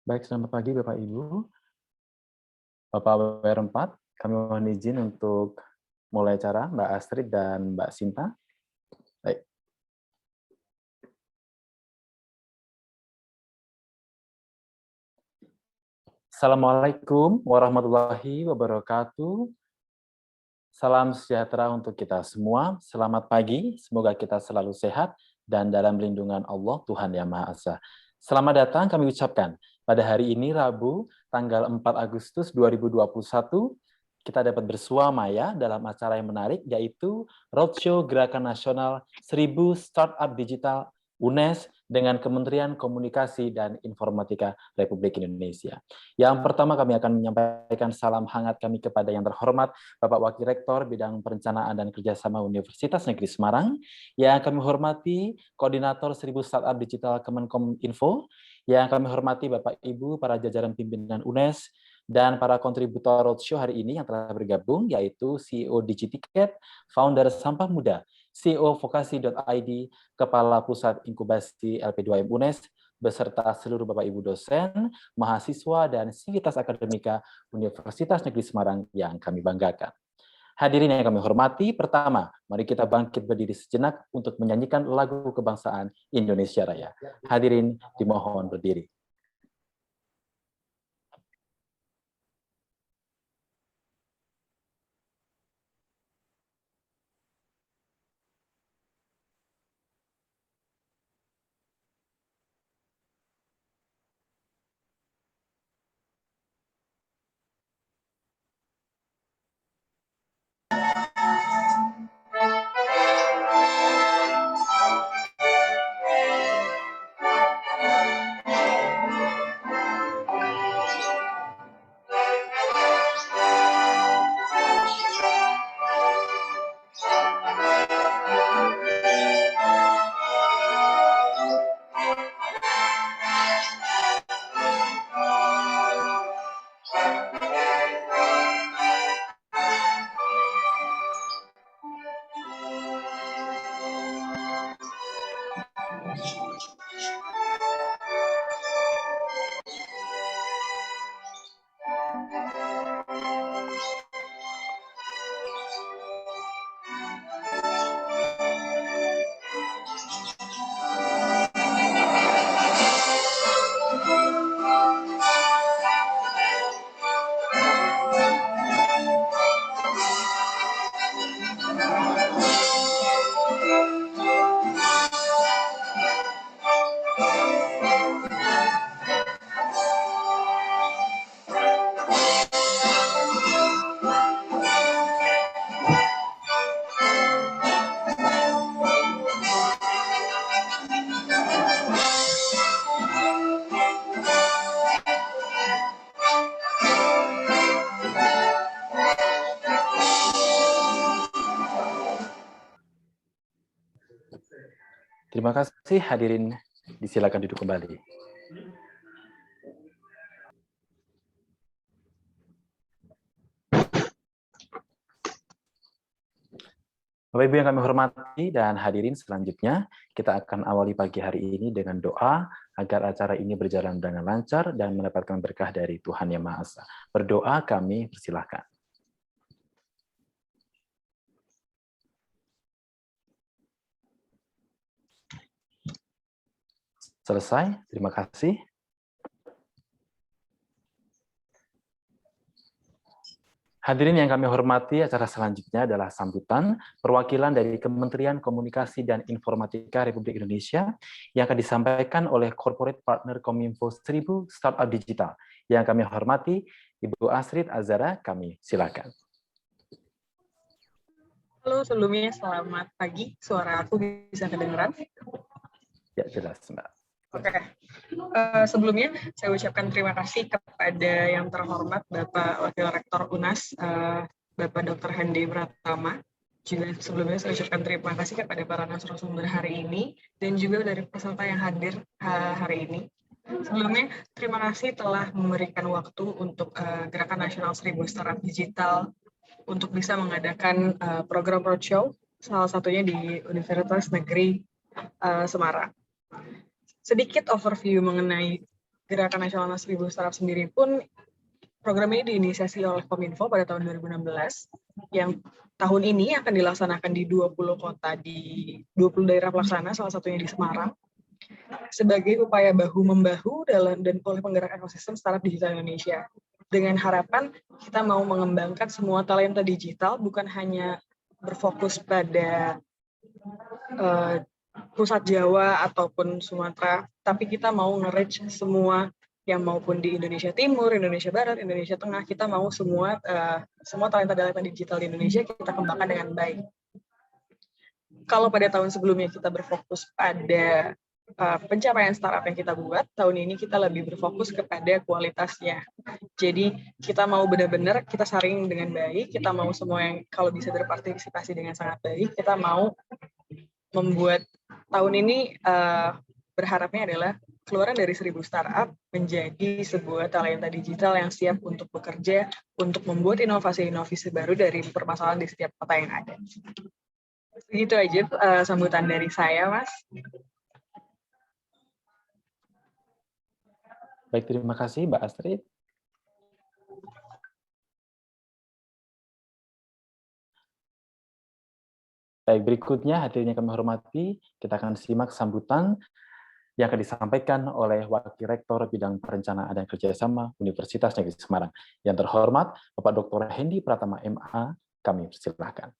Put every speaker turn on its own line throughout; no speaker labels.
Baik, selamat pagi Bapak Ibu. Bapak WR4, kami mohon izin untuk mulai acara, Mbak Astrid dan Mbak Sinta. Baik. Assalamualaikum warahmatullahi wabarakatuh. Salam sejahtera untuk kita semua. Selamat pagi, semoga kita selalu sehat dan dalam lindungan Allah, Tuhan Yang Maha Esa. Selamat datang kami ucapkan pada hari ini, Rabu, tanggal 4 Agustus 2021, kita dapat bersua maya dalam acara yang menarik, yaitu Roadshow Gerakan Nasional 1000 Startup Digital UNES dengan Kementerian Komunikasi dan Informatika Republik Indonesia. Yang pertama kami akan menyampaikan salam hangat kami kepada yang terhormat Bapak Wakil Rektor Bidang Perencanaan dan Kerjasama Universitas Negeri Semarang, yang kami hormati Koordinator 1000 Startup Digital Kemenkominfo, yang kami hormati Bapak Ibu para jajaran pimpinan UNES, dan para kontributor roadshow hari ini yang telah bergabung, yaitu CEO DigiTicket, Founder Sampah Muda, CEO Vokasi.id, Kepala Pusat Inkubasi LP2M UNES, beserta seluruh Bapak Ibu dosen, mahasiswa, dan sivitas akademika Universitas Negeri Semarang yang kami banggakan. Hadirin yang kami hormati, pertama, mari kita bangkit berdiri sejenak untuk menyanyikan lagu kebangsaan Indonesia Raya. Hadirin dimohon berdiri. Terima kasih, hadirin disilakan duduk kembali. Bapak Ibu yang kami hormati dan hadirin selanjutnya, kita akan awali pagi hari ini dengan doa agar acara ini berjalan dengan lancar dan mendapatkan berkah dari Tuhan Yang Maha Esa. Berdoa kami persilahkan. Selesai, terima kasih. Hadirin yang kami hormati, acara selanjutnya adalah sambutan perwakilan dari Kementerian Komunikasi dan Informatika Republik Indonesia yang akan disampaikan oleh Corporate Partner Kominfo 1000 Startup Digital. Yang kami hormati, Ibu Astrid Azhara, kami silakan.
Halo, sebelumnya selamat pagi. Suara aku bisa kedengeran?
Ya, jelas, Mbak.
Oke. Sebelumnya saya ucapkan terima kasih kepada yang terhormat Bapak Wakil Rektor UNAS, Bapak Dr. Handi Pratama. Juga sebelumnya saya ucapkan terima kasih kepada para narasumber hari ini dan juga dari peserta yang hadir hari ini. Sebelumnya, terima kasih telah memberikan waktu untuk Gerakan Nasional 1000 Startup Digital untuk bisa mengadakan program roadshow, salah satunya di Universitas Negeri Semarang. Sedikit overview mengenai Gerakan Nasional 1000 Startup sendiri pun, program ini diinisiasi oleh Kominfo pada tahun 2016, yang tahun ini akan dilaksanakan di 20 kota di 20 daerah pelaksana, salah satunya di Semarang, sebagai upaya bahu-membahu dan oleh penggerak ekosistem startup digital Indonesia. Dengan harapan kita mau mengembangkan semua talenta digital, bukan hanya berfokus pada pusat Jawa ataupun Sumatera, tapi kita mau nge-reach semua yang maupun di Indonesia Timur, Indonesia Barat, Indonesia Tengah, kita mau semua talenta-talenta digital di Indonesia kita kembangkan dengan baik. Kalau pada tahun sebelumnya kita berfokus pada pencapaian startup yang kita buat, tahun ini kita lebih berfokus kepada kualitasnya. Jadi kita mau benar-benar kita saring dengan baik, kita mau semua yang kalau bisa berpartisipasi dengan sangat baik, kita mau membuat tahun ini berharapnya adalah keluaran dari 1000 startup menjadi sebuah talenta digital yang siap untuk bekerja, untuk membuat inovasi-inovasi baru dari permasalahan di setiap kota yang ada. Begitu aja sambutan dari saya, Mas.
Baik, terima kasih Mbak Astrid. Baik, berikutnya hadirin yang kami hormati, kita akan simak sambutan yang akan disampaikan oleh Wakil Rektor Bidang Perencanaan dan Kerjasama Universitas Negeri Semarang. Yang terhormat, Bapak Dr. Hendy Pratama, MA, kami persilahkan.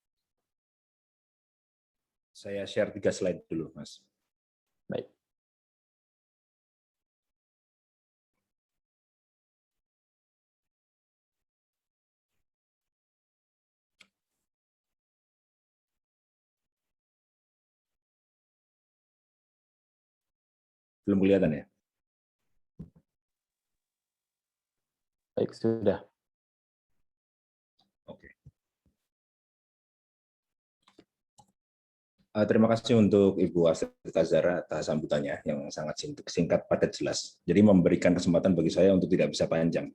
Saya share 3 slide dulu, Mas.
Baik.
Belum kelihatan ya?
Baik, sudah.
Oke. Terima kasih untuk Ibu Astrid Azhara atas sambutannya yang sangat singkat, padat, jelas. Jadi memberikan kesempatan bagi saya untuk tidak bisa panjang.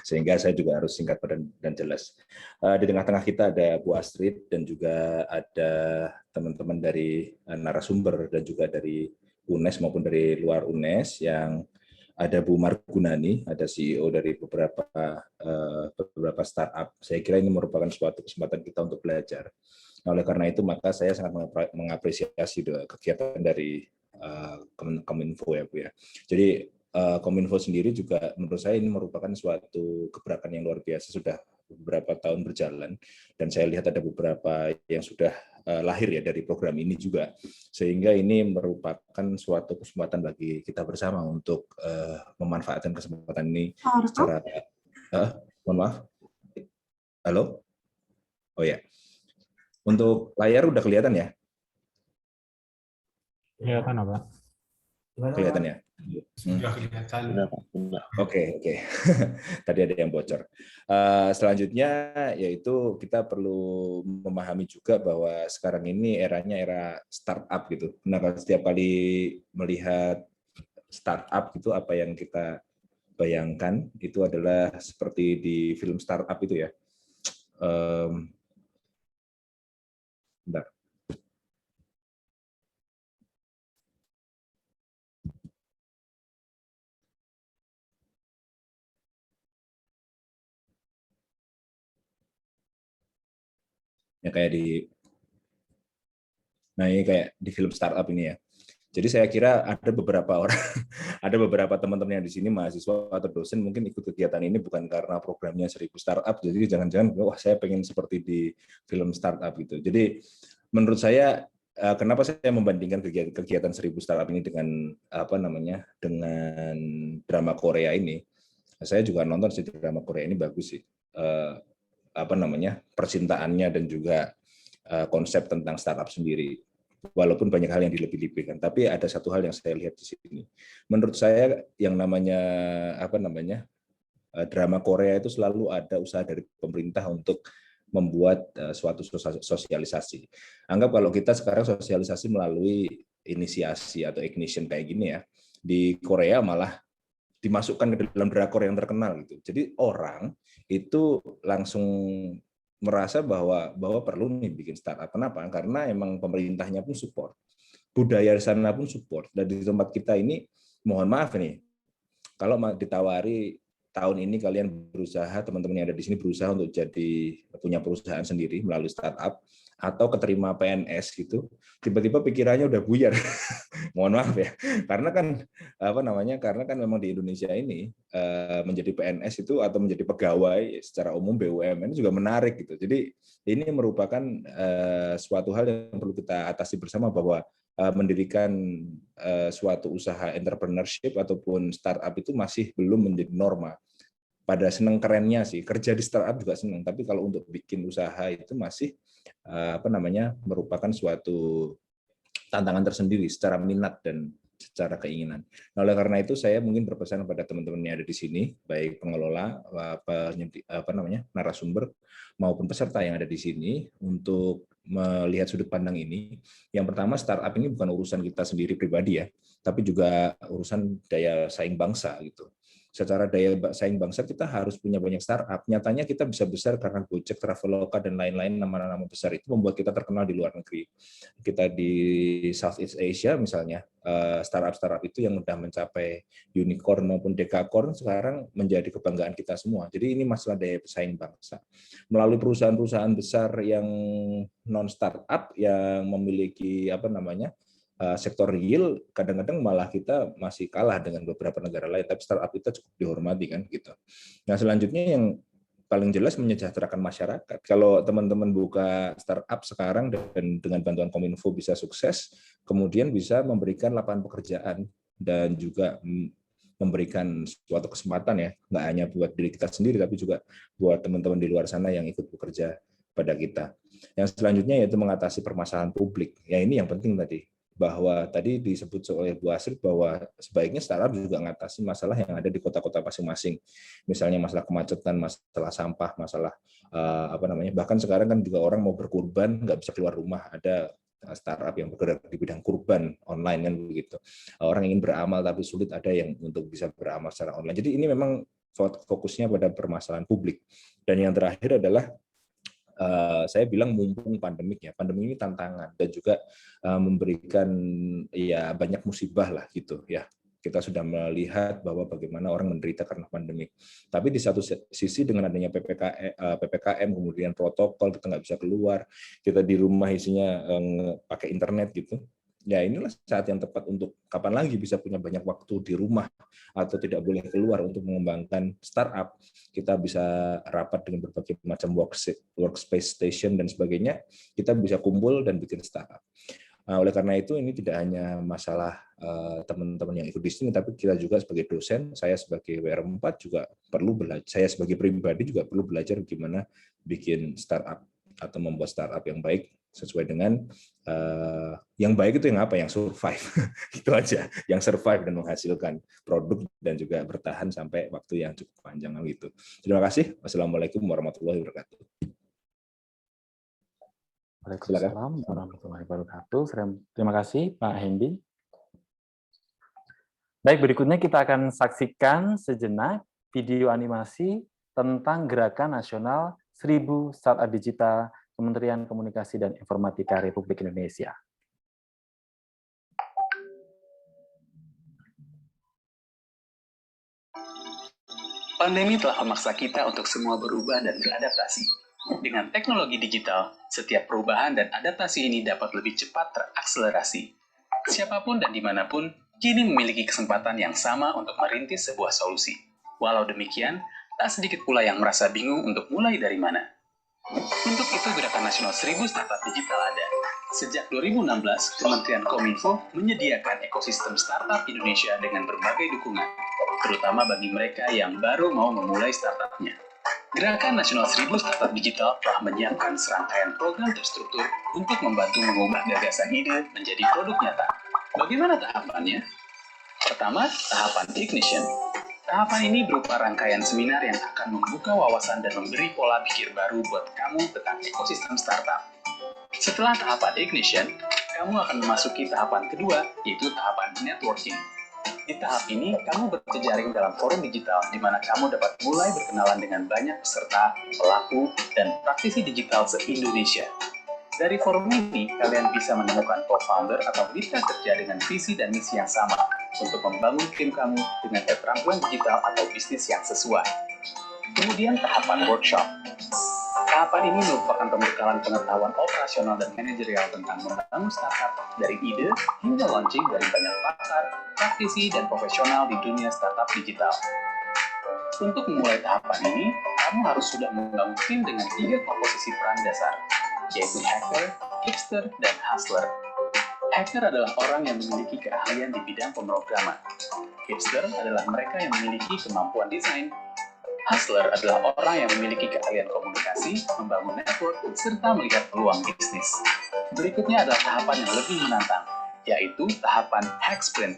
Sehingga saya juga harus singkat, padat, dan jelas. Di tengah-tengah kita ada Bu Astrid dan juga ada teman-teman dari narasumber dan juga dari UNES maupun dari luar UNES, yang ada Bu Margunani, ada CEO dari beberapa startup. Saya kira ini merupakan suatu kesempatan kita untuk belajar. Oleh karena itu, maka saya sangat mengapresiasi kegiatan dari Kominfo ya, Bu ya. Jadi Kominfo sendiri juga menurut saya ini merupakan suatu gebrakan yang luar biasa, sudah beberapa tahun berjalan, dan saya lihat ada beberapa yang sudah lahir ya dari program ini juga, sehingga ini merupakan suatu kesempatan bagi kita bersama untuk memanfaatkan kesempatan ini secara mohon maaf, halo, oh ya, untuk layar udah kelihatan ya?
Kelihatan apa?
Kelihatan ya?
Sudah kelihatan.
Oke. Tadi ada yang bocor. Selanjutnya yaitu kita perlu memahami juga bahwa sekarang ini eranya era startup gitu. Nah, kalau setiap kali melihat startup itu, apa yang kita bayangkan itu adalah seperti di film startup itu ya. Bentar. Ya kayak ini kayak di film startup ini ya. Jadi saya kira ada beberapa orang, ada beberapa teman-teman yang di sini mahasiswa atau dosen mungkin ikut kegiatan ini bukan karena programnya 1000 startup, jadi jangan-jangan wah saya pengen seperti di film startup gitu. Jadi menurut saya kenapa saya membandingkan kegiatan 1000 startup ini dengan dengan drama Korea ini. Saya juga nonton sih drama Korea ini, bagus sih. Percintaannya dan juga konsep tentang startup sendiri. Walaupun banyak hal yang dilebih-lebihkan, tapi ada satu hal yang saya lihat di sini. Menurut saya yang namanya drama Korea itu selalu ada usaha dari pemerintah untuk membuat suatu sosialisasi. Anggap kalau kita sekarang sosialisasi melalui inisiasi atau ignition kayak gini ya, di Korea malah dimasukkan ke dalam drakor yang terkenal gitu. Jadi orang itu langsung merasa bahwa perlu nih bikin startup. Kenapa? Karena emang pemerintahnya pun support, budaya di sana pun support. Dan di tempat kita ini, mohon maaf nih, Kalau ditawari tahun ini kalian berusaha, teman-teman yang ada di sini berusaha untuk punya perusahaan sendiri melalui startup atau keterima PNS gitu, tiba-tiba pikirannya udah buyar. Mohon maaf ya, karena kan karena kan memang di Indonesia ini menjadi PNS itu atau menjadi pegawai secara umum BUMN juga menarik gitu. Jadi ini merupakan suatu hal yang perlu kita atasi bersama, bahwa mendirikan suatu usaha entrepreneurship ataupun startup itu masih belum menjadi norma. Pada seneng kerennya sih, kerja di startup juga seneng, tapi kalau untuk bikin usaha itu masih merupakan suatu tantangan tersendiri secara minat dan secara keinginan. Nah, oleh karena itu saya mungkin berpesan kepada teman-teman yang ada di sini, baik pengelola, narasumber maupun peserta yang ada di sini, untuk melihat sudut pandang ini. Yang pertama, startup ini bukan urusan kita sendiri pribadi ya, tapi juga urusan daya saing bangsa gitu. Secara daya saing bangsa kita harus punya banyak startup. Nyatanya kita bisa besar karena Gojek, Traveloka, dan lain-lain nama-nama besar itu membuat kita terkenal di luar negeri. Kita di Southeast Asia misalnya, startup-startup itu yang sudah mencapai unicorn maupun dekakorn sekarang menjadi kebanggaan kita semua. Jadi ini masalah daya saing bangsa. Melalui perusahaan-perusahaan besar yang non-startup yang memiliki sektor real, kadang-kadang malah kita masih kalah dengan beberapa negara lain, tapi startup kita cukup dihormati kan gitu. Nah, selanjutnya yang paling jelas menyejahterakan masyarakat. Kalau teman-teman buka startup sekarang dan dengan bantuan Kominfo bisa sukses, kemudian bisa memberikan lapangan pekerjaan dan juga memberikan suatu kesempatan ya, nggak hanya buat diri kita sendiri, tapi juga buat teman-teman di luar sana yang ikut bekerja pada kita. Yang selanjutnya yaitu mengatasi permasalahan publik. Ya ini yang penting tadi, bahwa tadi disebut oleh Bu Astrid bahwa sebaiknya startup juga mengatasi masalah yang ada di kota-kota masing-masing. Misalnya masalah kemacetan, masalah sampah, masalah bahkan sekarang kan juga orang mau berkurban nggak bisa keluar rumah, ada startup yang bergerak di bidang kurban online kan begitu. Orang ingin beramal tapi sulit, ada yang untuk bisa beramal secara online. Jadi ini memang fokusnya pada permasalahan publik. Dan yang terakhir adalah saya bilang mumpung pandemik ya, pandemi ini tantangan dan juga memberikan ya banyak musibah lah gitu ya. Kita sudah melihat bahwa bagaimana orang menderita karena pandemi. Tapi di satu sisi dengan adanya PPKM, kemudian protokol, kita nggak bisa keluar, kita di rumah isinya pakai internet gitu. Ya inilah saat yang tepat untuk kapan lagi bisa punya banyak waktu di rumah atau tidak boleh keluar untuk mengembangkan startup. Kita bisa rapat dengan berbagai macam workspace station dan sebagainya, kita bisa kumpul dan bikin startup. Nah, oleh karena itu ini tidak hanya masalah teman-teman yang ikut di sini, tapi kita juga sebagai dosen, saya sebagai WR4 juga perlu belajar, saya sebagai pribadi juga perlu belajar gimana bikin startup atau membuat startup yang baik sesuai dengan yang baik itu yang apa, yang survive. Itu aja, yang survive dan menghasilkan produk dan juga bertahan sampai waktu yang cukup panjang gitu. Terima kasih. Wassalamualaikum warahmatullahi wabarakatuh.
Waalaikumsalam warahmatullahi wabarakatuh. Terima kasih Pak Hendy. Baik, berikutnya kita akan saksikan sejenak video animasi tentang Gerakan Nasional 1000 Startup Digital Kementerian Komunikasi dan Informatika Republik Indonesia.
Pandemi telah memaksa kita untuk semua berubah dan beradaptasi. Dengan teknologi digital, setiap perubahan dan adaptasi ini dapat lebih cepat terakselerasi. Siapapun dan dimanapun, kini memiliki kesempatan yang sama untuk merintis sebuah solusi. Walau demikian, tak sedikit pula yang merasa bingung untuk mulai dari mana. Untuk itu, Gerakan Nasional 1000 Startup Digital ada. Sejak 2016, Kementerian Kominfo menyediakan ekosistem startup Indonesia dengan berbagai dukungan, terutama bagi mereka yang baru mau memulai startupnya. Gerakan Nasional 1000 Startup Digital telah menyiapkan serangkaian program terstruktur untuk membantu mengubah gagasan ide menjadi produk nyata. Bagaimana tahapannya? Pertama, tahapan Ignition. Tahapan ini berupa rangkaian seminar yang akan membuka wawasan dan memberi pola pikir baru buat kamu tentang ekosistem startup. Setelah tahapan Ignition, kamu akan memasuki tahapan kedua, yaitu tahapan networking. Di tahap ini, kamu berjejaring dalam forum digital di mana kamu dapat mulai berkenalan dengan banyak peserta, pelaku, dan praktisi digital se-Indonesia. Dari forum ini, kalian bisa menemukan co-founder atau mitra kerja dengan visi dan misi yang sama untuk membangun tim kamu dengan keterampilan digital atau bisnis yang sesuai. Kemudian tahapan workshop. Tahapan ini merupakan pembekalan pengetahuan operasional dan manajerial tentang membangun startup dari ide hingga launching dari banyak pakar, praktisi, dan profesional di dunia startup digital. Untuk memulai tahapan ini, kamu harus sudah membangun tim dengan 3 komposisi peran dasar, yaitu hacker, hipster, dan hustler. Hacker adalah orang yang memiliki keahlian di bidang pemrograman. Hipster adalah mereka yang memiliki kemampuan desain. Hustler adalah orang yang memiliki keahlian komunikasi, membangun network, serta melihat peluang bisnis. Berikutnya adalah tahapan yang lebih menantang, yaitu tahapan hack sprint.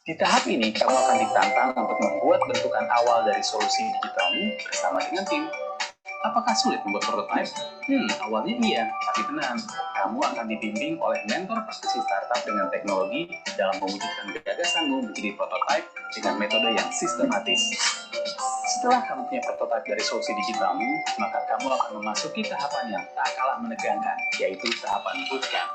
Di tahap ini, kamu akan ditantang untuk membuat bentukan awal dari solusi digitalmu bersama dengan tim. Apakah sulit membuat prototipe? Awalnya iya, tapi tenang. Kamu akan dibimbing oleh mentor praktisi startup dengan teknologi dalam mewujudkan gagasanmu menjadi prototipe dengan metode yang sistematis. Setelah kamu punya prototipe dari solusi digitalmu, maka kamu akan memasuki tahapan yang tak kalah menegangkan, yaitu tahapan bootcamp.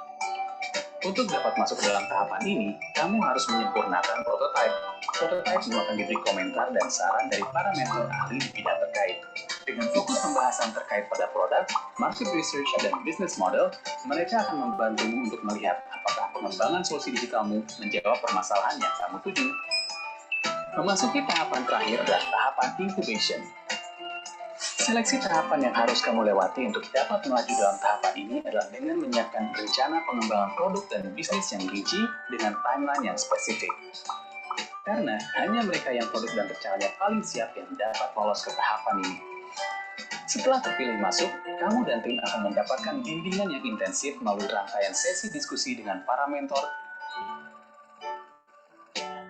Untuk dapat masuk dalam tahapan ini, kamu harus menyempurnakan prototipe. Prototipe akan diberi komentar dan saran dari para mentor ahli di bidang terkait. Dengan fokus pembahasan terkait pada produk, market research, dan business model, mereka akan membantumu untuk melihat apakah pengembangan solusi digitalmu menjawab permasalahan yang kamu tuju. Memasuki tahapan terakhir adalah tahapan incubation. Seleksi tahapan yang harus kamu lewati untuk dapat melaju dalam tahapan ini adalah dengan menyiapkan rencana pengembangan produk dan bisnis yang rinci dengan timeline yang spesifik. Karena hanya mereka yang produk dan rencana paling siap yang dapat lolos ke tahapan ini. Setelah terpilih masuk, kamu dan tim akan mendapatkan bimbingan yang intensif melalui rangkaian sesi diskusi dengan para mentor.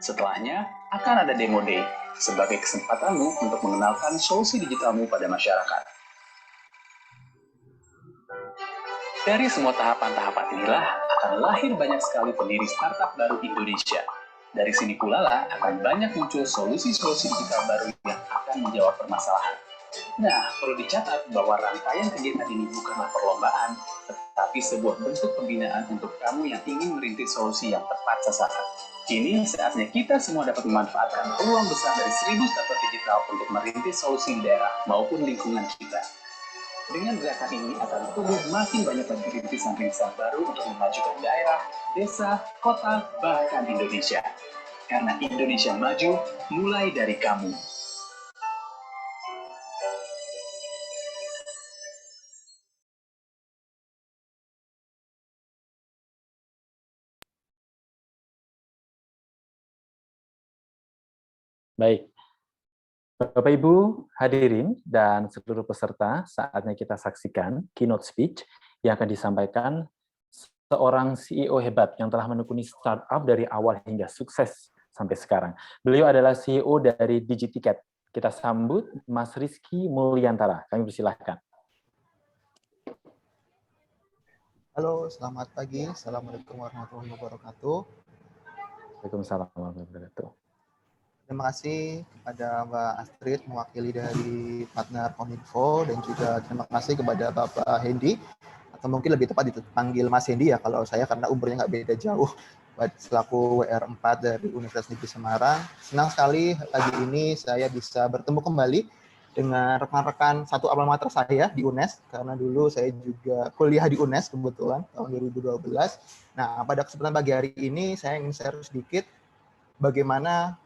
Setelahnya, akan ada demo day sebagai kesempatanmu untuk mengenalkan solusi digitalmu pada masyarakat. Dari semua tahapan-tahapan inilah akan lahir banyak sekali pendiri startup baru Indonesia. Dari sini pula lah akan banyak muncul solusi-solusi digital baru yang akan menjawab permasalahan. Nah, perlu dicatat bahwa rangkaian kegiatan ini bukanlah perlombaan, tetapi sebuah bentuk pembinaan untuk kamu yang ingin merintis solusi yang tepat sasaran. Kini saatnya kita semua dapat memanfaatkan peluang besar dari 1000 startup digital untuk merintis solusi di daerah maupun lingkungan kita. Dengan gerakan ini akan tumbuh makin banyak lagi rintisan-rintisan baru untuk memajukan daerah, desa, kota, bahkan Indonesia. Karena Indonesia maju mulai dari kamu.
Baik, Bapak Ibu hadirin dan seluruh peserta, saatnya kita saksikan keynote speech yang akan disampaikan seorang CEO hebat yang telah menekuni startup dari awal hingga sukses sampai sekarang. Beliau adalah CEO dari DigiTicket. Kita sambut Mas Rizky Mulyantara. Kami persilahkan.
Halo, selamat pagi. Assalamualaikum warahmatullahi wabarakatuh.
Waalaikumsalam warahmatullahi wabarakatuh.
Terima kasih kepada Mbak Astrid mewakili dari partner Kominfo dan juga terima kasih kepada Bapak Hendy atau mungkin lebih tepat dipanggil Mas Hendy ya kalau saya karena umurnya nggak beda jauh selaku WR4 dari Universitas Negeri Semarang. Senang sekali pagi ini saya bisa bertemu kembali dengan rekan-rekan satu alma mater saya di UNES karena dulu saya juga kuliah di UNES kebetulan tahun 2012. Nah, pada kesempatan pagi hari ini saya ingin share sedikit bagaimana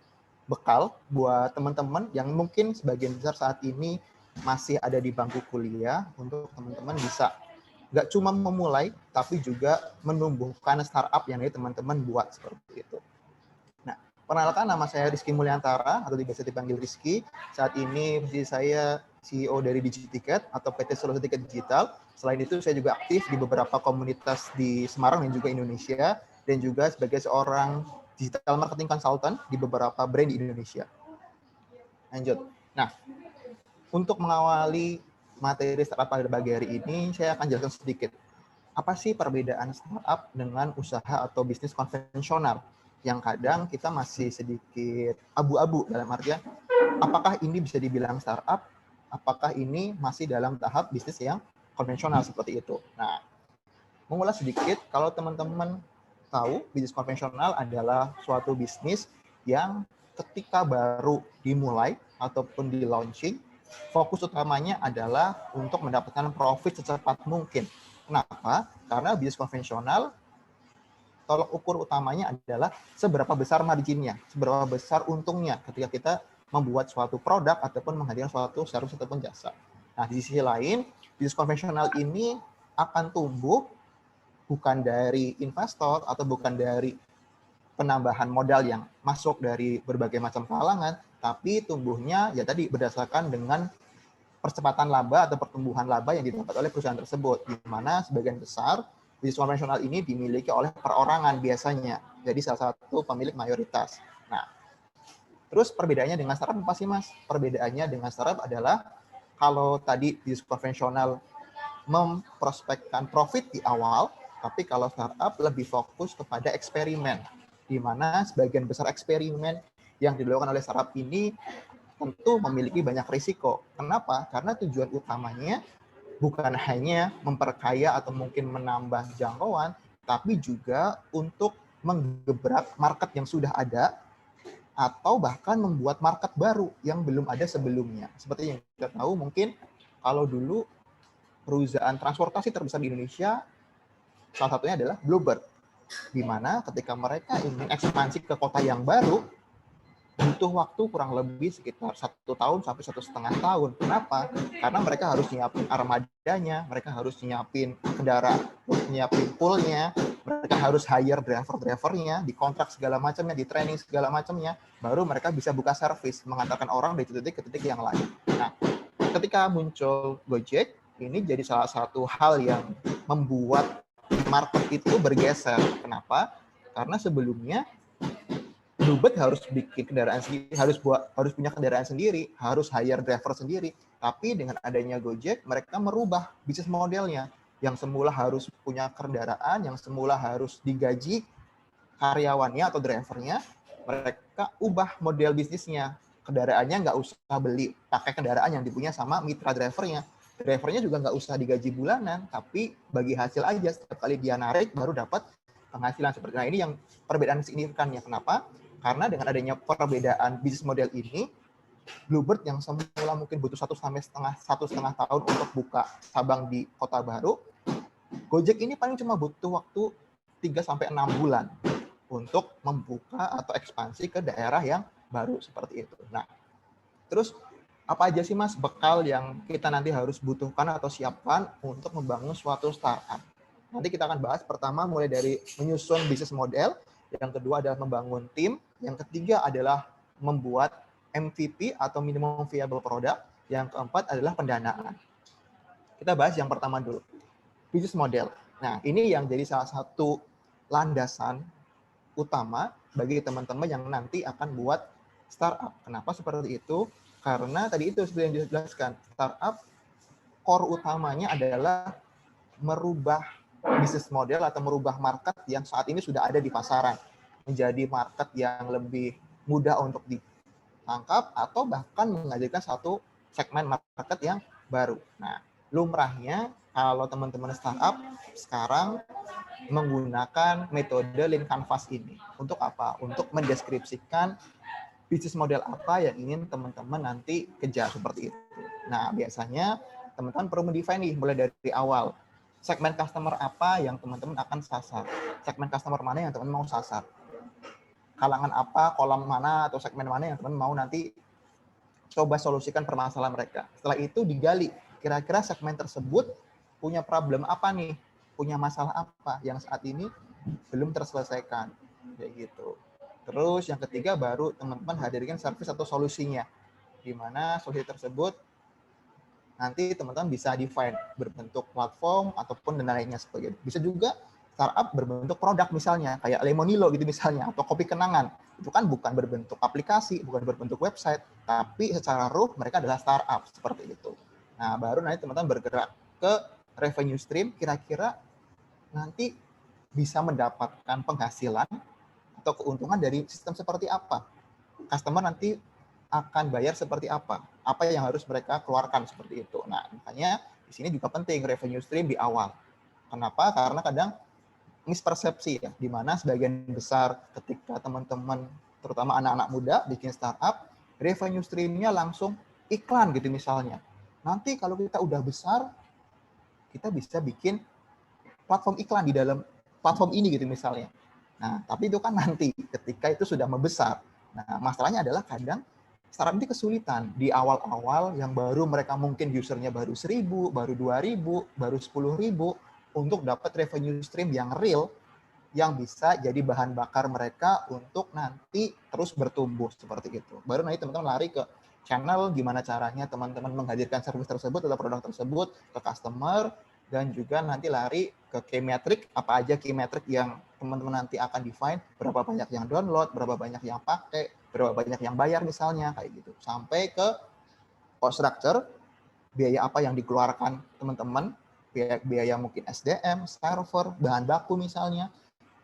bekal buat teman-teman yang mungkin sebagian besar saat ini masih ada di bangku kuliah untuk teman-teman bisa nggak cuma memulai tapi juga menumbuhkan startup yang teman-teman buat seperti itu. Nah, perkenalkan nama saya Rizky Mulyantara atau biasa dipanggil Rizky. Saat ini posisi saya CEO dari DigiTicket atau PT Solusi Tiket Digital. Selain itu saya juga aktif di beberapa komunitas di Semarang dan juga Indonesia dan juga sebagai seorang digital marketing consultant di beberapa brand di Indonesia. Lanjut. Nah, untuk mengawali materi startup pada pagi hari ini, saya akan jelaskan sedikit. Apa sih perbedaan startup dengan usaha atau bisnis konvensional? Yang kadang kita masih sedikit abu-abu dalam artian, apakah ini bisa dibilang startup? Apakah ini masih dalam tahap bisnis yang konvensional seperti itu? Nah, mengulas sedikit, kalau teman-teman tahu, bisnis konvensional adalah suatu bisnis yang ketika baru dimulai ataupun di launching, fokus utamanya adalah untuk mendapatkan profit secepat mungkin. Kenapa? Karena bisnis konvensional, tolok ukur utamanya adalah seberapa besar marginnya, seberapa besar untungnya ketika kita membuat suatu produk ataupun menghadirkan suatu service ataupun jasa. Nah, di sisi lain, bisnis konvensional ini akan tumbuh bukan dari investor atau bukan dari penambahan modal yang masuk dari berbagai macam kalangan, tapi tumbuhnya ya tadi berdasarkan dengan percepatan laba atau pertumbuhan laba yang didapat oleh perusahaan tersebut, di mana sebagian besar bisnis konvensional ini dimiliki oleh perorangan biasanya, jadi salah satu pemilik mayoritas. Nah, terus perbedaannya dengan startup apa sih, Mas? Perbedaannya dengan startup adalah kalau tadi bisnis konvensional memprospekkan profit di awal, tapi kalau startup lebih fokus kepada eksperimen, di mana sebagian besar eksperimen yang dilakukan oleh startup ini tentu memiliki banyak risiko. Kenapa? Karena tujuan utamanya bukan hanya memperkaya atau mungkin menambah jangkauan, tapi juga untuk menggebrak market yang sudah ada, atau bahkan membuat market baru yang belum ada sebelumnya. Seperti yang kita tahu, mungkin kalau dulu perusahaan transportasi terbesar di Indonesia, salah satunya adalah Bluebird, di mana ketika mereka ingin ekspansi ke kota yang baru, butuh waktu kurang lebih sekitar 1 tahun sampai 1,5 tahun. Kenapa? Karena mereka harus nyiapin armadanya, mereka harus nyiapin kendaraan, nyiapin poolnya, mereka harus hire driver-drivernya, dikontrak segala macamnya, di training segala macamnya, baru mereka bisa buka servis, mengantarkan orang dari titik ke titik yang lain. Nah, ketika muncul Gojek, ini jadi salah satu hal yang membuat market itu bergeser. Kenapa? Karena sebelumnya Bluebird harus bikin kendaraan sendiri, harus punya kendaraan sendiri, harus hire driver sendiri. Tapi dengan adanya Gojek, mereka merubah bisnis modelnya. Yang semula harus punya kendaraan, yang semula harus digaji karyawannya atau drivernya, mereka ubah model bisnisnya. Kendaraannya nggak usah beli, pakai kendaraan yang dipunya sama mitra drivernya. Drivernya juga nggak usah digaji bulanan, tapi bagi hasil aja. Setiap kali dia narik, baru dapat penghasilan seperti. Nah, ini yang perbedaan signifikannya. Kenapa? Karena dengan adanya perbedaan bisnis model ini, Bluebird yang semula mungkin butuh 1,5 tahun untuk buka cabang di kota baru, Gojek ini paling cuma butuh waktu 3-6 bulan untuk membuka atau ekspansi ke daerah yang baru seperti itu. Nah, terus apa aja sih, Mas, bekal yang kita nanti harus butuhkan atau siapkan untuk membangun suatu startup? Nanti kita akan bahas pertama mulai dari menyusun bisnis model, yang kedua adalah membangun tim, yang ketiga adalah membuat MVP atau minimum viable product, yang keempat adalah pendanaan. Kita bahas yang pertama dulu, bisnis model. Nah, ini yang jadi salah satu landasan utama bagi teman-teman yang nanti akan buat startup. Kenapa seperti itu? Karena tadi itu seperti yang dijelaskan, startup core utamanya adalah merubah bisnis model atau merubah market yang saat ini sudah ada di pasaran menjadi market yang lebih mudah untuk ditangkap atau bahkan menghadirkan satu segmen market yang baru. Nah, lumrahnya kalau teman-teman startup sekarang menggunakan metode Lean Canvas ini. Untuk apa? Untuk mendeskripsikan bisnis model apa yang ingin teman-teman nanti kejar seperti itu. Nah, biasanya teman-teman perlu mendefine nih mulai dari awal. Segmen customer apa yang teman-teman akan sasar? Segmen customer mana yang teman-teman mau sasar? Kalangan apa, kolom mana, atau segmen mana yang teman-teman mau nanti coba solusikan permasalahan mereka. Setelah itu digali, kira-kira segmen tersebut punya problem apa nih? Punya masalah apa yang saat ini belum terselesaikan? Kayak gitu. Terus yang ketiga baru teman-teman hadirkan service atau solusinya. Di mana solusi tersebut nanti teman-teman bisa define berbentuk platform ataupun dan lainnya sebagainya. Bisa juga startup berbentuk produk misalnya, kayak Lemonilo gitu misalnya, atau kopi kenangan. Itu kan bukan berbentuk aplikasi, bukan berbentuk website, tapi secara ruh mereka adalah startup, seperti itu. Nah, baru nanti teman-teman bergerak ke revenue stream, kira-kira nanti bisa mendapatkan penghasilan atau keuntungan dari sistem seperti apa. Customer nanti akan bayar seperti apa yang harus mereka keluarkan seperti itu. Nah, makanya di sini juga penting revenue stream di awal. Kenapa? Karena kadang mispersepsi ya, di mana sebagian besar ketika teman-teman, terutama anak-anak muda, bikin startup, revenue stream-nya langsung iklan gitu misalnya. Nanti kalau kita udah besar, kita bisa bikin platform iklan di dalam platform ini gitu misalnya. Nah, tapi itu kan nanti ketika itu sudah membesar. Nah, masalahnya adalah kadang startup ini kesulitan di awal-awal yang baru mereka mungkin usernya baru 1.000, baru 2.000, baru 10.000 untuk dapat revenue stream yang real yang bisa jadi bahan bakar mereka untuk nanti terus bertumbuh seperti itu. Baru nanti teman-teman lari ke channel, gimana caranya teman-teman menghadirkan service tersebut atau produk tersebut ke customer, dan juga nanti lari ke key metric, apa aja key metric yang teman-teman nanti akan define, berapa banyak yang download, berapa banyak yang pakai, berapa banyak yang bayar misalnya, kayak gitu. Sampai ke cost structure, biaya apa yang dikeluarkan teman-teman, biaya mungkin SDM, server, bahan baku misalnya,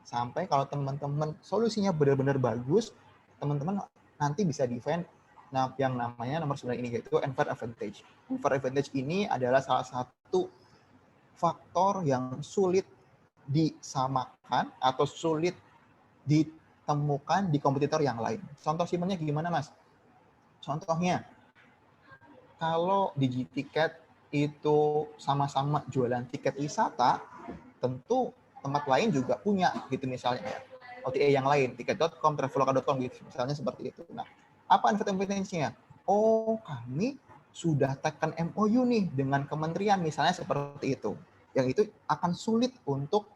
sampai kalau teman-teman solusinya benar-benar bagus, teman-teman nanti bisa define yang namanya nomor 9 ini, yaitu unfair advantage. Unfair advantage ini adalah salah satu faktor yang sulit disamakan atau sulit ditemukan di kompetitor yang lain. Contoh simpelnya gimana, Mas? Contohnya, kalau DigiTicket itu sama-sama jualan tiket wisata, tentu tempat lain juga punya gitu misalnya ya. OTA yang lain, tiket.com, traveloka.com gitu, misalnya seperti itu. Nah, apa advantage-nya? Oh, kami sudah tekan MOU nih dengan kementerian misalnya seperti itu. Yang itu akan sulit untuk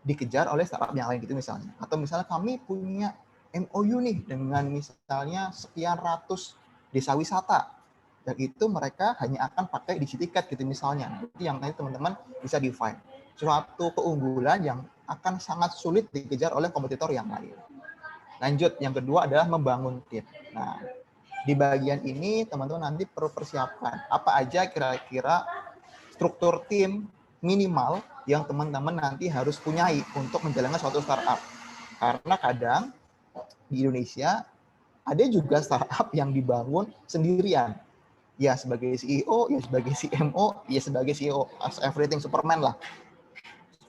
dikejar oleh startup yang lain gitu misalnya. Atau misalnya kami punya MOU nih dengan misalnya sekian ratus desa wisata. Dan itu mereka hanya akan pakai DigiTicket gitu misalnya. Nah, itu yang nanti teman-teman bisa define. Suatu keunggulan yang akan sangat sulit dikejar oleh kompetitor yang lain. Lanjut, yang kedua adalah membangun tim. Nah, di bagian ini teman-teman nanti perlu persiapkan apa aja kira-kira struktur tim minimal yang teman-teman nanti harus punyai untuk menjalankan suatu startup. Karena kadang di Indonesia ada juga startup yang dibangun sendirian. Ya sebagai CEO, ya sebagai CMO, ya sebagai CEO, as everything Superman lah.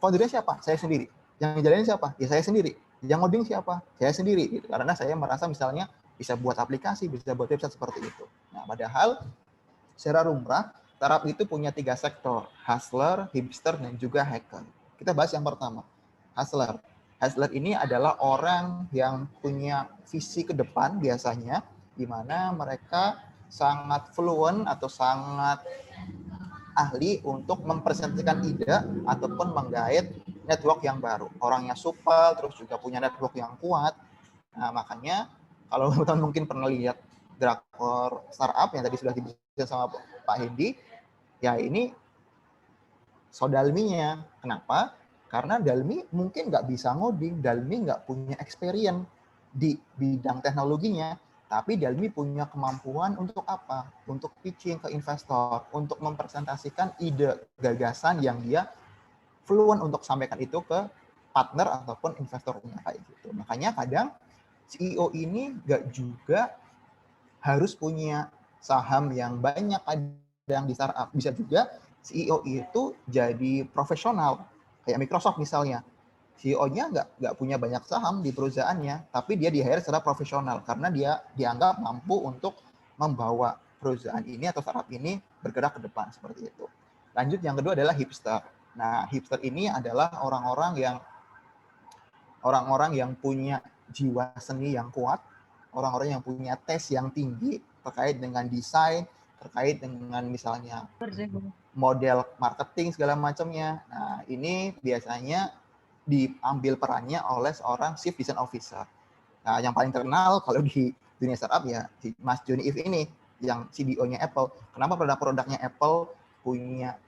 Foundernya siapa? Saya sendiri. Yang jalanin siapa? Ya saya sendiri. Yang ngoding siapa? Saya sendiri. Gitu. Karena saya merasa misalnya bisa buat aplikasi, bisa buat website seperti itu. Nah, padahal secara lumrah, startup itu punya 3 sektor, hustler, hipster, dan juga hacker. Kita bahas yang pertama, hustler. Hustler ini adalah orang yang punya visi ke depan biasanya, di mana mereka sangat fluent atau sangat ahli untuk mempresentasikan ide ataupun menggait network yang baru. Orangnya supel, terus juga punya network yang kuat. Nah, makanya kalau teman-teman mungkin pernah lihat drakor startup yang tadi sudah dibahas sama Pak Hendi, ya ini Sodalminya. Kenapa? Karena Dalmi mungkin nggak bisa ngoding, Dalmi nggak punya experience di bidang teknologinya, tapi Dalmi punya kemampuan untuk apa? Untuk pitching ke investor, untuk mempresentasikan ide gagasan yang dia fluent untuk sampaikan itu ke partner ataupun investornya kayak gitu. Makanya kadang CEO ini nggak juga harus punya saham yang banyak kadang di startup. Bisa juga CEO itu jadi profesional kayak Microsoft misalnya. CEO-nya nggak punya banyak saham di perusahaannya, tapi dia di-hire secara profesional karena dia dianggap mampu untuk membawa perusahaan ini atau startup ini bergerak ke depan seperti itu. Lanjut, yang kedua adalah hipster. Nah, hipster ini adalah orang-orang yang punya jiwa seni yang kuat, orang-orang yang punya tes yang tinggi terkait dengan desain, terkait dengan misalnya model marketing segala macamnya. Nah, ini biasanya diambil perannya oleh seorang Chief Design Officer. Nah, yang paling terkenal kalau di dunia startup ya Mas Johnny Ive ini, yang CDO-nya Apple. Kenapa produk-produknya Apple punya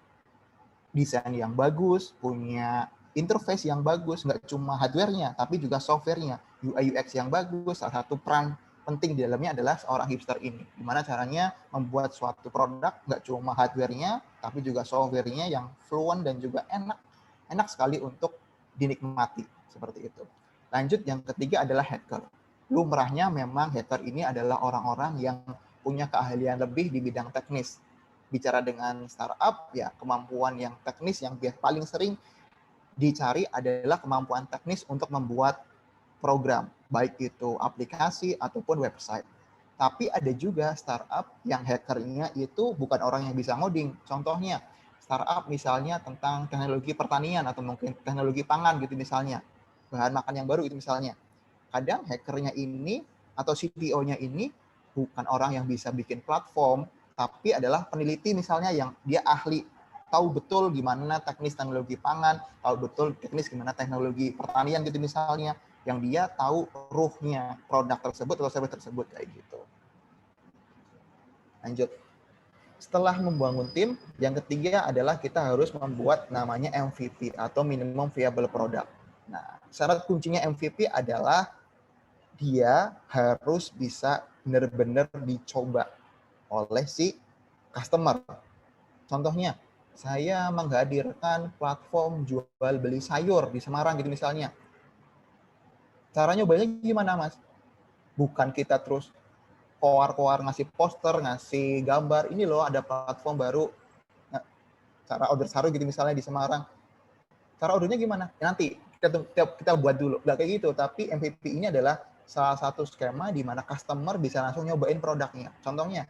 desain yang bagus, punya interface yang bagus, nggak cuma hardware-nya, tapi juga software-nya, UI UX yang bagus. Salah satu peran penting di dalamnya adalah seorang hipster ini. Gimana caranya membuat suatu produk nggak cuma hardware-nya, tapi juga software-nya yang fluent dan juga enak sekali untuk dinikmati seperti itu. Lanjut, yang ketiga adalah hacker. Lumrahnya memang hacker ini adalah orang-orang yang punya keahlian lebih di bidang teknis. bicara dengan startup, ya kemampuan yang teknis yang paling sering dicari adalah kemampuan teknis untuk membuat program, baik itu aplikasi ataupun website. Tapi ada juga startup yang hackernya itu bukan orang yang bisa ngoding. Contohnya, startup misalnya tentang teknologi pertanian atau mungkin teknologi pangan gitu misalnya. Bahan makan yang baru itu misalnya. Kadang hackernya ini atau CTO-nya ini bukan orang yang bisa bikin platform, tapi adalah peneliti misalnya yang dia ahli, tahu betul gimana teknis teknologi pangan, tahu betul teknis gimana teknologi pertanian gitu misalnya, yang dia tahu ruhnya produk tersebut atau service tersebut kayak gitu. Lanjut. Setelah membangun tim, yang ketiga adalah kita harus membuat namanya MVP atau minimum viable product. Nah, syarat kuncinya MVP adalah dia harus bisa benar-benar dicoba oleh si customer. Contohnya, saya menghadirkan platform jual beli sayur di Semarang gitu misalnya. Cara nyobanya gimana, Mas? Bukan kita terus koar-koar ngasih poster, ngasih gambar, ini loh ada platform baru, cara order saru gitu misalnya di Semarang. Cara ordernya gimana? Ya, nanti kita buat dulu. Nggak kayak gitu, tapi MVP ini adalah salah satu skema di mana customer bisa langsung nyobain produknya. Contohnya,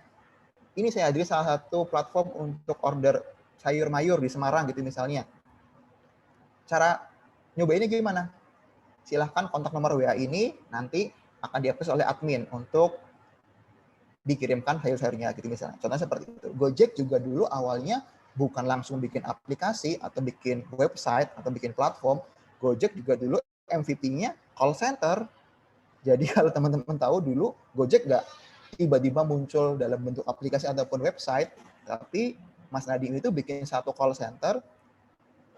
ini saya hadir salah satu platform untuk order sayur mayur di Semarang gitu misalnya. Cara nyobainnya gimana? Silahkan kontak nomor WA ini, nanti akan diakses oleh admin untuk dikirimkan sayur-sayurnya gitu misalnya. Contohnya seperti itu. Gojek juga dulu awalnya bukan langsung bikin aplikasi atau bikin website atau bikin platform. Gojek juga dulu MVP-nya call center. Jadi kalau teman-teman tahu dulu Gojek nggak tiba-tiba muncul dalam bentuk aplikasi ataupun website, tapi Mas Nadiem itu bikin satu call center,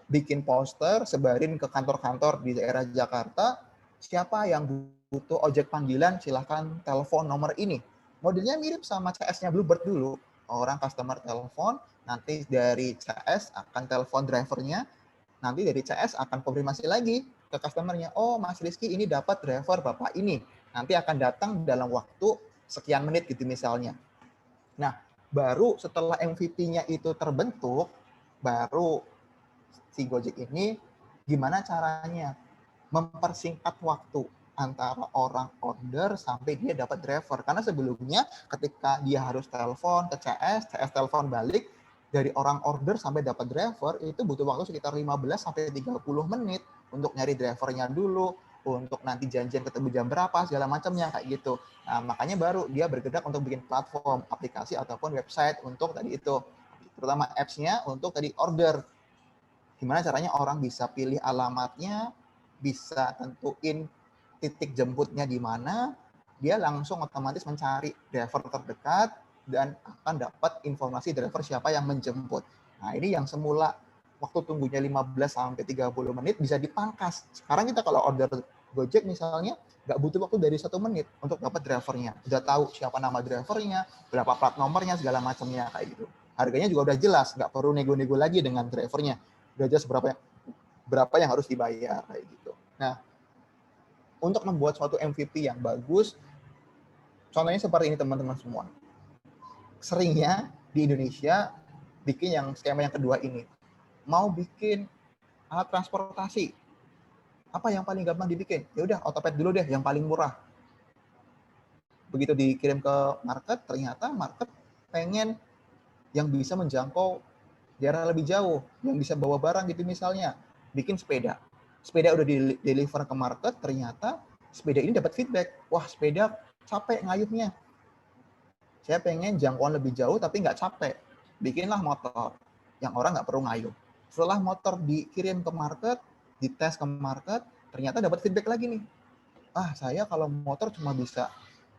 bikin poster, sebarin ke kantor-kantor di daerah Jakarta, siapa yang butuh ojek panggilan silahkan telepon nomor ini. Modelnya mirip sama CS-nya Bluebird dulu. Orang customer telepon, nanti dari CS akan telepon drivernya, nanti dari CS akan konfirmasi lagi ke customernya, oh Mas Rizky ini dapat driver Bapak ini. Nanti akan datang dalam waktu sekian menit gitu misalnya. Nah, baru setelah MVP-nya itu terbentuk, baru si Gojek ini gimana caranya mempersingkat waktu antara orang order sampai dia dapat driver. Karena sebelumnya ketika dia harus telepon ke CS telepon balik, dari orang order sampai dapat driver itu butuh waktu sekitar 15 sampai 30 menit untuk nyari drivernya dulu, untuk nanti janjian ketemu jam berapa, segala macamnya kayak gitu. Nah, makanya baru dia bergerak untuk bikin platform, aplikasi ataupun website untuk tadi itu. Terutama apps-nya untuk tadi order. Gimana caranya orang bisa pilih alamatnya, bisa tentuin titik jemputnya di mana, dia langsung otomatis mencari driver terdekat dan akan dapat informasi driver siapa yang menjemput. Nah, ini yang semula waktu tunggunya 15 sampai 30 menit bisa dipangkas. Sekarang kita kalau order Gojek misalnya nggak butuh waktu dari 1 menit untuk dapat drivernya. Udah tahu siapa nama drivernya, berapa plat nomornya, segala macamnya kayak gitu. Harganya juga udah jelas, nggak perlu nego-nego lagi dengan drivernya. Udah jelas berapa yang harus dibayar kayak gitu. Nah, untuk membuat suatu MVP yang bagus, contohnya seperti ini teman-teman semua. Seringnya di Indonesia bikin yang skema yang kedua ini. Mau bikin alat transportasi, apa yang paling gampang dibikin? Ya udah otopet dulu deh, yang paling murah. Begitu dikirim ke market, ternyata market pengen yang bisa menjangkau daerah lebih jauh, yang bisa bawa barang gitu misalnya, bikin sepeda. Sepeda udah di deliver ke market, ternyata sepeda ini dapat feedback. Wah, sepeda capek ngayuhnya. Saya pengen jangkauan lebih jauh tapi nggak capek. Bikinlah motor yang orang nggak perlu ngayuh. Setelah motor dikirim ke market, dites ke market, ternyata dapat feedback lagi nih. Ah, saya kalau motor cuma bisa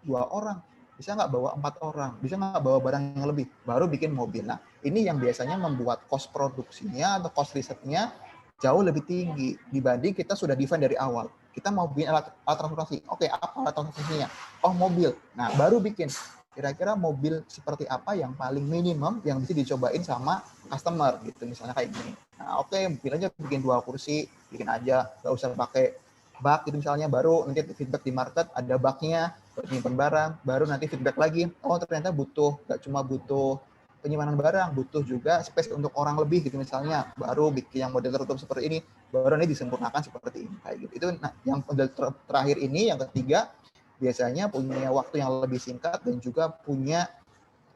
2 orang, bisa nggak bawa 4 orang, bisa nggak bawa barang yang lebih, baru bikin mobil. Nah, ini yang biasanya membuat cost produksinya atau cost risetnya jauh lebih tinggi dibanding kita sudah define dari awal. Kita mau bikin alat transportasi, oke, apa alat transportasinya? Oh, mobil. Nah, baru bikin kira-kira mobil seperti apa yang paling minimum yang bisa dicobain sama customer gitu, misalnya kayak gini. Nah, oke, bikin aja bikin 2 kursi, bikin aja, nggak usah pakai bak gitu misalnya, baru nanti feedback di market ada baknya buat nyimpen barang, baru nanti feedback lagi, oh ternyata nggak cuma butuh penyimpanan barang, butuh juga space untuk orang lebih gitu misalnya, baru bikin yang model tertutup seperti ini, baru ini disempurnakan seperti ini kayak gitu. Itu nah, yang model terakhir ini, yang ketiga biasanya punya waktu yang lebih singkat dan juga punya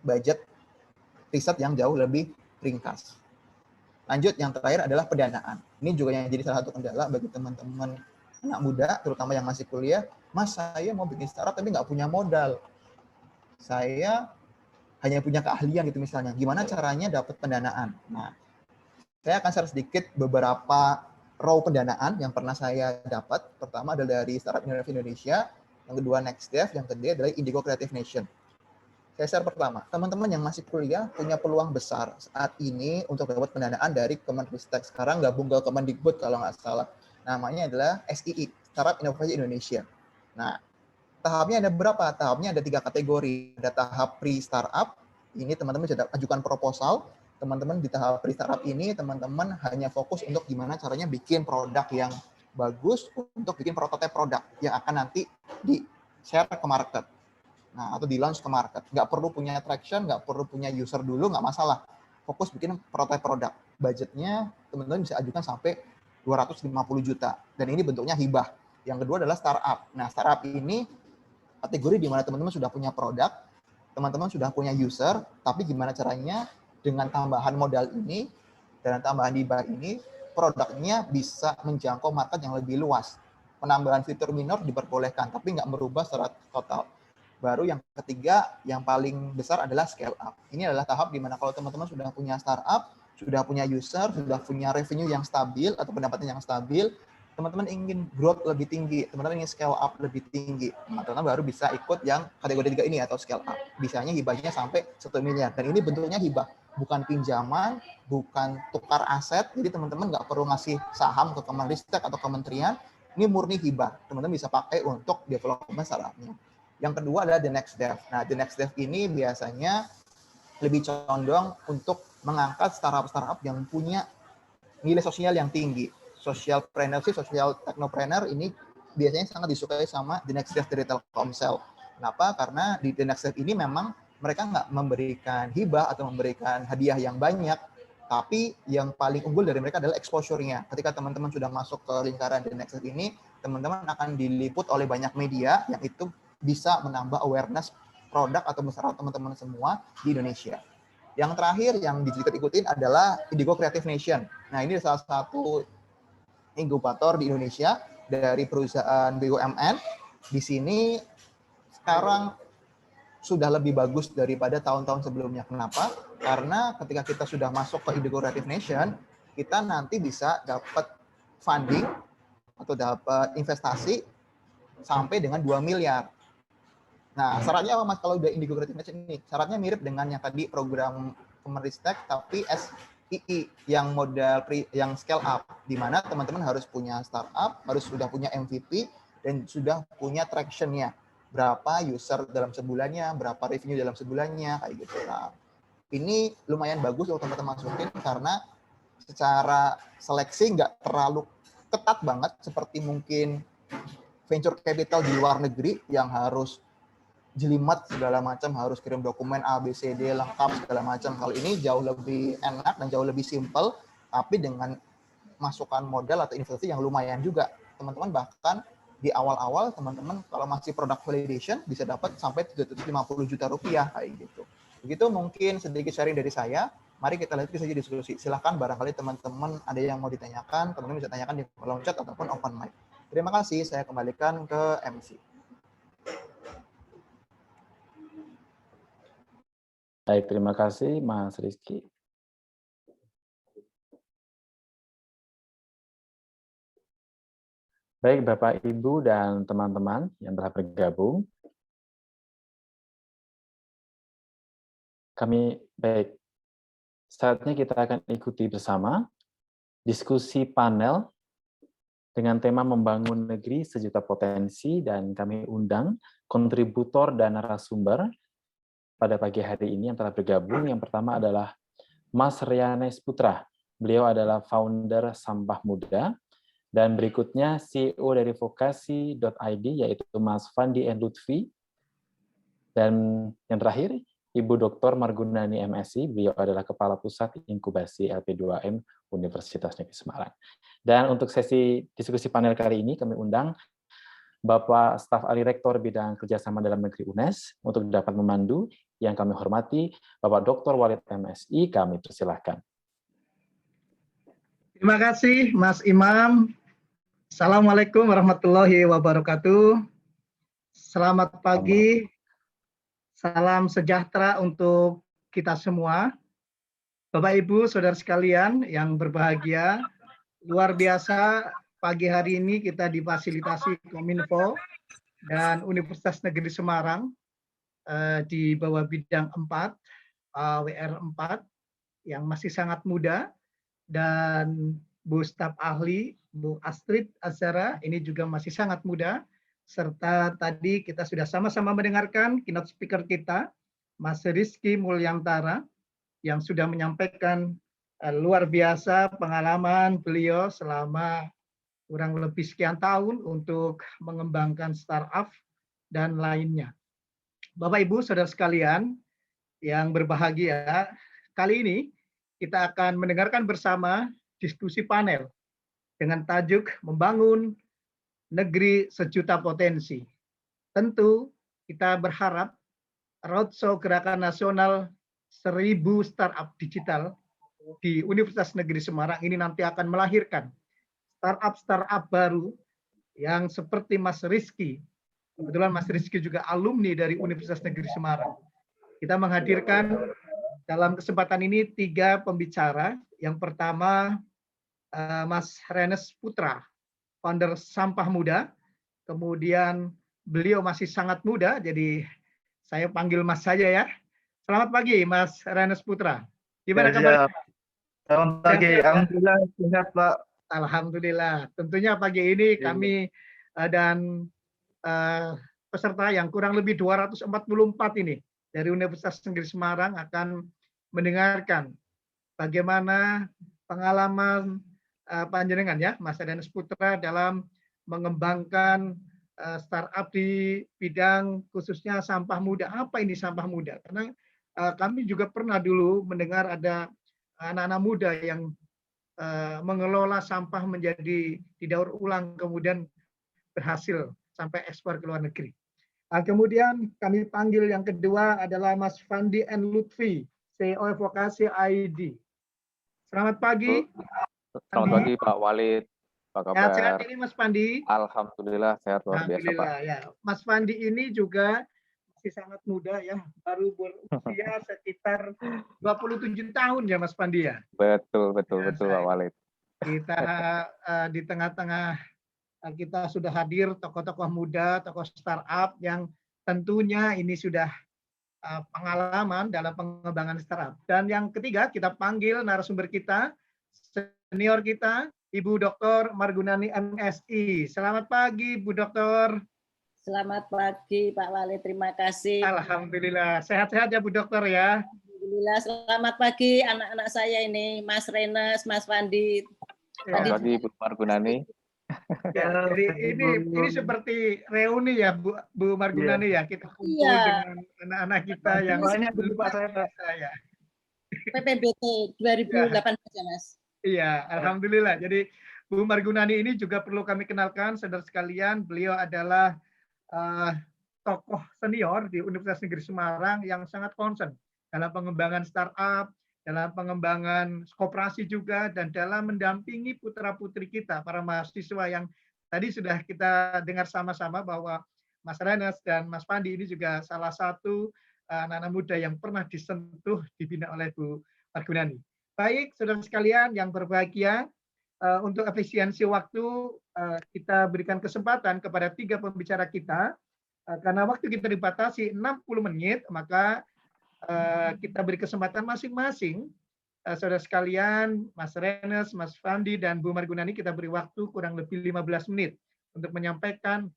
budget riset yang jauh lebih ringkas. Lanjut, yang terakhir adalah pendanaan. Ini juga yang jadi salah satu kendala bagi teman-teman anak muda, terutama yang masih kuliah. Mas, saya mau bikin startup tapi nggak punya modal. Saya hanya punya keahlian gitu misalnya. Gimana caranya dapat pendanaan? Nah, saya akan share sedikit beberapa raw pendanaan yang pernah saya dapat. Pertama adalah dari Startup Indonesia, yang kedua NextDev, yang ketiga adalah Indigo Creative Nation. Saya share pertama, teman-teman yang masih kuliah punya peluang besar saat ini untuk dapat pendanaan dari Kemenristek. Sekarang gabung ke Kemendikbud kalau nggak salah. Namanya adalah SII, Startup Inovasi Indonesia. Nah, tahapnya ada berapa? Tahapnya ada 3 kategori. Ada tahap pre-startup, ini teman-teman bisa ajukan proposal. Teman-teman di tahap pre-startup ini, teman-teman hanya fokus untuk gimana caranya bikin produk yang bagus, untuk bikin prototipe produk yang akan nanti di-share ke market. Nah, atau di-launch ke market. Nggak perlu punya traction, nggak perlu punya user dulu, nggak masalah. Fokus bikin prototipe produk. Budgetnya teman-teman bisa ajukan sampai 250 juta. Dan ini bentuknya hibah. Yang kedua adalah startup. Nah, startup ini kategori di mana teman-teman sudah punya produk, teman-teman sudah punya user, tapi gimana caranya dengan tambahan modal ini, dan tambahan hibah ini, produknya bisa menjangkau market yang lebih luas. Penambahan fitur minor diperbolehkan, tapi nggak merubah secara total. Baru yang ketiga, yang paling besar adalah scale up. Ini adalah tahap di mana kalau teman-teman sudah punya startup, sudah punya user, sudah punya revenue yang stabil atau pendapatan yang stabil, teman-teman ingin growth lebih tinggi, teman-teman ingin scale up lebih tinggi, teman-teman baru bisa ikut yang kategori 3 ini atau scale up. Bisanya hibahnya sampai 1 miliar. Dan ini bentuknya hibah, bukan pinjaman, bukan tukar aset. Jadi teman-teman nggak perlu ngasih saham ke Kemenristek atau kementerian. Ini murni hibah. Teman-teman bisa pakai untuk development startupnya. Yang kedua adalah the next dev. Nah, the next dev ini biasanya lebih condong untuk mengangkat startup-startup yang punya nilai sosial yang tinggi. Social preneurship, social technopreneur ini biasanya sangat disukai sama the next dev dari Telkomsel. Kenapa? Karena di the next dev ini memang mereka nggak memberikan hibah atau memberikan hadiah yang banyak, tapi yang paling unggul dari mereka adalah exposure-nya. Ketika teman-teman sudah masuk ke lingkaran the next dev ini, teman-teman akan diliput oleh banyak media yang itu bisa menambah awareness produk atau masyarakat teman-teman semua di Indonesia. Yang terakhir yang diikutin adalah Indigo Creative Nation. Nah, ini salah satu inkubator di Indonesia dari perusahaan BUMN. Di sini sekarang sudah lebih bagus daripada tahun-tahun sebelumnya. Kenapa? Karena ketika kita sudah masuk ke Indigo Creative Nation, kita nanti bisa dapat funding atau dapat investasi sampai dengan 2 miliar. Nah, syaratnya apa Mas kalau udah Indigo Creative Nation ini? Syaratnya mirip dengan yang tadi program Kemenristek tapi SII yang modal yang scale up, di mana teman-teman harus punya startup, harus sudah punya MVP dan sudah punya traction-nya. Berapa user dalam sebulannya, berapa revenue dalam sebulannya, kayak gitu. Nah, ini lumayan bagus untuk teman-teman masukin karena secara seleksi nggak terlalu ketat banget seperti mungkin venture capital di luar negeri yang harus jelimet segala macam, harus kirim dokumen A, B, C, D, lengkap segala macam. Kalau ini jauh lebih enak dan jauh lebih simple, tapi dengan masukan modal atau investasi yang lumayan juga. Teman-teman bahkan di awal-awal, teman-teman kalau masih product validation bisa dapat sampai 750 juta rupiah kayak gitu. Begitu mungkin sedikit sharing dari saya. Mari kita lanjut saja diskusi. Silahkan barangkali teman-teman ada yang mau ditanyakan, teman-teman bisa tanyakan di kolom chat ataupun open mic. Terima kasih, saya kembalikan ke MC.
Baik, terima kasih Mas Rizky. Baik, Bapak, Ibu, dan teman-teman yang telah bergabung. Saatnya kita akan ikuti bersama diskusi panel dengan tema membangun negeri sejuta potensi, dan kami undang kontributor dan narasumber pada pagi hari ini yang telah bergabung. Yang pertama adalah Mas Rianes Putra. Beliau adalah founder Sampah Muda. Dan berikutnya CEO dari Vokasi.id, yaitu Mas Fandi N. Lutfi. Dan yang terakhir, Ibu Dr. Margunani MSI, beliau adalah Kepala Pusat Inkubasi LP2M Universitas Negeri Semarang. Dan untuk sesi diskusi panel kali ini kami undang Bapak Staf Ahli Rektor Bidang Kerjasama Dalam Negeri UNES untuk dapat memandu. Yang kami hormati Bapak Dr. Walid MSI, kami persilahkan.
Terima kasih Mas Imam. Assalamualaikum warahmatullahi wabarakatuh. Selamat pagi. Salam sejahtera untuk kita semua. Bapak Ibu, saudara sekalian yang berbahagia, luar biasa pagi hari ini kita difasilitasi Kominfo dan Universitas Negeri Semarang di bawah bidang 4, WR 4 yang masih sangat muda, dan Bu Staf Ahli, Bu Astrid Azhara, ini juga masih sangat muda, serta tadi kita sudah sama-sama mendengarkan keynote speaker kita, Mas Rizky Mulyantara, yang sudah menyampaikan luar biasa pengalaman beliau selama kurang lebih sekian tahun untuk mengembangkan startup dan lainnya. Bapak Ibu, saudara sekalian yang berbahagia, kali ini kita akan mendengarkan bersama diskusi panel dengan tajuk Membangun Negeri Sejuta Potensi. Tentu kita berharap Roadshow Gerakan Nasional 1000 Startup Digital di Universitas Negeri Semarang ini nanti akan melahirkan startup baru yang seperti Mas Rizky. Kebetulan Mas Rizky juga alumni dari Universitas Negeri Semarang. Kita menghadirkan dalam kesempatan ini 3 pembicara. Yang pertama Mas Renes Putra, founder Sampah Muda. Kemudian beliau masih sangat muda, jadi saya panggil Mas saja ya. Selamat pagi Mas Renes Putra. Gimana kabar?
Selamat pagi, alhamdulillah sehat Pak.
Alhamdulillah. Tentunya pagi ini kami dan peserta yang kurang lebih 244 ini dari Universitas Negeri Semarang akan mendengarkan bagaimana pengalaman panjenengan ya, Mas Renes Putra, dalam mengembangkan startup di bidang khususnya sampah muda. Apa ini sampah muda? Karena kami juga pernah dulu mendengar ada anak-anak muda yang mengelola sampah menjadi didaur ulang, kemudian berhasil sampai ekspor ke luar negeri. Kemudian kami panggil yang kedua adalah Mas Fandi N. Lutfi, CEO Vokasi ID. Selamat pagi.
Selamat pagi Pak Walid. Apa kabar?
Sehat ini Mas Pandi?
Alhamdulillah sehat luar biasa Pak.
Ya. Mas Pandi ini juga masih sangat muda ya, baru berusia sekitar 27 tahun ya Mas Pandi ya.
Betul Pak Walid.
Kita di tengah-tengah kita sudah hadir tokoh-tokoh muda, tokoh startup yang tentunya ini sudah pengalaman dalam pengembangan startup. Dan yang ketiga kita panggil narasumber kita, senior kita, Ibu Dr. Margunani MSI. Selamat pagi Bu Dr.
Selamat pagi Pak Walid, terima kasih.
Alhamdulillah, sehat-sehat ya Bu Dokter ya.
Alhamdulillah, selamat pagi anak-anak saya ini, Mas Renes, Mas Fandi.
Selamat pagi Bu Margunani.
Ya, jadi ini seperti reuni ya Bu Margunani ya, kita kumpul dengan anak-anak kita yang
banyak dulu Pak saya.
PPBT 2018 ya Mas.
Iya, alhamdulillah. Jadi Bu Margunani ini juga perlu kami kenalkan, saudara sekalian. Beliau adalah tokoh senior di Universitas Negeri Semarang yang sangat concern dalam pengembangan startup, dalam pengembangan koperasi juga, dan dalam mendampingi putra-putri kita, para mahasiswa yang tadi sudah kita dengar sama-sama bahwa Mas Renes dan Mas Pandi ini juga salah satu anak-anak muda yang pernah disentuh, dibina oleh Bu Margunani. Baik, saudara sekalian yang berbahagia, untuk efisiensi waktu kita berikan kesempatan kepada 3 pembicara kita. Karena waktu kita dibatasi 60 menit, maka kita beri kesempatan masing-masing. Saudara sekalian, Mas Renes, Mas Fandi, dan Bu Margunani, kita beri waktu kurang lebih 15 menit untuk menyampaikan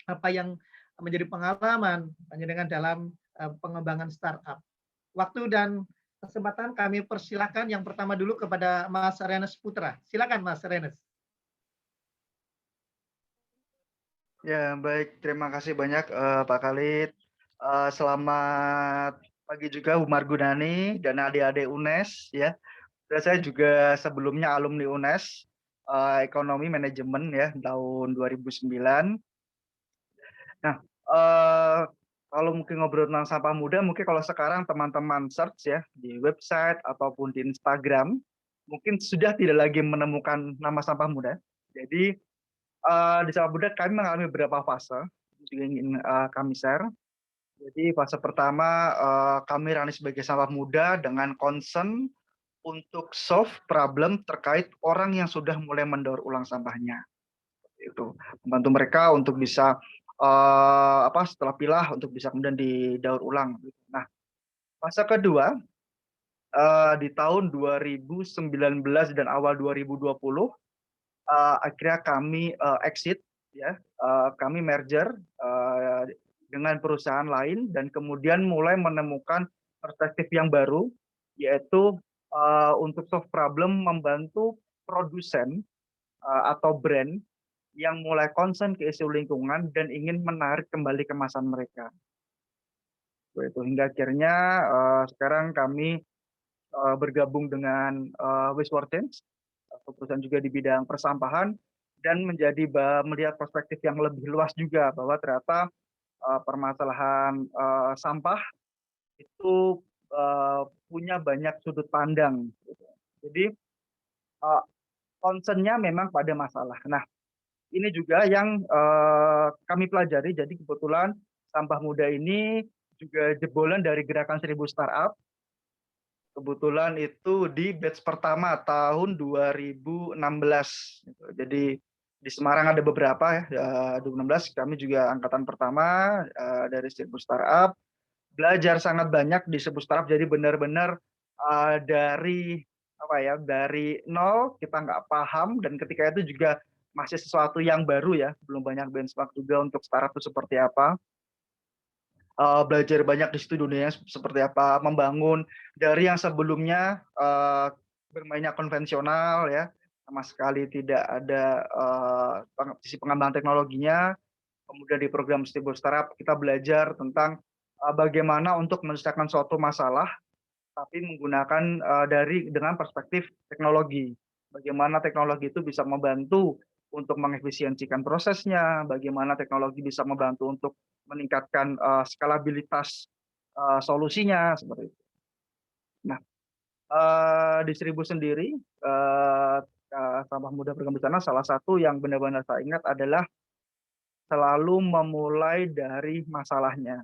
apa yang menjadi pengalaman panjenengan dalam pengembangan startup. Waktu dan kesempatan kami persilakan yang pertama dulu kepada Mas Renes Putra. Silakan Mas Renes.
Ya baik, terima kasih banyak Pak Khalid. Selamat pagi juga Bu Margunani dan adik-adik UNES ya. Dan saya juga sebelumnya alumni UNES ekonomi manajemen ya tahun 2009. Nah, kalau mungkin ngobrol tentang sampah muda, mungkin kalau sekarang teman-teman search ya di website ataupun di Instagram, mungkin sudah tidak lagi menemukan nama sampah muda. Jadi di sampah muda kami mengalami beberapa fase yang ingin kami share. Jadi fase pertama kami running sebagai sampah muda dengan concern untuk solve problem terkait orang yang sudah mulai mendaur ulang sampahnya. Itu membantu mereka untuk bisa setelah pilah untuk bisa kemudian didaur ulang. Nah, fase kedua di tahun 2019 dan awal 2020 akhirnya kami exit ya, kami merger dengan perusahaan lain dan kemudian mulai menemukan perspektif yang baru, yaitu untuk solve problem membantu produsen atau brand yang mulai concern ke isu lingkungan dan ingin menarik kembali kemasan mereka. Itu hingga akhirnya sekarang kami bergabung dengan Waste for Change, perusahaan juga di bidang persampahan, dan melihat perspektif yang lebih luas juga bahwa ternyata permasalahan sampah itu punya banyak sudut pandang. Jadi concern-nya memang pada masalah. Nah, ini juga yang kami pelajari. Jadi kebetulan sampah muda ini juga jebolan dari gerakan 1000 startup. Kebetulan itu di batch pertama tahun 2016. Jadi di Semarang ada beberapa ya. 2016 kami juga angkatan pertama dari 1000 startup. Belajar sangat banyak di 1000 startup. Jadi benar-benar dari dari nol kita nggak paham, dan ketika itu juga masih sesuatu yang baru ya, belum banyak benchmark juga untuk startup itu seperti apa. Belajar banyak di situ dunia seperti apa, membangun dari yang sebelumnya bermainnya konvensional ya, sama sekali tidak ada sisi pengembangan teknologinya. Kemudian di program Stable Startup kita belajar tentang bagaimana untuk menyelesaikan suatu masalah tapi menggunakan dengan perspektif teknologi. Bagaimana teknologi itu bisa membantu untuk mengefisiensikan prosesnya, bagaimana teknologi bisa membantu untuk meningkatkan skalabilitas solusinya seperti itu. Nah, di 1000 sendiri sampah muda program bencana, salah satu yang benar-benar saya ingat adalah selalu memulai dari masalahnya.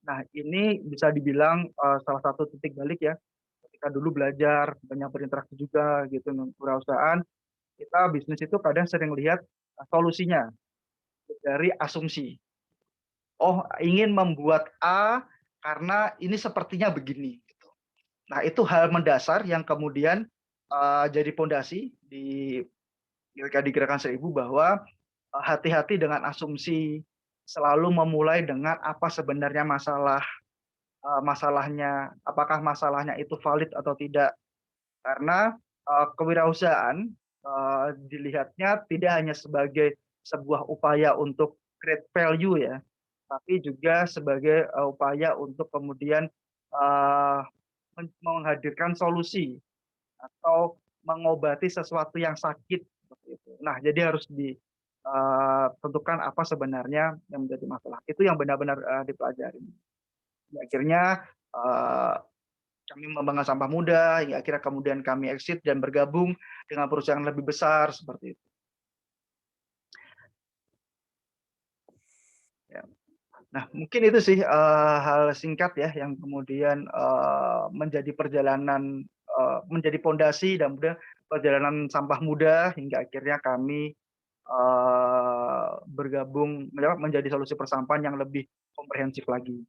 Nah, ini bisa dibilang salah satu titik balik ya. Ketika dulu belajar, banyak berinteraksi juga gitu dengan perusahaan, kita bisnis itu kadang sering lihat solusinya dari asumsi. Oh, ingin membuat A karena ini sepertinya begini. Gitu. Nah, itu hal mendasar yang kemudian jadi pondasi di Gerakan 1000 bahwa hati-hati dengan asumsi, selalu memulai dengan apa sebenarnya masalahnya, apakah masalahnya itu valid atau tidak. Karena kewirausahaan dilihatnya tidak hanya sebagai sebuah upaya untuk create value ya, tapi juga sebagai upaya untuk kemudian menghadirkan solusi atau mengobati sesuatu yang sakit. Nah, jadi harus ditentukan apa sebenarnya yang menjadi masalah. Itu yang benar-benar dipelajari. Akhirnya kami membangun sampah muda, hingga akhirnya kemudian kami exit dan bergabung dengan perusahaan yang lebih besar seperti itu. Ya. Nah, mungkin itu sih hal singkat ya yang kemudian menjadi perjalanan, menjadi pondasi dan kemudian perjalanan sampah muda hingga akhirnya kami bergabung menjadi solusi persampahan yang lebih komprehensif lagi.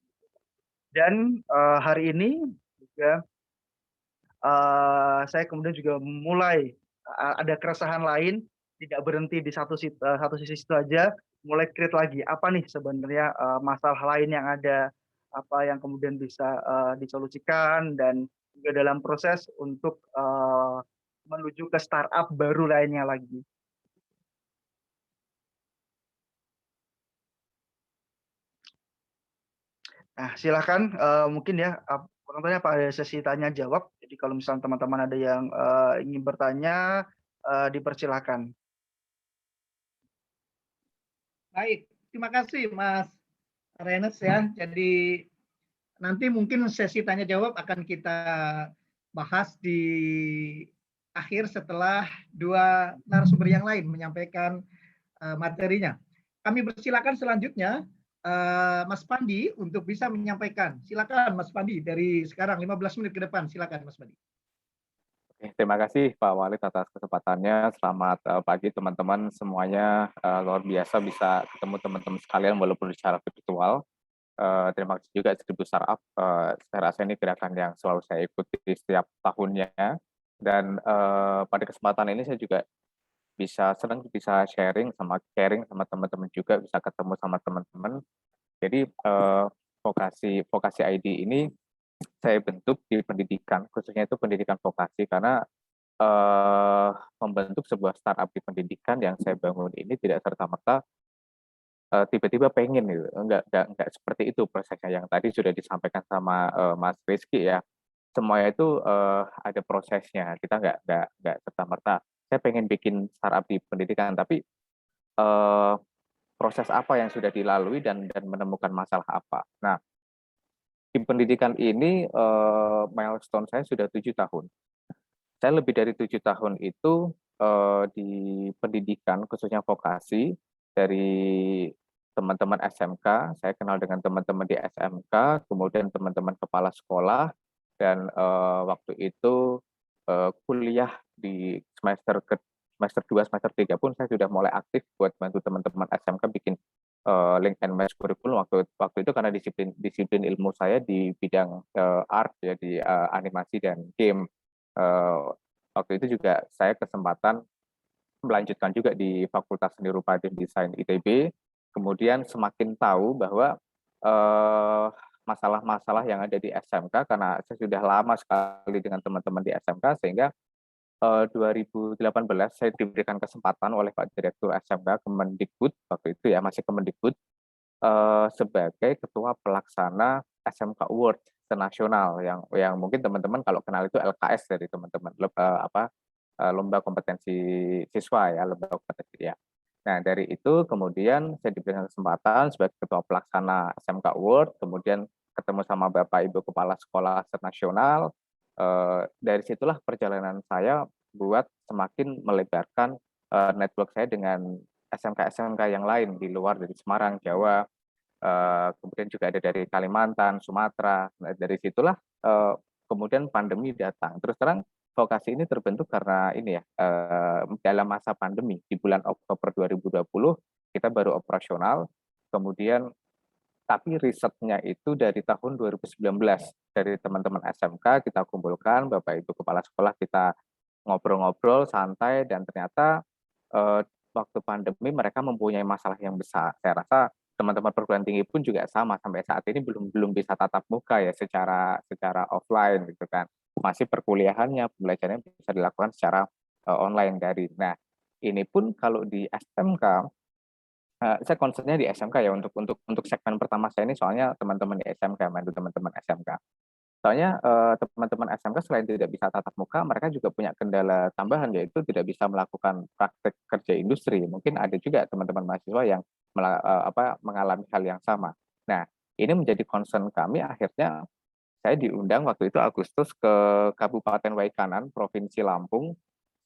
Dan hari ini juga saya kemudian juga mulai ada keresahan lain, tidak berhenti di satu sisi itu aja, mulai create lagi apa nih sebenarnya masalah lain yang ada, apa yang kemudian bisa disolusikan, dan juga dalam proses untuk menuju ke startup baru lainnya lagi. Nah, silakan mungkin ya penontonnya apa ada sesi tanya jawab. Jadi kalau misalnya teman-teman ada yang ingin bertanya dipersilakan.
Baik, terima kasih Mas Renes ya. Jadi nanti mungkin sesi tanya jawab akan kita bahas di akhir setelah dua narasumber yang lain menyampaikan materinya. Kami persilakan selanjutnya Mas Pandi untuk bisa menyampaikan. Silakan Mas Pandi dari sekarang 15 menit ke depan. Silakan Mas Pandi.
Oke, terima kasih Pak Walid atas kesempatannya. Selamat pagi teman-teman semuanya. Luar biasa bisa ketemu teman-teman sekalian walaupun secara virtual. Terima kasih juga Seribu Startup. Saya rasa ini gerakan yang selalu saya ikuti setiap tahunnya. Dan pada kesempatan ini saya juga senang bisa sharing sama teman-teman juga, bisa ketemu sama teman-teman. Jadi vokasi ID ini saya bentuk di pendidikan, khususnya itu pendidikan vokasi, karena membentuk sebuah startup di pendidikan yang saya bangun ini tidak serta-merta tiba-tiba pengen gitu, enggak seperti itu prosesnya yang tadi sudah disampaikan sama Mas Rizky ya. Semuanya itu ada prosesnya, kita enggak serta-merta saya pengen bikin startup di pendidikan, tapi proses apa yang sudah dilalui dan menemukan masalah apa. Nah, di pendidikan ini milestone saya sudah 7 tahun. Saya lebih dari 7 tahun itu di pendidikan, khususnya vokasi, dari teman-teman SMK, saya kenal dengan teman-teman di SMK, kemudian teman-teman kepala sekolah, dan waktu itu kuliah di semester 2, semester 3 pun saya sudah mulai aktif buat bantu teman-teman SMK bikin link and match kurikulum waktu itu karena disiplin ilmu saya di bidang art ya, di animasi dan game. Waktu itu juga saya kesempatan melanjutkan juga di Fakultas Seni Rupa dan Desain ITB, kemudian semakin tahu bahwa masalah-masalah yang ada di SMK, karena saya sudah lama sekali dengan teman-teman di SMK, sehingga 2018 saya diberikan kesempatan oleh Pak Direktur SMK Kemendikbud, waktu itu ya masih Kemendikbud, sebagai Ketua Pelaksana SMK Award Nasional, yang mungkin teman-teman kalau kenal itu LKS dari teman-teman, lomba kompetensi siswa ya, lomba kompetensi ya. Nah, dari itu kemudian saya diberikan kesempatan sebagai Ketua Pelaksana SMK Award, kemudian ketemu sama Bapak Ibu Kepala Sekolah Nasional. Dari situlah perjalanan saya buat semakin melebarkan network saya dengan SMK-SMK yang lain di luar dari Semarang, Jawa, kemudian juga ada dari Kalimantan, Sumatera. Nah, dari situlah kemudian pandemi datang. Terus terang vokasi ini terbentuk karena ini ya, dalam masa pandemi di bulan Oktober 2020 kita baru operasional, kemudian tapi risetnya itu dari tahun 2019 dari teman-teman SMK kita kumpulkan, Bapak Ibu Kepala Sekolah kita ngobrol-ngobrol santai, dan ternyata waktu pandemi mereka mempunyai masalah yang besar. Saya rasa teman-teman perguruan tinggi pun juga sama, sampai saat ini belum bisa tatap muka ya secara offline gitu kan. Masih perkuliahannya, pembelajarannya bisa dilakukan secara online dari. Nah, ini pun kalau di SMK saya concernnya di SMK ya, untuk segmen pertama saya ini, soalnya teman-teman di SMK, bantu teman-teman SMK. Soalnya teman-teman SMK selain tidak bisa tatap muka, mereka juga punya kendala tambahan, yaitu tidak bisa melakukan praktek kerja industri. Mungkin ada juga teman-teman mahasiswa yang mengalami hal yang sama. Nah, ini menjadi concern kami. Akhirnya saya diundang waktu itu Agustus ke Kabupaten Waikanan, Provinsi Lampung.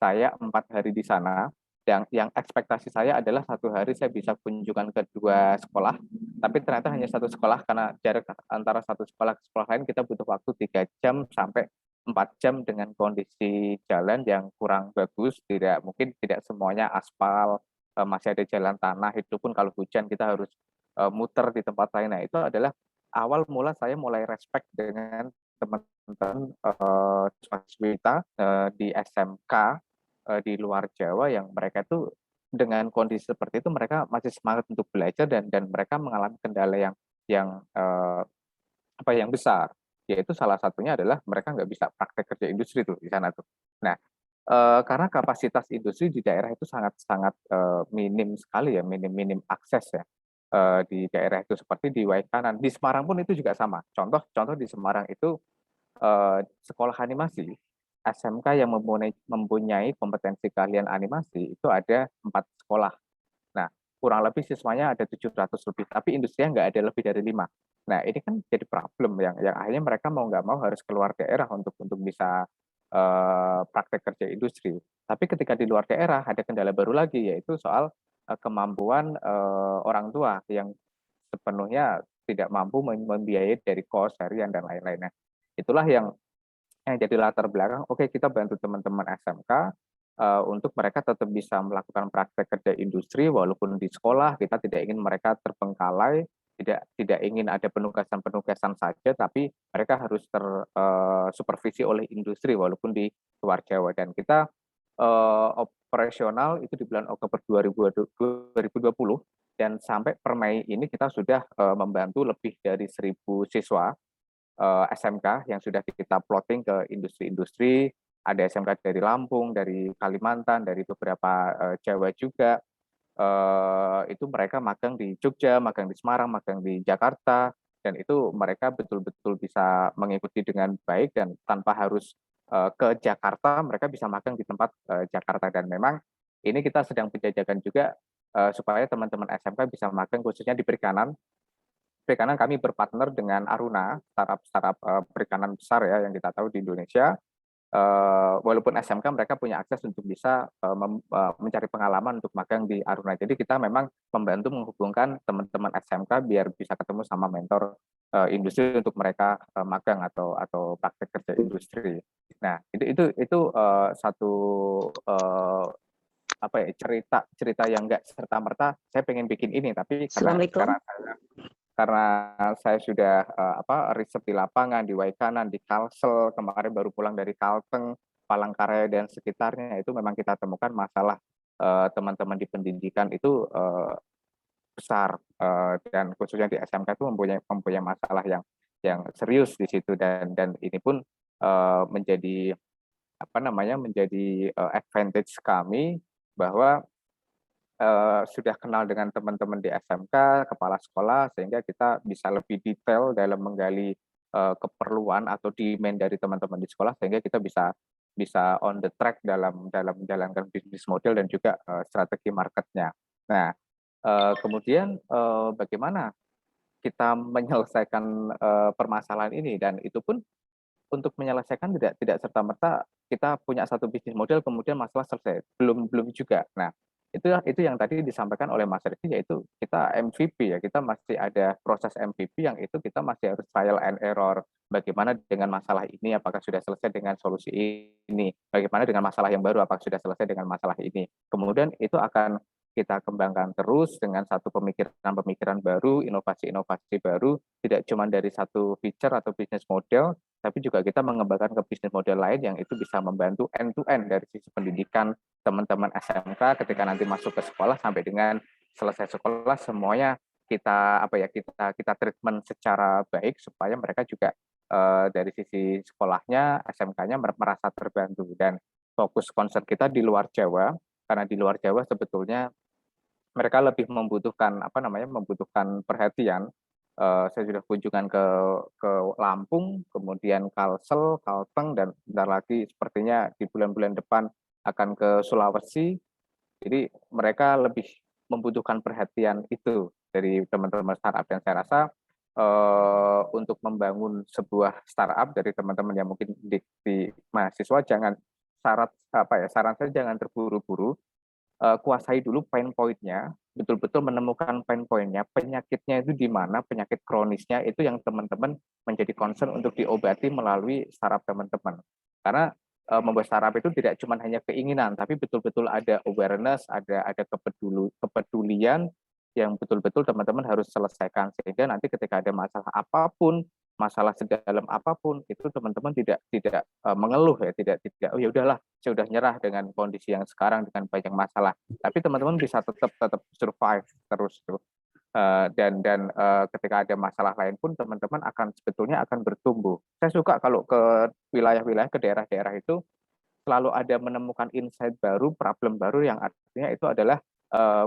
Saya 4 hari di sana. Yang ekspektasi saya adalah 1 hari saya bisa kunjungan ke 2 sekolah, tapi ternyata hanya 1 sekolah karena jarak antara 1 sekolah ke sekolah lain kita butuh waktu 3 jam sampai 4 jam dengan kondisi jalan yang kurang bagus, mungkin tidak semuanya aspal, masih ada jalan tanah, itu pun kalau hujan kita harus muter di tempat lain. Nah, itu adalah awal mula saya mulai respect dengan teman-teman siswa kita di SMK di luar Jawa, yang mereka itu dengan kondisi seperti itu mereka masih semangat untuk belajar, dan mereka mengalami kendala yang besar, yaitu salah satunya adalah mereka nggak bisa praktek kerja industri tuh di sana tuh. Nah, karena kapasitas industri di daerah itu sangat minim sekali ya, minim akses ya. di daerah itu seperti di Waikanan. Di Semarang pun itu juga sama. Contoh di Semarang itu sekolah animasi SMK yang mempunyai kompetensi keahlian animasi itu ada 4 sekolah. Nah, kurang lebih siswanya ada 700 lebih, tapi industrinya nggak ada lebih dari 5. Nah, ini kan jadi problem yang akhirnya mereka mau nggak mau harus keluar daerah untuk bisa praktek kerja industri. Tapi ketika di luar daerah ada kendala baru lagi, yaitu soal kemampuan orang tua yang sepenuhnya tidak mampu membiayai dari kos harian dan lain-lainnya. Itulah yang jadi latar belakang, oke kita bantu teman-teman SMK untuk mereka tetap bisa melakukan praktek kerja industri walaupun di sekolah kita tidak ingin mereka terbengkalai, tidak ingin ada penugasan-penugasan saja, tapi mereka harus tersupervisi oleh industri walaupun di luar Jawa. Dan kita operasional itu di bulan Oktober 2020 dan sampai per Mei ini kita sudah membantu lebih dari 1.000 siswa SMK yang sudah kita plotting ke industri-industri. Ada SMK dari Lampung, dari Kalimantan, dari beberapa Jawa juga. Itu mereka magang di Jogja, magang di Semarang, magang di Jakarta, dan itu mereka betul-betul bisa mengikuti dengan baik dan tanpa harus ke Jakarta, mereka bisa magang di tempat Jakarta. Dan memang ini kita sedang penjajakan juga supaya teman-teman SMK bisa magang khususnya di perikanan. Perikanan kami berpartner dengan Aruna, startup perikanan besar ya yang kita tahu di Indonesia. Walaupun SMK mereka punya akses untuk bisa mencari pengalaman untuk magang di Aruna. Jadi kita memang membantu menghubungkan teman-teman SMK biar bisa ketemu sama mentor industri untuk mereka magang atau praktek kerja industri. Nah itu satu cerita yang enggak serta merta saya pengen bikin ini, tapi karena saya sudah riset di lapangan, di Waikanan, di Kalsel, kemarin baru pulang dari Kalteng, Palangkaraya dan sekitarnya, itu memang kita temukan masalah teman-teman di pendidikan itu besar, dan khususnya di SMK itu mempunyai masalah yang serius di situ, dan ini pun menjadi advantage kami bahwa sudah kenal dengan teman-teman di SMK, kepala sekolah, sehingga kita bisa lebih detail dalam menggali keperluan atau demand dari teman-teman di sekolah, sehingga kita bisa on the track dalam menjalankan bisnis model dan juga strategi marketnya. Nah, kemudian bagaimana kita menyelesaikan permasalahan ini, dan itu pun untuk menyelesaikan tidak serta-merta kita punya satu bisnis model kemudian masalah selesai, belum juga. Nah, itu yang tadi disampaikan oleh Mas Riki, yaitu kita MVP ya, kita masih ada proses MVP yang itu kita masih harus trial and error. Bagaimana dengan masalah ini, apakah sudah selesai dengan solusi ini? Bagaimana dengan masalah yang baru, apakah sudah selesai dengan masalah ini? Kemudian itu akan kita kembangkan terus dengan satu pemikiran baru, inovasi-inovasi baru, tidak cuma dari satu feature atau bisnis model, tapi juga kita mengembangkan ke bisnis model lain yang itu bisa membantu end to end dari sisi pendidikan teman-teman SMK ketika nanti masuk ke sekolah sampai dengan selesai sekolah, semuanya kita treatment secara baik supaya mereka juga dari sisi sekolahnya, SMK-nya merasa terbantu. Dan fokus concern kita di luar Jawa, karena di luar Jawa sebetulnya mereka lebih membutuhkan perhatian. Saya sudah kunjungan ke Lampung, kemudian Kalsel, Kalteng, dan bentar lagi sepertinya di bulan-bulan depan akan ke Sulawesi. Jadi mereka lebih membutuhkan perhatian itu dari teman-teman startup, dan saya rasa untuk membangun sebuah startup dari teman-teman yang mungkin di mahasiswa, saran saya jangan terburu-buru. Kuasai dulu pain point-nya, betul-betul menemukan pain point-nya, penyakitnya itu di mana, penyakit kronisnya itu yang teman-teman menjadi concern untuk diobati melalui startup teman-teman. Karena membuat startup itu tidak cuma hanya keinginan, tapi betul-betul ada awareness, ada kepedulian yang betul-betul teman-teman harus selesaikan, sehingga nanti ketika ada masalah apapun, masalah sedalam apapun, itu teman-teman tidak mengeluh ya, tidak oh ya udahlah saya udah nyerah dengan kondisi yang sekarang dengan banyak masalah, tapi teman-teman bisa tetap survive terus tuh. Dan ketika ada masalah lain pun teman-teman sebetulnya akan bertumbuh. Saya suka kalau ke wilayah-wilayah, ke daerah-daerah itu selalu ada menemukan insight baru, problem baru, yang artinya itu adalah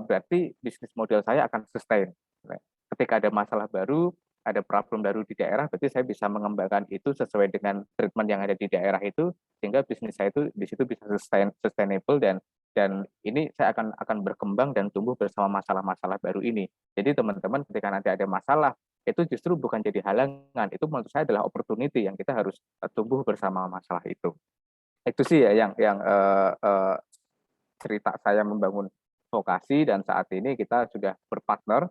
berarti bisnis model saya akan sustain. Ketika ada masalah baru, ada problem baru di daerah, berarti saya bisa mengembangkan itu sesuai dengan treatment yang ada di daerah itu, sehingga bisnis saya itu di situ bisa sustainable dan ini saya akan berkembang dan tumbuh bersama masalah-masalah baru ini. Jadi teman-teman ketika nanti ada masalah, itu justru bukan jadi halangan, itu menurut saya adalah opportunity yang kita harus tumbuh bersama masalah itu. Itu sih ya yang cerita saya membangun vokasi, dan saat ini kita sudah berpartner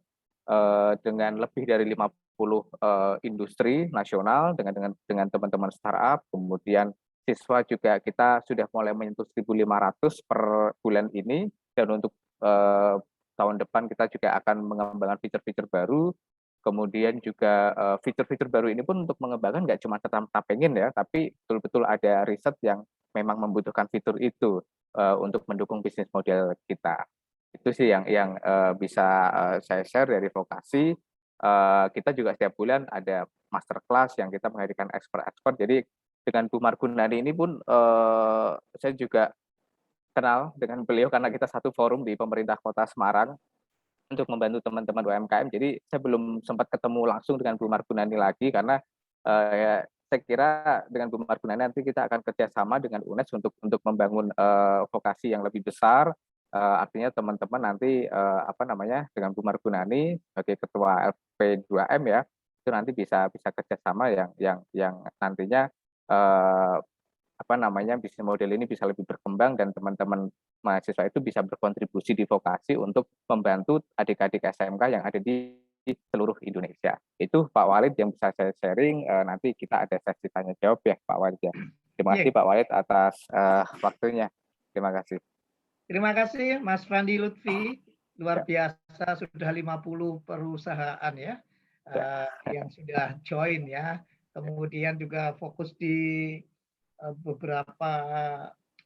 dengan lebih dari 50 industri nasional dengan teman-teman startup, kemudian siswa juga kita sudah mulai menyentuh 1.500 per bulan ini, dan untuk tahun depan kita juga akan mengembangkan fitur-fitur baru. Kemudian juga fitur-fitur baru ini pun untuk mengembangkan nggak cuma kita pengen ya, tapi betul-betul ada riset yang memang membutuhkan fitur itu untuk mendukung bisnis model kita. Itu sih yang bisa saya share dari vokasi. Kita juga setiap bulan ada masterclass yang kita menghadirkan expert-expert. Jadi dengan Bu Margunani ini pun saya juga kenal dengan beliau karena kita satu forum di pemerintah Kota Semarang untuk membantu teman-teman UMKM. Jadi saya belum sempat ketemu langsung dengan Bu Margunani lagi karena ya, saya kira dengan Bu Margunani nanti kita akan kerjasama dengan UNES untuk membangun vokasi yang lebih besar. Artinya teman-teman nanti dengan Bu Margunani sebagai ketua LP2M ya, itu nanti bisa kerjasama yang nantinya bisnis model ini bisa lebih berkembang dan teman-teman mahasiswa itu bisa berkontribusi di vokasi untuk membantu adik-adik SMK yang ada di seluruh Indonesia. Itu Pak Walid yang bisa saya sharing. Nanti kita ada sesi tanya jawab ya Pak Walid ya. Terima kasih Pak Walid atas waktunya. Terima kasih.
Terima kasih Mas Fandi Lutfi, luar biasa sudah 50 perusahaan ya yang sudah join ya. Kemudian juga fokus di beberapa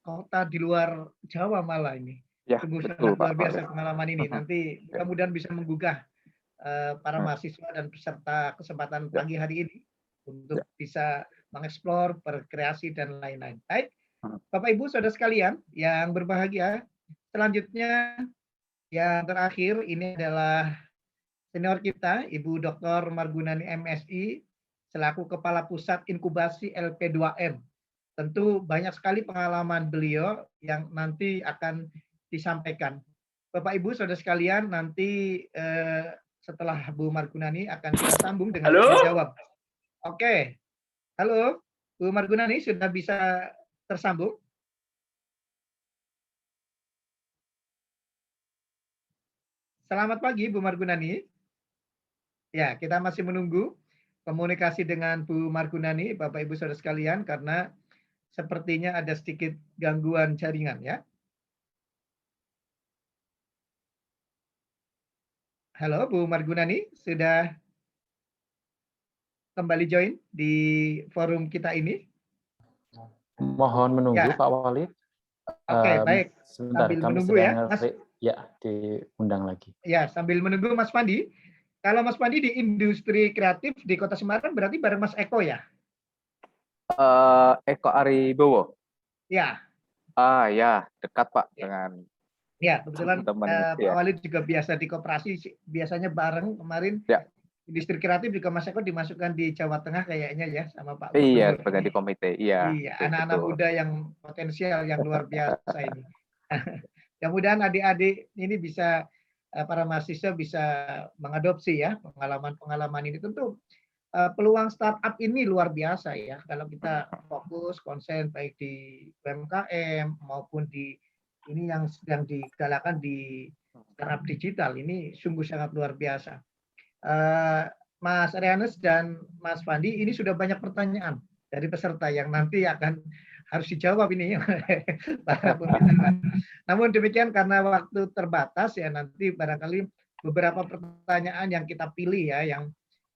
kota di luar Jawa malah ini.
Ya,
sungguh
betul,
sangat luar
Pak
biasa
Walid.
pengalaman ini. Nanti mudah-mudahan bisa menggugah para mahasiswa dan peserta kesempatan pagi hari ini untuk bisa mengeksplor, berkreasi dan lain-lain. Baik, Bapak Ibu Saudara sekalian yang berbahagia, selanjutnya yang terakhir ini adalah senior kita Ibu Dr. Margunani MSI selaku Kepala Pusat Inkubasi LP2M. Tentu banyak sekali pengalaman beliau yang nanti akan disampaikan. Bapak Ibu Saudara sekalian, nanti setelah Bu Margunani akan kita sambung dengan tanya jawab. Oke. Halo, Bu Margunani sudah bisa tersambung? Selamat pagi Bu Margunani. Ya, kita masih menunggu komunikasi dengan Bu Margunani, Bapak Ibu Saudara sekalian, karena sepertinya ada sedikit gangguan jaringan ya. Halo Bu Margunani, sudah kembali join di forum kita ini?
Mohon menunggu ya. Pak Walid.
Oke, baik.
Sebentar,
sambil
kami
menunggu ya, Mas.
Ya, diundang lagi.
Ya, sambil menunggu Mas Pandi. Kalau Mas Pandi di industri kreatif di Kota Semarang berarti bareng Mas Eko ya?
Eko Aribowo.
Ya.
Ya, dekat Pak dengan.
Ya, kebetulan Pak Walid juga biasa di koperasi, biasanya bareng kemarin.
Ya.
Industri kreatif juga Mas Eko dimasukkan di Jawa Tengah kayaknya ya sama Pak
Gubernur. Iya, sebagai di komite. Iya.
Iya, anak-anak muda yang potensial yang luar biasa ini. Mudah-mudahan adik-adik ini bisa para mahasiswa bisa mengadopsi ya pengalaman-pengalaman ini. Tentu peluang startup ini luar biasa ya kalau kita fokus konsen baik di UMKM maupun di ini yang sedang digalakan di startup digital ini sungguh sangat luar biasa. Mas Arianus dan Mas Fandi ini sudah banyak pertanyaan dari peserta yang nanti akan harus dijawab ini para pembicara. Namun demikian karena waktu terbatas ya nanti barangkali beberapa pertanyaan yang kita pilih ya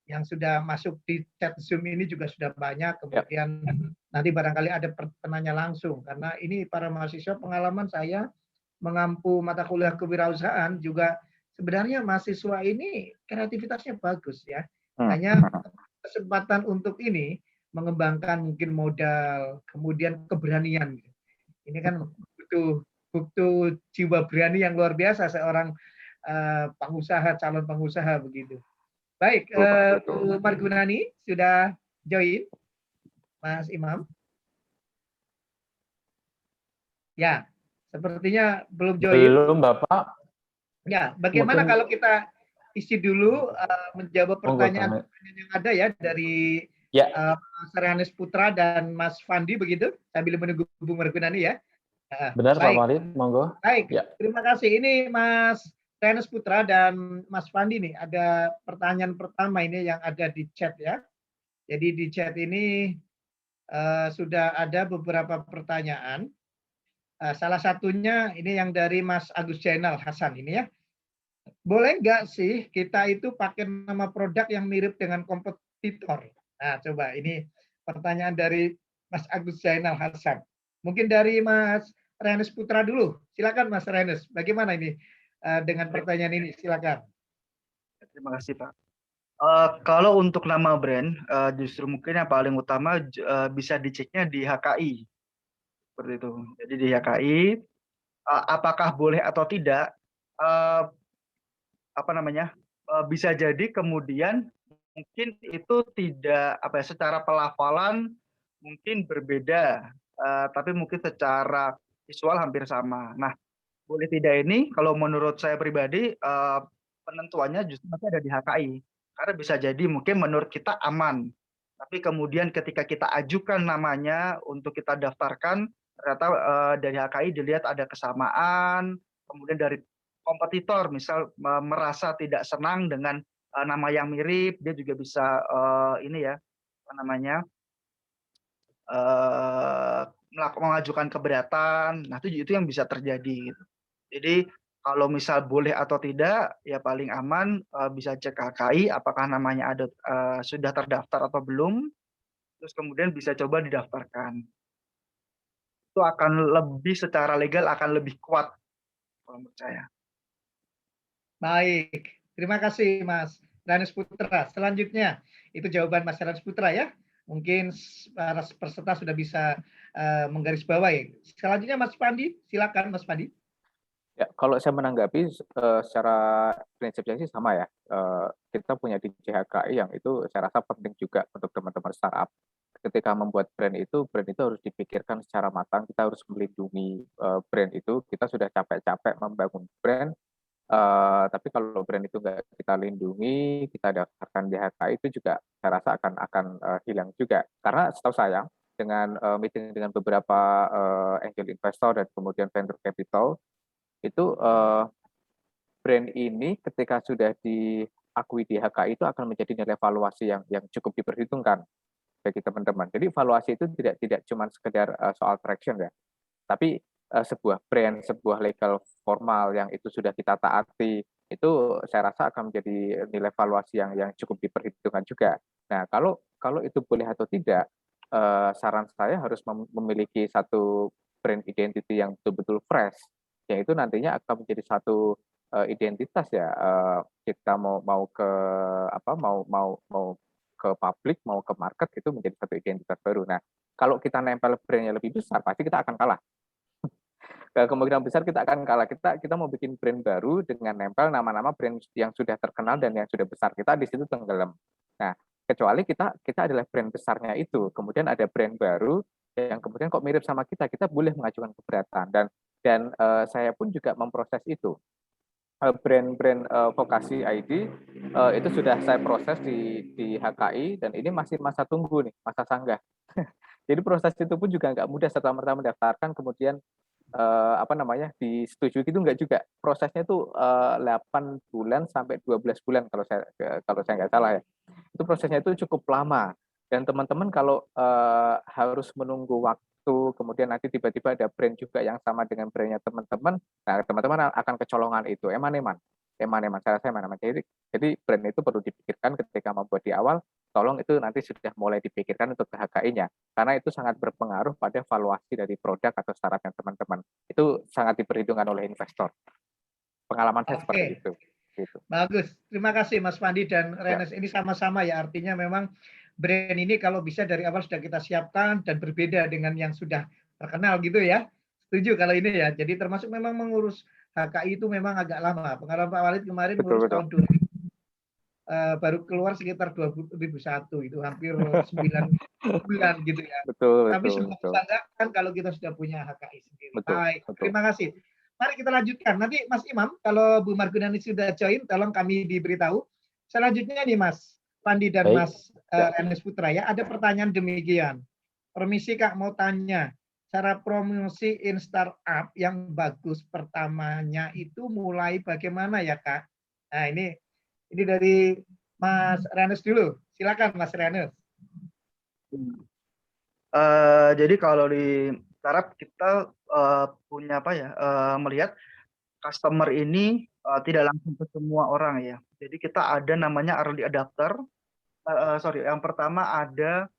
yang sudah masuk di chat Zoom ini juga sudah banyak. Kemudian nanti barangkali ada penanya langsung karena ini para mahasiswa pengalaman saya mengampu mata kuliah kewirausahaan juga sebenarnya mahasiswa ini kreativitasnya bagus ya. Hanya kesempatan untuk ini mengembangkan mungkin modal, kemudian keberanian. Ini kan butuh jiwa berani yang luar biasa seorang pengusaha, calon pengusaha begitu. Baik,
Betul.
Margunani sudah join, Mas Imam? Ya, sepertinya belum join.
Belum, Bapak.
Ya, bagaimana
Mungkin
kalau kita isi dulu menjawab
monggo,
pertanyaan yang ada ya dari
ya.
Mas Rianis Putra dan Mas Fandi begitu, sambil menunggu Bung Margunani ya.
Benar, Pak
Baik.
Walid, monggo.
Baik,
Ya.
terima kasih. Ini Mas Rianis Putra dan Mas Fandi nih, ada pertanyaan pertama ini yang ada di chat ya. Jadi di chat ini sudah ada beberapa pertanyaan. Salah satunya ini yang dari Mas Agus Jainal Hasan ini ya. Boleh nggak sih kita itu pakai nama produk yang mirip dengan kompetitor? Nah, coba ini pertanyaan dari Mas Agus Zainal Hasan. Mungkin dari Mas Renes Putra dulu. Silakan Mas Renes. Bagaimana ini dengan pertanyaan ini? Silakan.
Terima kasih Pak. Kalau untuk nama brand, justru mungkin yang paling utama bisa diceknya di HKI. Seperti itu. Jadi di HKI, apakah boleh atau tidak, bisa jadi kemudian mungkin itu tidak secara pelafalan mungkin berbeda, tapi mungkin secara visual hampir sama. Nah, boleh tidak ini kalau menurut saya pribadi penentuannya justru masih ada di HKI, karena bisa jadi mungkin menurut kita aman, tapi kemudian ketika kita ajukan namanya untuk kita daftarkan, ternyata dari HKI dilihat ada kesamaan, kemudian dari kompetitor misal merasa tidak senang dengan nama yang mirip, dia juga bisa mengajukan keberatan. Nah, itu yang bisa terjadi gitu. Jadi kalau misal boleh atau tidak, ya paling aman bisa cek HKI apakah namanya ada sudah terdaftar atau belum, terus kemudian bisa coba didaftarkan. Itu akan lebih secara legal akan lebih kuat kalau menurut saya.
Baik, terima kasih Mas Renes Putra. Selanjutnya itu jawaban Mas Renes Putra ya. Mungkin para peserta sudah bisa menggarisbawahi. Selanjutnya Mas Pandi, silakan Mas Pandi.
Ya, kalau saya menanggapi secara prinsipnya sih sama ya. Kita punya di JHKI yang itu saya rasa penting juga untuk teman-teman startup. Ketika membuat brand itu harus dipikirkan secara matang. Kita harus melindungi brand itu. Kita sudah capek-capek membangun brand. Tapi kalau brand itu nggak kita lindungi, kita daftarkan di HKI itu juga saya rasa akan hilang juga. Karena setahu saya dengan meeting dengan beberapa angel investor dan kemudian vendor capital itu brand ini ketika sudah diakui di HKI itu akan menjadi nilai valuasi yang cukup diperhitungkan bagi teman-teman. Jadi valuasi itu tidak cuma sekedar soal traction ya, tapi sebuah brand, sebuah legal formal yang itu sudah kita taati, itu saya rasa akan menjadi nilai valuasi yang cukup diperhitungkan juga. Nah, kalau itu boleh atau tidak, saran saya harus memiliki satu brand identity yang betul-betul fresh, yang itu nantinya akan menjadi satu identitas ya. Kita mau ke publik, mau ke market, itu menjadi satu identitas baru. Nah, kalau kita nempel brandnya lebih besar, pasti kita akan kalah. Kemungkinan besar kita akan kalah. Kita mau bikin brand baru dengan nempel nama-nama brand yang sudah terkenal dan yang sudah besar, kita di situ tenggelam. Nah, kecuali kita adalah brand besarnya itu, kemudian ada brand baru yang kemudian kok mirip sama kita boleh mengajukan keberatan. Dan saya pun juga memproses itu. Brand Vokasi ID itu sudah saya proses di HKI dan ini masih masa tunggu nih, masa sanggah. Jadi proses itu pun juga nggak mudah serta-merta mendaftarkan kemudian disetujui gitu nggak juga. Prosesnya itu 8 bulan sampai 12 bulan kalau saya nggak salah ya. Itu prosesnya itu cukup lama dan teman-teman kalau harus menunggu waktu kemudian nanti tiba-tiba ada brand juga yang sama dengan brandnya teman-teman, nah teman-teman akan kecolongan itu eman-eman saya rasa eman-eman. Jadi brand itu perlu dipikirkan ketika membuat di awal, tolong itu nanti sudah mulai dipikirkan untuk HKI-nya, karena itu sangat berpengaruh pada valuasi dari produk atau startupnya teman-teman. Itu sangat diperhitungkan oleh investor. Pengalaman saya seperti itu. Gitu.
Bagus, terima kasih Mas Pandi dan Renes. Ini sama-sama ya, artinya memang brand ini kalau bisa dari awal sudah kita siapkan dan berbeda dengan yang sudah terkenal gitu ya. setuju kalau ini ya. Jadi termasuk memang mengurus HKI itu memang agak lama. Pengalaman Pak Walid kemarin
Betul,
ngurus
betul.
tahun 2000, baru keluar sekitar 2001, itu hampir 9 bulan gitu ya.
Betul,
Tapi
betul,
semua
betul.
kebanggaan kalau kita sudah punya HKI sendiri.
Betul,
Baik,
betul.
terima kasih. Mari kita lanjutkan. Nanti Mas Imam, kalau Bu Margunani sudah join, tolong kami diberitahu. Selanjutnya nih Mas Pandi dan
Baik.
Mas Ernest Putra ya, ada pertanyaan demikian. Permisi Kak, mau tanya, cara promosi in startup yang bagus pertamanya itu mulai bagaimana ya Kak? Nah ini dari Mas Ernest dulu. Silakan Mas Ernest.
Jadi kalau di startup kita punya apa ya, melihat customer ini tidak langsung ke semua orang ya. Jadi kita ada namanya early adapter. Yang pertama ada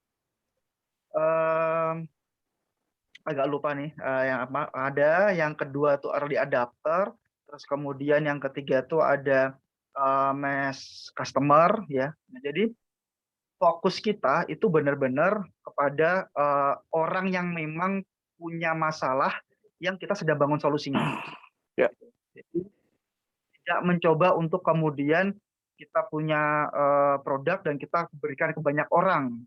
agak lupa nih yang apa. Ada yang kedua tuh early adapter. Terus kemudian yang ketiga tuh ada mass customer ya. Nah, jadi fokus kita itu benar-benar kepada orang yang memang punya masalah yang kita sedang bangun solusinya.
Ya.
Jadi tidak mencoba untuk kemudian kita punya produk dan kita berikan ke banyak orang.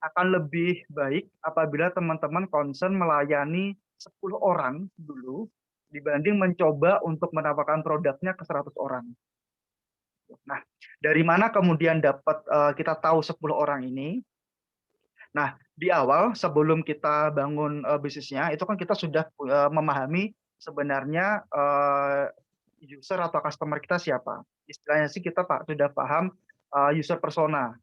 Akan lebih baik apabila teman-teman concern melayani 10 orang dulu dibanding mencoba untuk menawarkan produknya ke 100 orang. Nah, dari mana kemudian dapat kita tahu 10 orang ini? Nah, di awal sebelum kita bangun bisnisnya, itu kan kita sudah memahami sebenarnya user atau customer kita siapa. Istilahnya sih kita sudah paham user persona.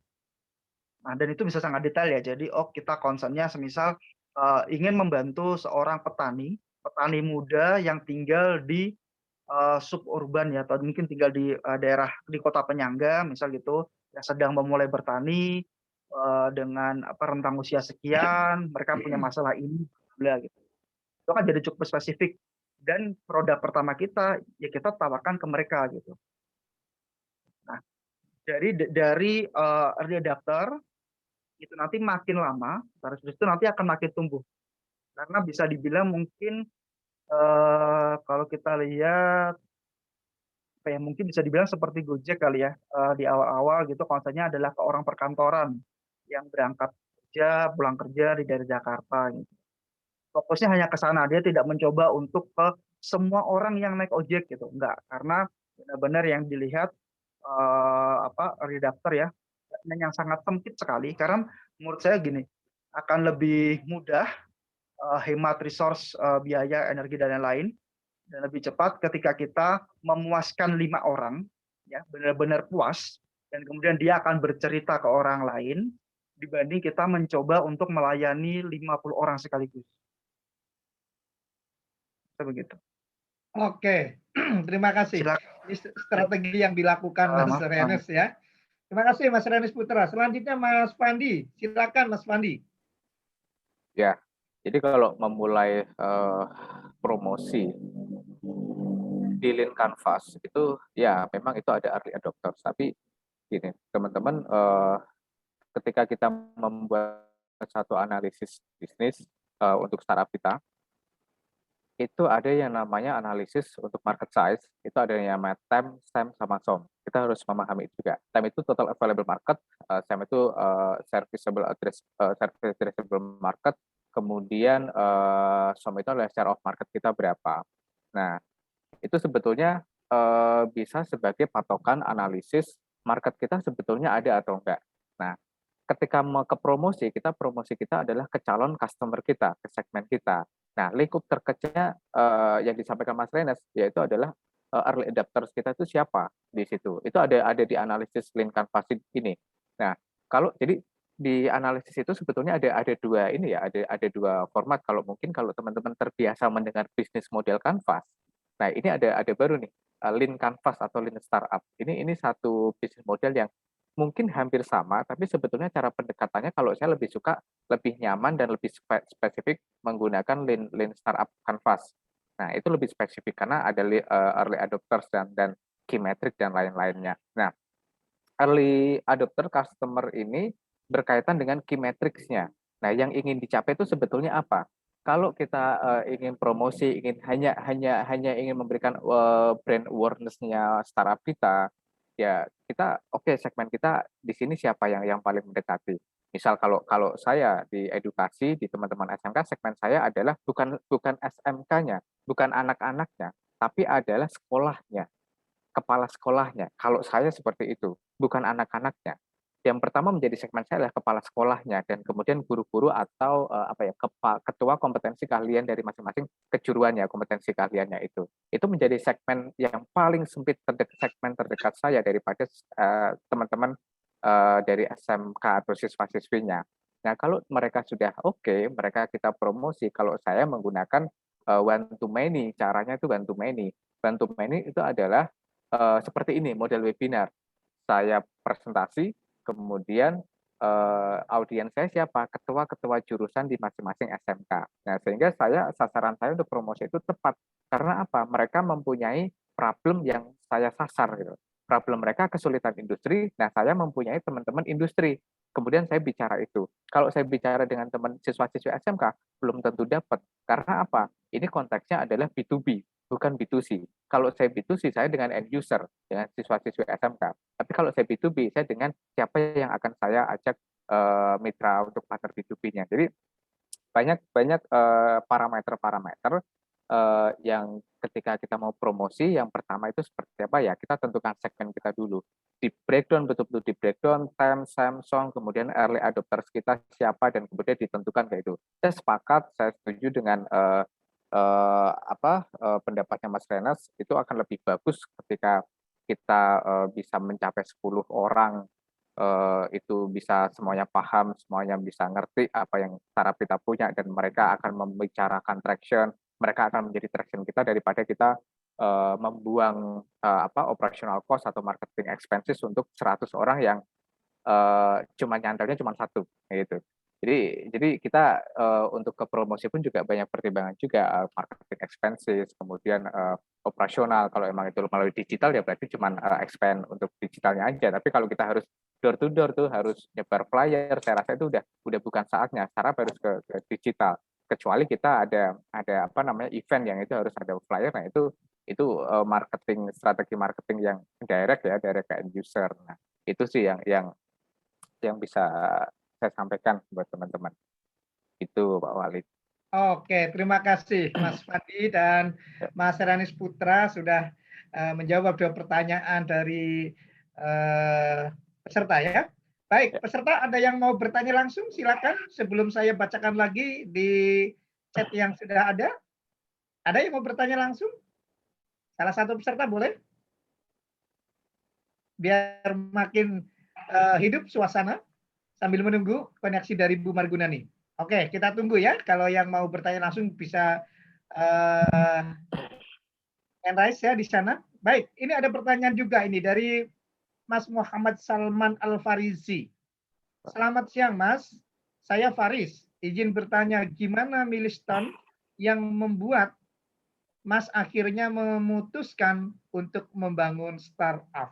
Nah, dan itu bisa sangat detail ya. Jadi, kita concern-nya semisal ingin membantu seorang petani muda yang tinggal di suburban ya, atau mungkin tinggal di daerah di kota penyangga, misal gitu, yang sedang memulai bertani dengan rentang usia sekian, mereka punya masalah ini, bla gitu. Itu kan jadi cukup spesifik. Dan produk pertama kita ya kita tawarkan ke mereka gitu. Nah, dari early adapter itu nanti makin lama, tarif itu nanti akan makin tumbuh. Karena bisa dibilang mungkin kalau kita lihat mungkin bisa dibilang seperti Gojek kali ya, di awal-awal gitu konsepnya adalah ke orang perkantoran yang berangkat kerja, pulang kerja dari Jakarta gitu. Fokusnya hanya ke sana, dia tidak mencoba untuk ke semua orang yang naik ojek gitu, enggak. Karena benar-benar yang dilihat redaktor ya, yang sangat sempit sekali. Karena menurut saya gini, akan lebih mudah hemat resource, biaya, energi dan lain-lain, dan lebih cepat ketika kita memuaskan 5 orang, ya benar-benar puas, dan kemudian dia akan bercerita ke orang lain, dibanding kita mencoba untuk melayani 50 orang sekaligus. Begitu.
Oke, terima kasih. Ini strategi yang dilakukan Mas Ernest ya. Terima kasih Mas Ernest Putra. Selanjutnya Mas Pandi. Silakan Mas Pandi.
Ya, jadi kalau memulai promosi di Lean Canvas itu ya memang itu ada early adopters. Tapi gini teman-teman, ketika kita membuat satu analisis bisnis untuk startup kita, itu ada yang namanya analisis untuk market size, itu ada yang namanya TAM, SAM, sama SOM. Kita harus memahami itu juga. TAM itu total available market, SAM itu serviceable market, kemudian SOM itu adalah share of market kita berapa. Nah, itu sebetulnya bisa sebagai patokan analisis market kita sebetulnya ada atau enggak. Nah, ketika mau ke promosi kita adalah ke calon customer kita, ke segmen kita. Nah, lingkup terkecilnya yang disampaikan Mas Renes yaitu adalah early adopters kita itu siapa di situ. Itu ada di analisis Lean Canvas ini. Nah, kalau jadi di analisis itu sebetulnya ada dua ini ya, ada dua format. Kalau teman-teman terbiasa mendengar bisnis model Canvas. Nah, ini ada baru nih, Lean Canvas atau Lean Startup. Ini satu bisnis model yang mungkin hampir sama, tapi sebetulnya cara pendekatannya kalau saya lebih suka, lebih nyaman dan lebih spesifik menggunakan Lean Startup Canvas. Nah, itu lebih spesifik karena ada early adopters dan key metric dan lain-lainnya. Nah, early adopter customer ini berkaitan dengan key metrics-nya. Nah, yang ingin dicapai itu sebetulnya apa? kalau kita ingin promosi, ingin hanya ingin memberikan brand awareness-nya startup kita, ya kita oke, segmen kita di sini siapa yang paling mendekati. Misal kalau kalau saya di edukasi di teman-teman SMK, segmen saya adalah bukan bukan SMK-nya, bukan anak-anaknya, tapi adalah sekolahnya, kepala sekolahnya. Kalau saya seperti itu, bukan anak-anaknya. Yang pertama menjadi segmen saya adalah kepala sekolahnya dan kemudian guru-guru atau ketua kompetensi keahlian dari masing-masing kejuruannya, kompetensi keahliannya itu. Itu menjadi segmen yang paling sempit, segmen terdekat saya daripada teman-teman dari SMK atau siswa-siswinya. Nah, kalau mereka sudah oke, mereka kita promosi. Kalau saya menggunakan one to many, caranya itu one to many. One to many itu adalah seperti ini model webinar. Saya presentasi, kemudian audiens saya siapa? Ketua-ketua jurusan di masing-masing SMK. Nah, sehingga sasaran saya untuk promosi itu tepat. Karena apa? Mereka mempunyai problem yang saya sasar gitu. Problem mereka kesulitan industri, nah saya mempunyai teman-teman industri. Kemudian saya bicara itu. Kalau saya bicara dengan teman siswa-siswi SMK, belum tentu dapat. Karena apa? Ini konteksnya adalah B2B, bukan B2C. Kalau saya B2C, saya dengan end user, dengan siswa-siswi SMK. Tapi kalau saya B2B, saya dengan siapa yang akan saya ajak mitra untuk partner B2B-nya. Jadi banyak parameter-parameter yang ketika kita mau promosi, yang pertama itu seperti apa ya, kita tentukan segmen kita dulu. Di breakdown, betul-betul di breakdown, time, Samsung, kemudian early adopters kita siapa, dan kemudian ditentukan kayak itu. Saya sepakat, saya setuju dengan pendapatnya Mas Renas, itu akan lebih bagus ketika kita bisa mencapai 10 orang, itu bisa semuanya paham, semuanya bisa ngerti apa yang startup kita punya, dan mereka akan membicarakan traction, mereka akan menjadi traction kita daripada kita membuang operational cost atau marketing expenses untuk 100 orang yang cuma nyantelnya cuma satu, gitu. Jadi kita untuk ke promosi pun juga banyak pertimbangan juga, marketing expenses, kemudian operasional. Kalau emang itu melalui digital ya berarti cuma expand untuk digitalnya aja. Tapi kalau kita harus door to door tuh, harus nyebar flyer, saya rasa itu udah bukan saatnya. Sarap harus ke digital. Kecuali kita ada event yang itu harus ada flyer. Nah itu strategi marketing yang direct ke end user. Nah, itu sih yang bisa saya sampaikan buat teman-teman. Itu Pak Walid.
Oke, terima kasih Mas Fandi dan Mas Ranis Putra sudah menjawab 2 pertanyaan dari peserta ya. Baik, peserta ada yang mau bertanya langsung, silakan sebelum saya bacakan lagi di chat yang sudah ada. Ada yang mau bertanya langsung? Salah satu peserta boleh? Biar makin hidup suasana sambil menunggu koneksi dari Bu Margunani. Oke, kita tunggu ya. Kalau yang mau bertanya langsung bisa hand raise ya di sana. Baik, ini ada pertanyaan juga ini dari Mas Muhammad Salman Al-Farizi. Selamat siang, Mas. Saya Faris. Izin bertanya, gimana milestone yang membuat Mas akhirnya memutuskan untuk membangun startup?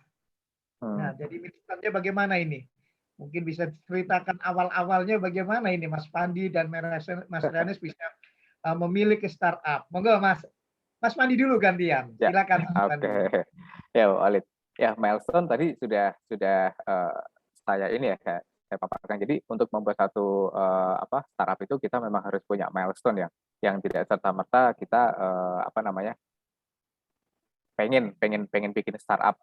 Nah, jadi milestone-nya bagaimana ini? Mungkin bisa ceritakan awal-awalnya bagaimana ini Mas Fandi dan Mas Renas bisa memilih ke startup. Monggo Mas Fandi dulu gantian. Silakan.
Oke. Ya, Walid. Ya, milestone tadi sudah saya ini ya saya paparkan. Jadi untuk membuat satu startup itu kita memang harus punya milestone yang tidak serta-merta kita pengen bikin startup.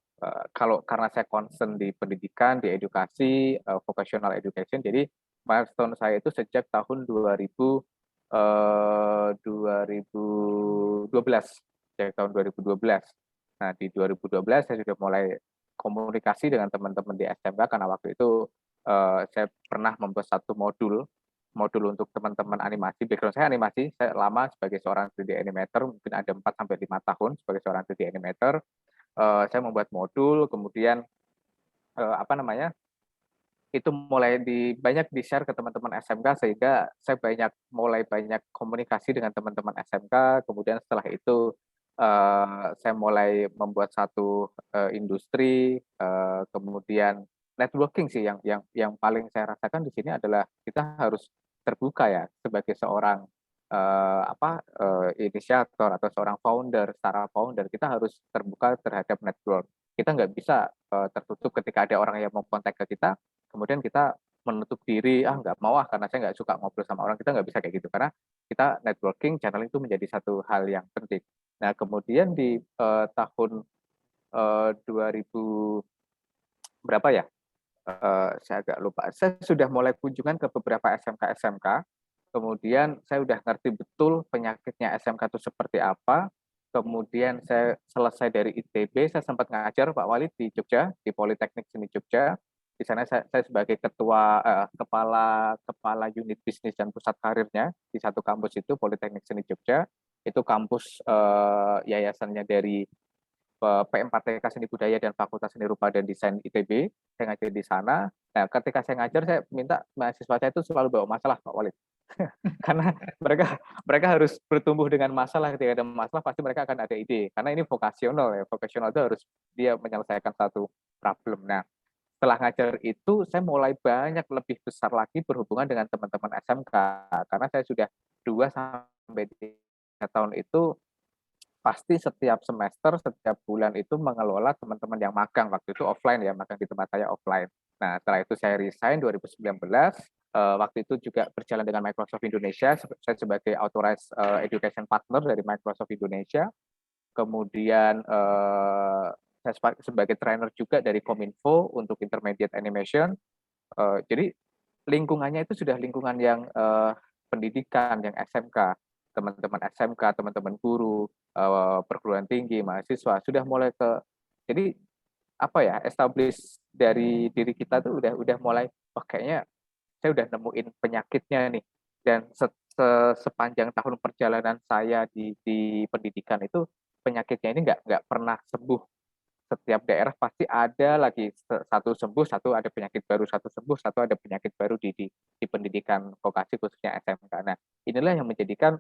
Karena saya concern di pendidikan, di edukasi, vocational education, jadi milestone saya itu sejak tahun 2012. Sejak tahun 2012. Nah, di 2012 saya sudah mulai komunikasi dengan teman-teman di SMK karena waktu itu saya pernah membuat satu modul untuk teman-teman animasi. Background saya animasi, saya lama sebagai seorang 3D animator, mungkin ada 4-5 tahun sebagai seorang 3D animator. Saya membuat modul, kemudian itu mulai banyak di-share ke teman-teman SMK, sehingga saya mulai banyak komunikasi dengan teman-teman SMK. Kemudian setelah itu saya mulai membuat satu industri, kemudian networking sih yang paling saya rasakan di sini adalah kita harus terbuka ya sebagai seorang inisiator atau seorang founder, secara founder kita harus terbuka terhadap network. Kita nggak bisa tertutup ketika ada orang yang mau kontak ke kita, kemudian kita menutup diri, nggak mau karena saya nggak suka ngobrol sama orang, kita nggak bisa kayak gitu, karena kita networking, channeling itu menjadi satu hal yang penting. Nah, kemudian di tahun 2000 berapa ya? Saya agak lupa. Saya sudah mulai kunjungan ke beberapa SMK, kemudian saya udah ngerti betul penyakitnya SMK itu seperti apa. Kemudian saya selesai dari ITB, saya sempat ngajar Pak Walid di Jogja, di Politeknik Seni Jogja. Di sana saya sebagai kepala unit bisnis dan pusat karirnya di satu kampus itu, Politeknik Seni Jogja. Itu kampus yayasannya dari PM4TK Seni Budaya dan Fakultas Seni Rupa dan Desain ITB. Saya ngajar di sana. Nah, ketika saya ngajar, saya minta mahasiswa saya itu selalu bawa masalah, Pak Walid. Karena mereka harus bertumbuh dengan masalah. Ketika ada masalah, pasti mereka akan ada ide. Karena ini vokasional ya. Vokasional itu harus dia menyelesaikan satu problem. Nah, setelah ngajar itu, saya mulai banyak lebih besar lagi berhubungan dengan teman-teman SMK. Karena saya sudah 2-3 tahun itu pasti setiap semester, setiap bulan itu mengelola teman-teman yang magang. Waktu itu offline ya, magang di tempat saya offline. Nah, setelah itu saya resign 2019. Waktu itu juga berjalan dengan Microsoft Indonesia. Saya sebagai authorized education partner dari Microsoft Indonesia. Kemudian saya sebagai trainer juga dari Kominfo untuk intermediate animation. Jadi lingkungannya itu sudah lingkungan yang pendidikan, yang SMK. Teman-teman SMK, teman-teman guru, perguruan tinggi, mahasiswa sudah mulai jadi establish dari diri kita tuh udah mulai kayaknya saya udah nemuin penyakitnya nih. Dan sepanjang tahun perjalanan saya di pendidikan itu penyakitnya ini nggak pernah sembuh. Setiap daerah pasti ada lagi satu sembuh, satu ada penyakit baru, satu sembuh, satu ada penyakit baru di pendidikan vokasi khususnya SMK. Nah, inilah yang menjadikan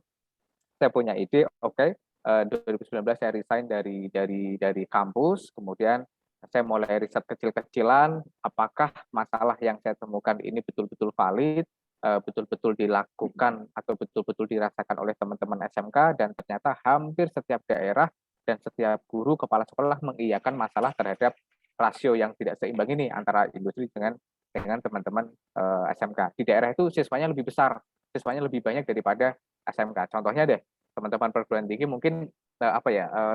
saya punya ide, 2019 saya resign dari kampus, kemudian saya mulai riset kecil-kecilan, apakah masalah yang saya temukan ini betul-betul valid, betul-betul dilakukan atau betul-betul dirasakan oleh teman-teman SMK, dan ternyata hampir setiap daerah dan setiap guru kepala sekolah mengiyakan masalah terhadap rasio yang tidak seimbang ini antara industri dengan teman-teman SMK. Di daerah itu siswanya lebih besar, siswanya lebih banyak daripada SMK. Contohnya deh, teman-teman perguruan tinggi mungkin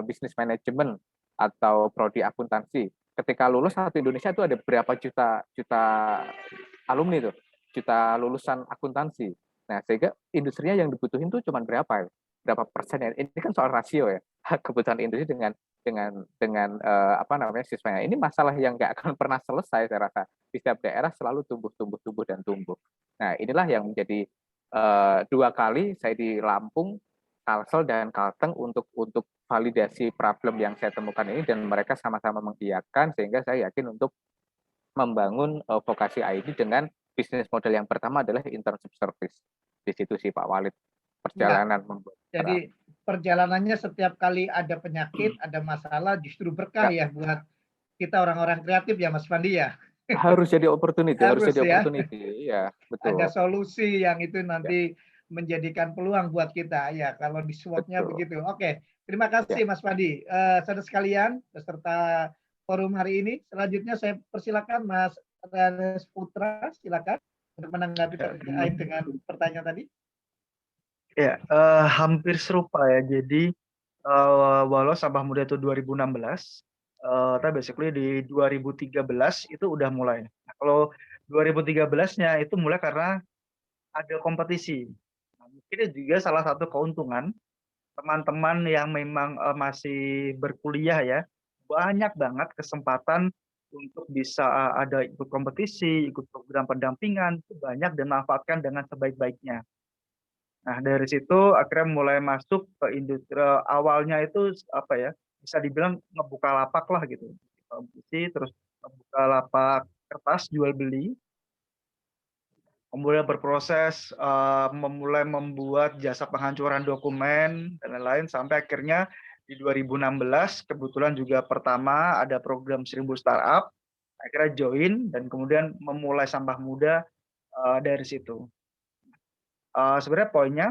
bisnis manajemen atau prodi akuntansi. Ketika lulus satu Indonesia itu ada berapa juta alumni tuh, juta lulusan akuntansi. Nah, sehingga industrinya yang dibutuhin tuh cuma berapa persen ya? Ini kan soal rasio ya, kebutuhan industri dengan siswanya. Ini masalah yang nggak akan pernah selesai, saya rasa. Di setiap daerah selalu tumbuh dan tumbuh. Nah, inilah yang menjadi 2 kali saya di Lampung, Kalsel dan Kalteng untuk validasi problem yang saya temukan ini, dan mereka sama-sama mengiyakan, sehingga saya yakin untuk membangun vokasi ID dengan bisnis model yang pertama adalah internship service. Di situ sih Pak Walid perjalanan membuat.
Jadi perjalanannya setiap kali ada penyakit, ada masalah, justru berkah ya buat kita orang-orang kreatif ya Mas Fandi ya.
Harus jadi opportunity, ya, betul.
Ada solusi yang itu nanti menjadikan peluang buat kita ya kalau di SWOT-nya begitu. Oke, terima kasih Mas Fandi. Saudara sekalian, peserta forum hari ini, selanjutnya saya persilakan Mas Ranes Putra, silakan untuk menanggapi terkait dengan pertanyaan tadi.
Ya, hampir serupa ya. Jadi walau Sampah Muda itu 2016, tapi basically di 2013 itu udah mulai. Nah, kalau 2013-nya itu mulai karena ada kompetisi. Nah, mungkin juga salah satu keuntungan teman-teman yang memang masih berkuliah ya, banyak banget kesempatan untuk bisa ada ikut kompetisi, ikut program pendampingan, itu banyak dan manfaatkan dengan sebaik-baiknya. Nah, dari situ akhirnya mulai masuk ke industri. Awalnya itu bisa dibilang ngebuka lapak lah gitu, kompetisi, terus ngebuka lapak kertas jual beli, kemudian berproses memulai membuat jasa penghancuran dokumen dan lain-lain, sampai akhirnya di 2016 kebetulan juga pertama ada program 1000 startup, akhirnya join dan kemudian memulai Sampah Muda dari situ. Sebenarnya poinnya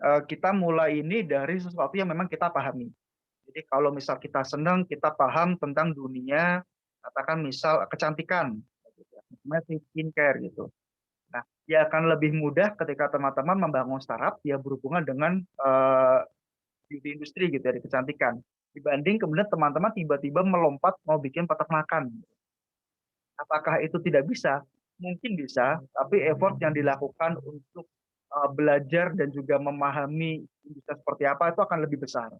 kita mulai ini dari sesuatu yang memang kita pahami. Jadi kalau misal kita senang, kita paham tentang dunia, katakan misal kecantikan, namanya skincare gitu. Nah, ya akan lebih mudah ketika teman-teman membangun startup ya berhubungan dengan beauty industry gitu ya, di kecantikan. Dibanding kemudian teman-teman tiba-tiba melompat mau bikin peternakan. Apakah itu tidak bisa? Mungkin bisa, tapi effort yang dilakukan untuk belajar dan juga memahami industri seperti apa itu akan lebih besar.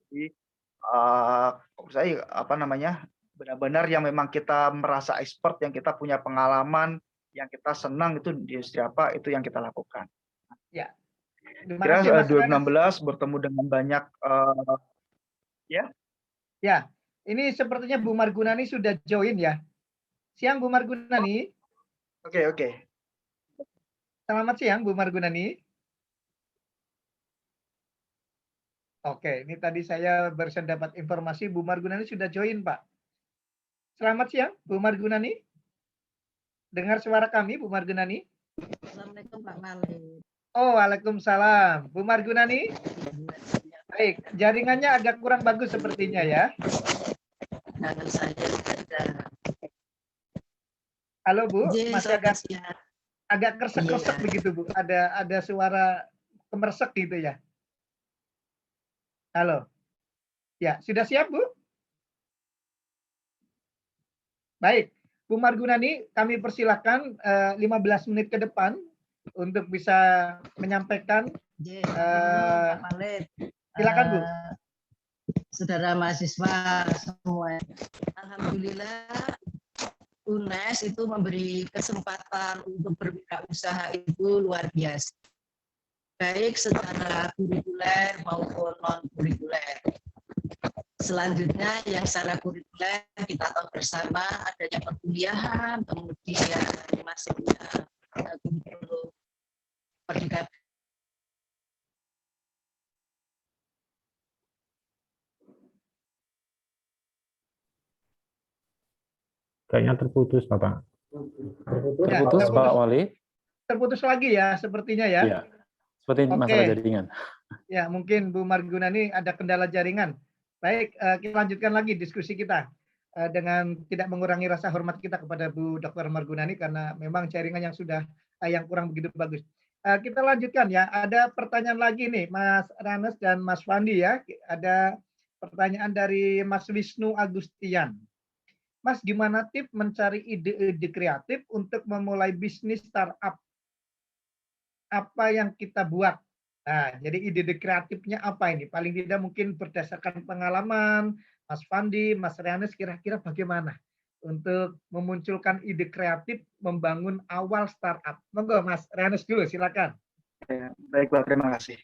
Jadi saya apa namanya benar-benar yang memang kita merasa expert, yang kita punya pengalaman, yang kita senang itu di industri apa itu yang kita lakukan.
Ya. Terima
Kira
kasih, Mas
2016 bertemu dengan banyak ya.
Ya, ini sepertinya Bu Margunani sudah join ya. Siang Bu Margunani.
Oke.
Selamat siang Bu Margunani. Oke, ini tadi saya barusan dapat informasi Bu Margunani sudah join, Pak. Selamat siang Bu Margunani. Dengar suara kami Bu Margunani?
Assalamualaikum Pak Malik.
Oh, waalaikumsalam. Bu Margunani? Baik, jaringannya agak kurang bagus sepertinya ya.
Kangen saya ada.
Halo Bu, masih agak
Iya.
kersek-kersek begitu Bu. Ada suara kemersek gitu ya. Halo. Ya, sudah siap Bu? Baik, Bu Margunani, kami persilahkan 15 menit ke depan untuk bisa menyampaikan.
Pak Malik.
Silakan Bu.
Saudara mahasiswa semua. Alhamdulillah UNES itu memberi kesempatan untuk berwirausaha itu luar biasa. Baik secara kurikuler maupun non-kurikuler. Selanjutnya yang secara kurikuler kita tahu bersama adanya perkuliahan, kemudian masuknya kurikulum pendidikan.
Kayaknya terputus, Bapak.
Terputus, Pak Wali?
Terputus lagi ya, sepertinya ya.
Iya, seperti masalah jaringan.
Ya, mungkin Bu Margunani ada kendala jaringan. Baik, kita lanjutkan lagi diskusi kita dengan tidak mengurangi rasa hormat kita kepada Bu Dr. Margunani karena memang jaringan yang sudah yang kurang begitu bagus. Kita lanjutkan ya. Ada pertanyaan lagi nih, Mas Ranes dan Mas Fandi ya. Ada pertanyaan dari Mas Wisnu Agustian. Mas, gimana tips mencari ide-ide kreatif untuk memulai bisnis startup? Apa yang kita buat? Nah, jadi ide-ide kreatifnya apa ini? Paling tidak mungkin berdasarkan pengalaman, Mas Fandi, Mas Rianes, kira-kira bagaimana untuk memunculkan ide kreatif membangun awal startup? Monggo, Mas Rianes dulu, silakan.
Baik, Pak, terima kasih.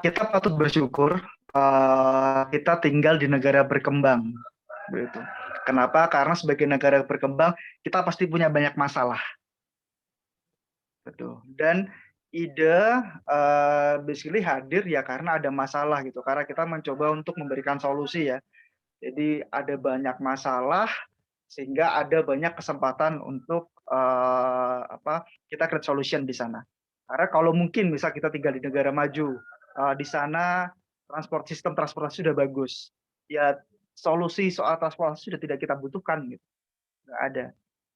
Kita patut bersyukur kita tinggal di negara berkembang. Begitu. Kenapa? Karena sebagai negara berkembang, kita pasti punya banyak masalah. Betul. Dan ide basically hadir ya karena ada masalah gitu. Karena kita mencoba untuk memberikan solusi ya. Jadi ada banyak masalah sehingga ada banyak kesempatan untuk kita create solution di sana. Karena kalau mungkin misal kita tinggal di negara maju, di sana sistem transportasi sudah bagus. Ya solusi soal transportasi sudah tidak kita butuhkan gitu. Nggak ada.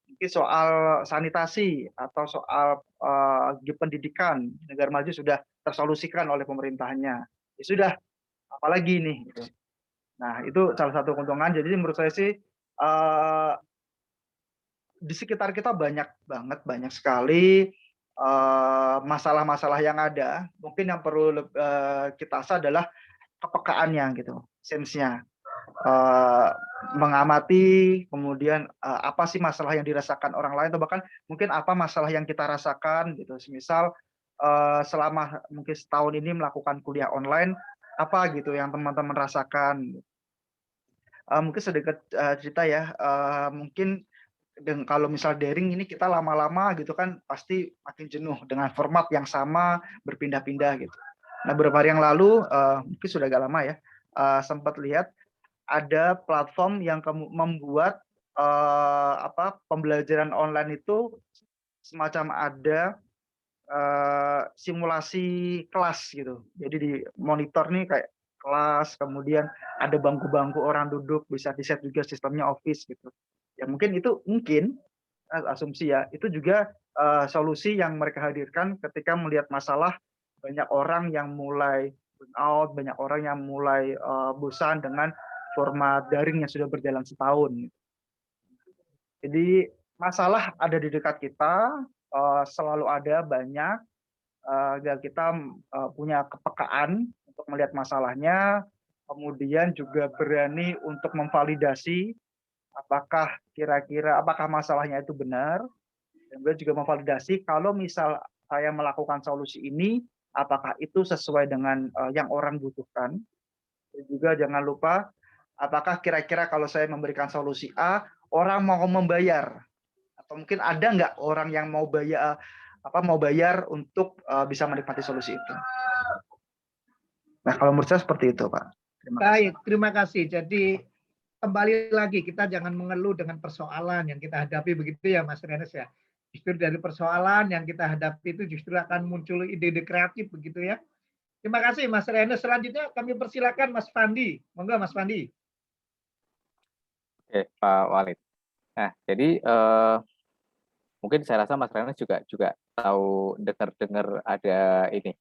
Mungkin soal sanitasi atau soal pendidikan di negara maju sudah tersolusikan oleh pemerintahnya. Ya sudah, apalagi nih gitu. Nah, itu salah satu keuntungan. Jadi menurut saya sih di sekitar kita banyak sekali masalah-masalah yang ada. Mungkin yang perlu kita asah adalah kepekaannya gitu, sense-nya. Mengamati kemudian apa sih masalah yang dirasakan orang lain atau bahkan mungkin apa masalah yang kita rasakan gitu. Misal selama mungkin setahun ini melakukan kuliah online apa gitu yang teman-teman rasakan. Mungkin sedikit cerita ya, mungkin kalau misal daring ini kita lama-lama gitu kan pasti makin jenuh dengan format yang sama berpindah-pindah gitu. Nah beberapa hari yang lalu mungkin sudah agak lama ya sempat lihat ada platform yang membuat pembelajaran online itu semacam ada simulasi kelas gitu. Jadi di monitor nih kayak kelas, kemudian ada bangku-bangku orang duduk, bisa di-set juga sistemnya office gitu. Ya mungkin asumsi ya, itu juga solusi yang mereka hadirkan ketika melihat masalah banyak orang yang mulai burnout, banyak orang yang mulai bosan dengan format daring yang sudah berjalan setahun. Jadi masalah ada di dekat kita, selalu ada banyak, agar kita punya kepekaan untuk melihat masalahnya, kemudian juga berani untuk memvalidasi apakah masalahnya itu benar, dan juga memvalidasi kalau misal saya melakukan solusi ini, apakah itu sesuai dengan yang orang butuhkan. Dan juga jangan lupa, apakah kira-kira kalau saya memberikan solusi A, orang mau membayar, atau mungkin ada nggak orang yang mau bayar untuk bisa menikmati solusi itu. Nah, kalau menurut saya seperti itu, Pak.
Baik, terima kasih. Jadi kembali lagi, kita jangan mengeluh dengan persoalan yang kita hadapi, begitu ya Mas Renes ya. Justru dari persoalan yang kita hadapi itu justru akan muncul ide-ide kreatif, begitu ya. Terima kasih Mas Renes. Selanjutnya kami persilakan Mas Fandi. Monggo Mas Fandi.
Oke, Pak Walid. Nah, jadi mungkin saya rasa Mas Renes juga tahu dengar ada ini.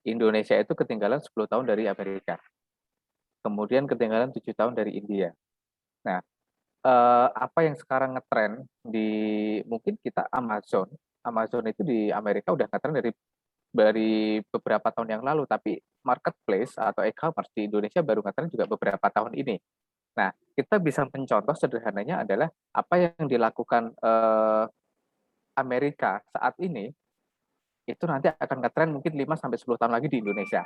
Indonesia itu ketinggalan 10 tahun dari Amerika. Kemudian ketinggalan 7 tahun dari India. Nah, apa yang sekarang ngetren di mungkin kita Amazon itu di Amerika udah ngetren dari beberapa tahun yang lalu, tapi marketplace atau e-commerce di Indonesia baru ngetren juga beberapa tahun ini. Nah, kita bisa mencontoh sederhananya adalah apa yang dilakukan Amerika saat ini, itu nanti akan ngetren mungkin 5-10 tahun lagi di Indonesia.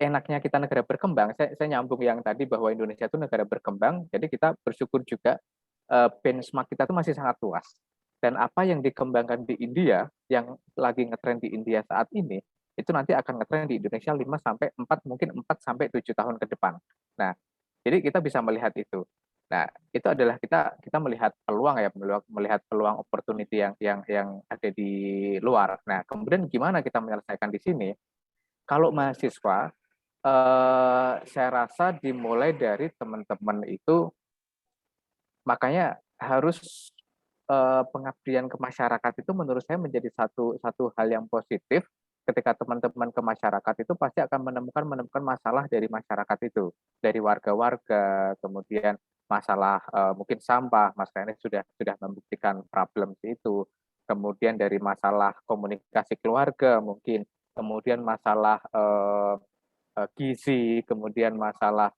Enaknya kita negara berkembang, saya nyambung yang tadi bahwa Indonesia itu negara berkembang, jadi kita bersyukur juga benchmark kita itu masih sangat luas. Dan apa yang dikembangkan di India, yang lagi ngetren di India saat ini, itu nanti akan ngetren di Indonesia 4-7 tahun ke depan. Nah, jadi kita bisa melihat itu. Nah, itu adalah kita melihat peluang ya, melihat peluang opportunity yang ada di luar. Nah, kemudian gimana kita menyelesaikan di sini? Kalau mahasiswa, saya rasa dimulai dari teman-teman itu, makanya harus pengabdian ke masyarakat itu menurut saya menjadi satu hal yang positif. Ketika teman-teman ke masyarakat itu pasti akan menemukan masalah dari masyarakat itu, dari warga-warga, kemudian masalah mungkin sampah, Mas Renes sudah membuktikan problem itu, kemudian dari masalah komunikasi keluarga mungkin, kemudian masalah gizi, kemudian masalah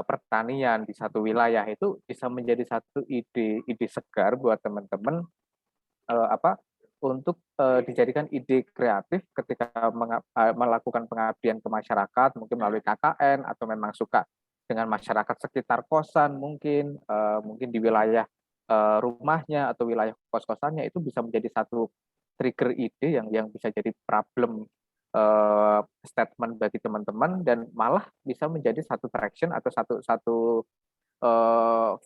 pertanian di satu wilayah, itu bisa menjadi satu ide segar buat teman-teman untuk dijadikan ide kreatif ketika melakukan pengabdian ke masyarakat, mungkin melalui KKN atau memang suka dengan masyarakat sekitar kosan, mungkin di wilayah rumahnya atau wilayah kos-kosannya, itu bisa menjadi satu trigger ide yang bisa jadi problem statement bagi teman-teman, dan malah bisa menjadi satu traction atau satu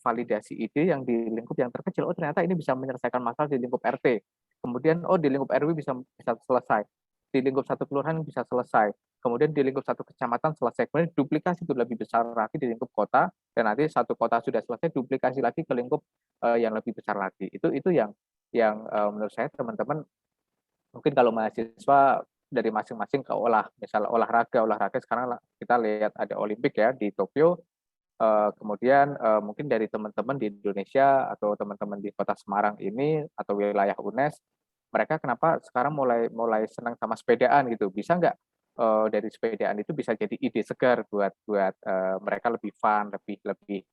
validasi ide yang di lingkup yang terkecil. Oh, ternyata ini bisa menyelesaikan masalah di lingkup RT. Kemudian di lingkup RW bisa selesai. Di lingkup satu kelurahan bisa selesai. Kemudian di lingkup satu kecamatan selesai. Kemudian duplikasi itu lebih besar lagi di lingkup kota, dan nanti satu kota sudah selesai, duplikasi lagi ke lingkup yang lebih besar lagi. Itu yang menurut saya teman-teman, mungkin kalau mahasiswa dari masing-masing ke misal olahraga sekarang kita lihat ada Olimpik ya di Tokyo, kemudian mungkin dari teman-teman di Indonesia atau teman-teman di Kota Semarang ini atau wilayah UNES, mereka kenapa sekarang mulai senang sama sepedaan gitu, bisa nggak dari sepedaan itu bisa jadi ide segar buat mereka lebih fun, lebih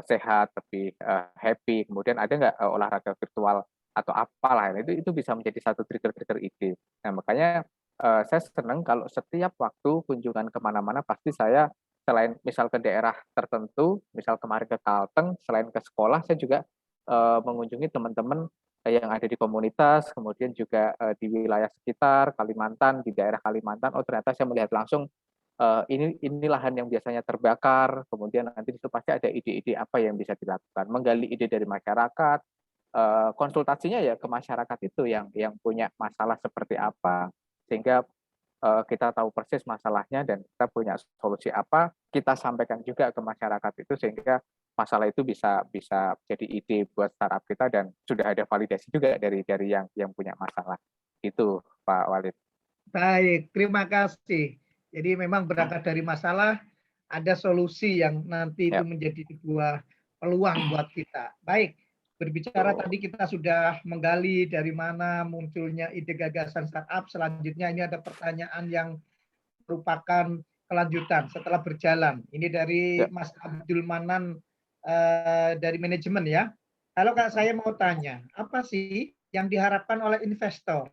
sehat, lebih happy. Kemudian ada nggak olahraga virtual atau apalah, itu bisa menjadi satu trigger ide. Nah, makanya saya senang kalau setiap waktu kunjungan kemana-mana pasti saya selain misal ke daerah tertentu, misal kemarin ke Kalteng, selain ke sekolah, saya juga mengunjungi teman-teman yang ada di komunitas, kemudian juga di wilayah sekitar Kalimantan, di daerah Kalimantan. Oh, ternyata saya melihat langsung ini lahan yang biasanya terbakar, kemudian nanti itu pasti ada ide-ide apa yang bisa dilakukan, menggali ide dari masyarakat, konsultasinya ya ke masyarakat itu yang punya masalah seperti apa, sehingga kita tahu persis masalahnya dan kita punya solusi apa, kita sampaikan juga ke masyarakat itu sehingga masalah itu bisa bisa jadi ide buat startup kita dan sudah ada validasi juga dari yang punya masalah. Itu Pak Walid.
Baik, terima kasih. Jadi memang berangkat dari masalah, ada solusi yang nanti itu menjadi sebuah peluang buat kita. Baik, berbicara tadi kita sudah menggali dari mana munculnya ide gagasan startup. Selanjutnya ini ada pertanyaan yang merupakan kelanjutan setelah berjalan. Ini dari Mas Abdul Manan dari manajemen ya. Kalau Kak, saya mau tanya, apa sih yang diharapkan oleh investor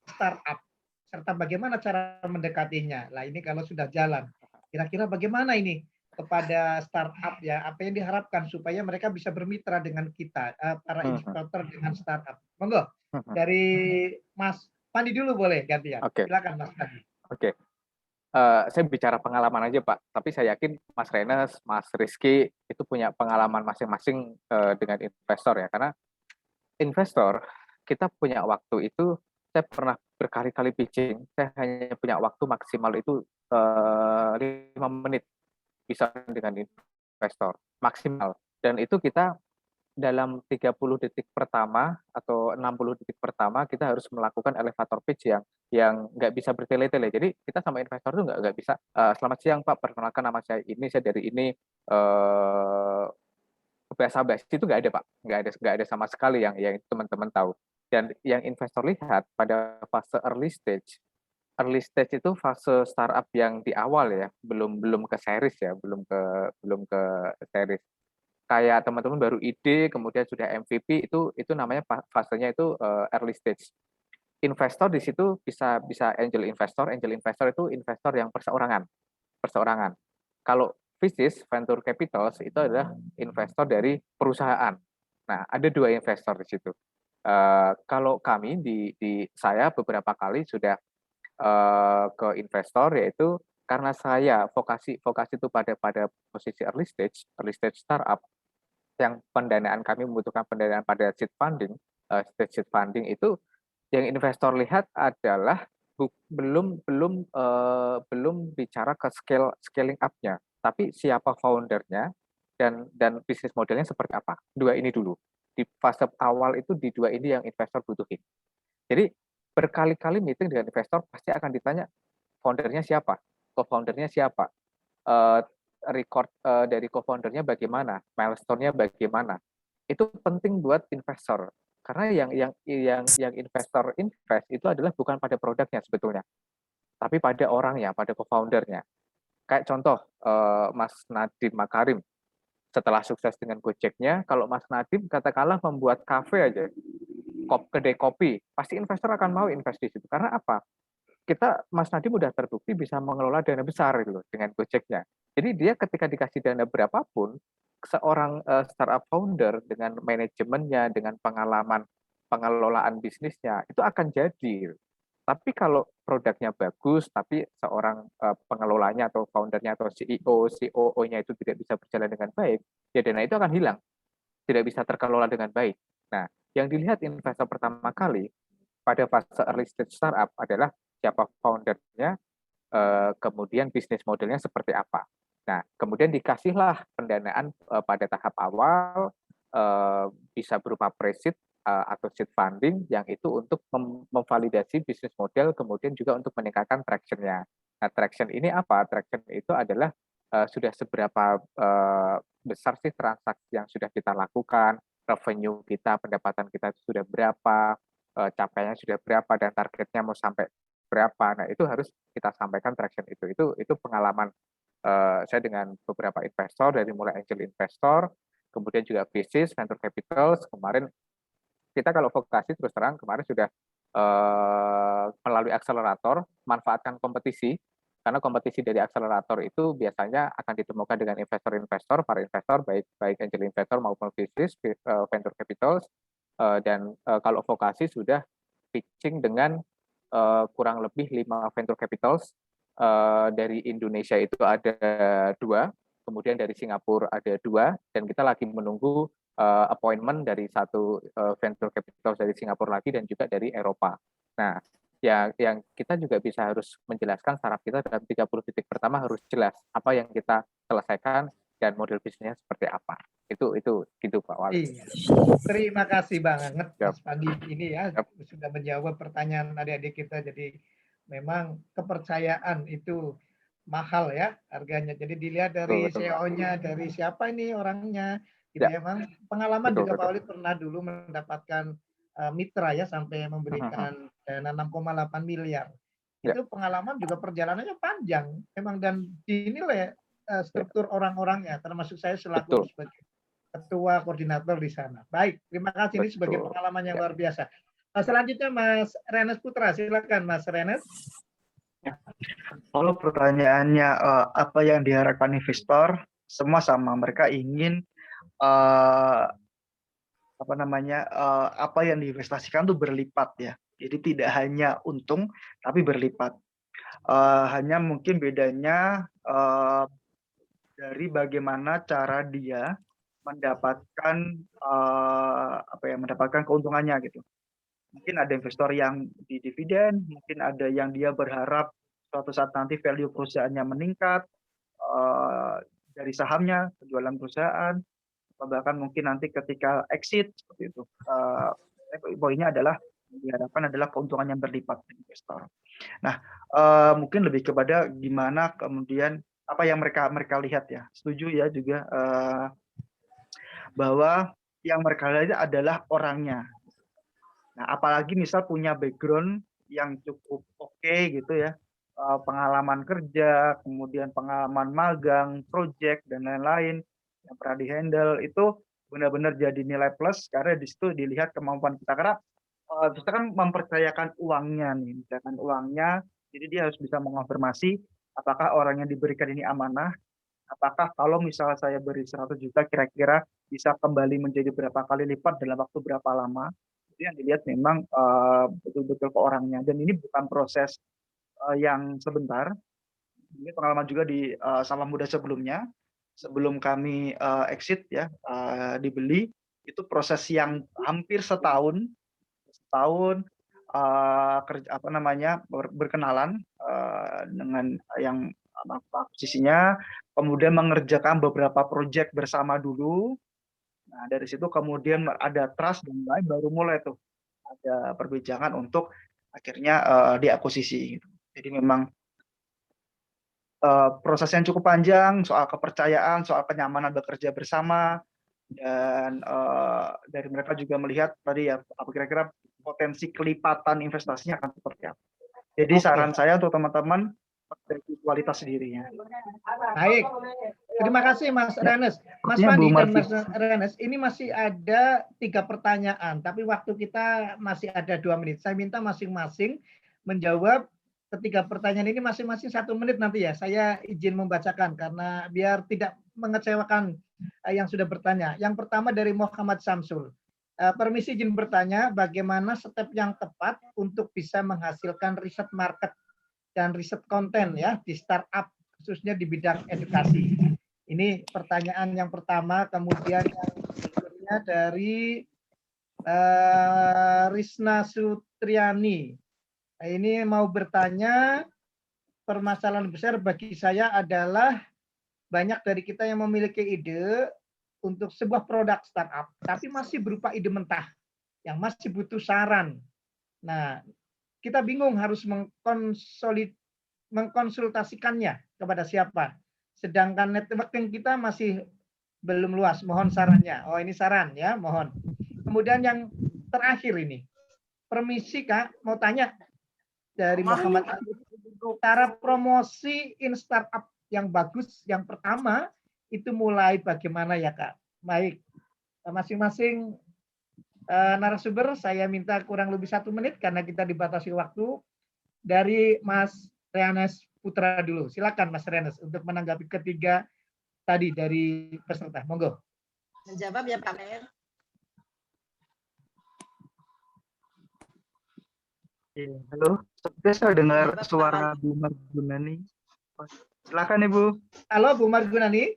startup? Serta bagaimana cara mendekatinya? Nah ini kalau sudah jalan, kira-kira bagaimana ini kepada startup ya? Apa yang diharapkan supaya mereka bisa bermitra dengan kita, para investor dengan startup? Monggo, dari Mas Pandi dulu boleh gantian. Silakan Mas Pandi.
Oke. Saya bicara pengalaman aja Pak, tapi saya yakin Mas Renes, Mas Rizky itu punya pengalaman masing-masing dengan investor ya, karena investor kita punya waktu itu, saya pernah berkali-kali pitching, saya hanya punya waktu maksimal itu 5 menit bisa dengan investor maksimal, dan itu kita dalam 30 detik pertama atau 60 detik pertama kita harus melakukan elevator pitch yang nggak bisa bertele-tele. Jadi kita sama investor itu nggak bisa, selamat siang Pak, perkenalkan nama saya ini, saya dari ini, basa-basi itu nggak ada Pak, nggak ada sama sekali yang teman-teman tahu. Dan yang investor lihat pada fase early stage itu fase startup yang di awal ya, belum ke series ya, belum ke series. Kayak teman-teman baru ide, kemudian sudah MVP, itu namanya fasenya itu early stage. Investor di situ bisa angel investor itu investor yang perseorangan. Kalau Visis venture capital itu adalah investor dari perusahaan. Nah, ada 2 investor di situ. Kalau kami di saya beberapa kali sudah ke investor, yaitu karena saya vokasi itu pada posisi early stage startup, yang pendanaan kami membutuhkan pendanaan pada seed funding, stage seed funding itu yang investor lihat adalah belum bicara ke scaling up-nya, tapi siapa foundernya dan bisnis modelnya seperti apa. 2 ini dulu. Di fase awal itu di 2 ini yang investor butuhin. Jadi berkali-kali meeting dengan investor pasti akan ditanya foundernya siapa, co-foundernya siapa, record dari co-foundernya bagaimana, milestone-nya bagaimana. Itu penting buat investor. Karena yang investor invest itu adalah bukan pada produknya sebetulnya, tapi pada orangnya, pada co-foundernya. Kayak contoh Mas Nadiem Makarim, setelah sukses dengan Gojeknya, kalau Mas Nadiem katakanlah membuat kafe aja, kedai kopi, pasti investor akan mau invest di situ. Karena apa? Mas Nadiem udah terbukti bisa mengelola dana besar gitu dengan Gojeknya. Jadi dia ketika dikasih dana berapapun, seorang startup founder dengan manajemennya, dengan pengalaman pengelolaan bisnisnya, itu akan jadi. Tapi kalau produknya bagus, tapi seorang pengelolanya atau foundernya atau CEO, COO-nya itu tidak bisa berjalan dengan baik, ya dana itu akan hilang, tidak bisa terkelola dengan baik. Nah, yang dilihat investor pertama kali pada fase early stage startup adalah siapa foundernya, kemudian bisnis modelnya seperti apa. Nah, kemudian dikasihlah pendanaan pada tahap awal, bisa berupa pre-seed atau seed funding, yang itu untuk memvalidasi bisnis model, kemudian juga untuk meningkatkan traction-nya. Nah, traction ini apa? Traction itu adalah sudah seberapa besar sih transaksi yang sudah kita lakukan, revenue kita, pendapatan kita sudah berapa, capaiannya sudah berapa, dan targetnya mau sampai berapa. Nah, itu harus kita sampaikan traction itu. Itu pengalaman saya dengan beberapa investor, dari mulai angel investor, kemudian juga Visis, venture capital. Kemarin kita kalau vokasi terus terang kemarin sudah melalui akselerator, manfaatkan kompetisi, karena kompetisi dari akselerator itu biasanya akan ditemukan dengan investor-investor, para investor, baik angel investor maupun Visis, venture capital, dan kalau vokasi sudah pitching dengan kurang lebih 5 venture capitals. Dari Indonesia itu ada 2, kemudian dari Singapura ada 2, dan kita lagi menunggu appointment dari satu venture capital dari Singapura lagi dan juga dari Eropa. Nah, yang kita juga bisa harus menjelaskan startup kita dalam 30 titik pertama harus jelas apa yang kita selesaikan dan model bisnisnya seperti apa. Itu gitu Pak Wali.
Iya. Terima kasih banget
Yap.
Mas Pagi ini ya
Yap.
sudah menjawab pertanyaan adik-adik kita. Jadi memang kepercayaan itu mahal ya harganya. Jadi dilihat dari
Betul, Pak.
CEO-nya, dari siapa ini orangnya. Gitu
Ya.
ya, Bang. Pengalaman
Betul,
juga Pak
betul.
Wali pernah dulu mendapatkan mitra ya sampai memberikan dana 6,8 miliar.
Ya.
Itu pengalaman juga perjalanannya panjang. Memang dan dinilai struktur orang-orangnya termasuk saya selaku
Betul.
sebagai ketua koordinator di sana. Baik, terima kasih ini sebagai
Betul.
pengalaman yang
Ya.
luar biasa. Selanjutnya Mas Renes Putra, silakan Mas Renes.
Kalau pertanyaannya apa yang diharapkan investor, semua sama. Mereka ingin apa yang diinvestasikan itu berlipat ya. Jadi tidak hanya untung, tapi berlipat. Hanya mungkin bedanya dari bagaimana cara dia mendapatkan mendapatkan keuntungannya gitu. Mungkin ada investor yang di dividen, mungkin ada yang dia berharap suatu saat nanti value perusahaannya meningkat dari sahamnya, penjualan perusahaan, bahkan mungkin nanti ketika exit seperti itu. Poinnya adalah diharapkan adalah keuntungan yang berlipat dari investor. Nah, mungkin lebih kepada gimana kemudian apa yang mereka lihat ya. Setuju ya juga bahwa yang mereka lihat adalah orangnya. Nah, apalagi misal punya background yang cukup oke gitu ya, pengalaman kerja, kemudian pengalaman magang, project dan lain-lain yang pernah dihandle itu benar-benar jadi nilai plus karena di situ dilihat kemampuan kita karena kita kan mempercayakan uangnya nih, misalkan uangnya, jadi dia harus bisa mengonfirmasi apakah orang yang diberikan ini amanah, apakah kalau misalnya saya beri 100 juta kira-kira bisa kembali menjadi berapa kali lipat dalam waktu berapa lama. Itu yang dilihat memang betul-betul ke orangnya dan ini bukan proses yang sebentar. Ini pengalaman juga di Salam Muda sebelumnya, sebelum kami exit ya dibeli, itu proses yang hampir setahun berkenalan dengan yang posisinya, kemudian mengerjakan beberapa proyek bersama dulu. Nah, dari situ kemudian ada trust dan lain baru mulai tuh ada perbincangan untuk akhirnya diakuisisi. Gitu. Jadi memang proses yang cukup panjang soal kepercayaan, soal kenyamanan bekerja bersama, dan dari mereka juga melihat tadi ya apa kira-kira potensi kelipatan investasinya akan seperti apa. Jadi saran saya untuk teman-teman perbaiki kualitas dirinya.
Baik, terima kasih Mas Renes. Mas Pandi dan Mas Renes, ini masih ada 3 pertanyaan, tapi waktu kita masih ada 2 menit. Saya minta masing-masing menjawab ketiga pertanyaan ini masing-masing 1 menit nanti ya. Saya izin membacakan karena biar tidak mengecewakan yang sudah bertanya. Yang pertama dari Muhammad Samsul. Permisi izin bertanya, bagaimana step yang tepat untuk bisa menghasilkan riset market dan riset konten ya di startup khususnya di bidang edukasi. Ini pertanyaan yang pertama, kemudian yang berikutnya dari Risna Sutriani. Ini mau bertanya, permasalahan besar bagi saya adalah banyak dari kita yang memiliki ide untuk sebuah produk startup, tapi masih berupa ide mentah, yang masih butuh saran. Nah, kita bingung harus mengkonsultasikannya kepada siapa. Sedangkan networking kita masih belum luas. Mohon sarannya. Oh, ini saran ya, mohon. Kemudian yang terakhir ini. Permisi Kak, mau tanya dari Muhammad Arif. Cara promosi in startup yang bagus, yang pertama itu mulai bagaimana ya Kak? Baik, masing-masing narasumber saya minta kurang lebih 1 menit karena kita dibatasi waktu. Dari Mas Renes Putra dulu. Silakan Mas Renes untuk menanggapi ketiga tadi dari peserta. Monggo.
Menjawab ya Pak Mer.
Halo, seperti saya dengar suara Bu Margunani. Silakan Ibu.
Halo Bu Margunani.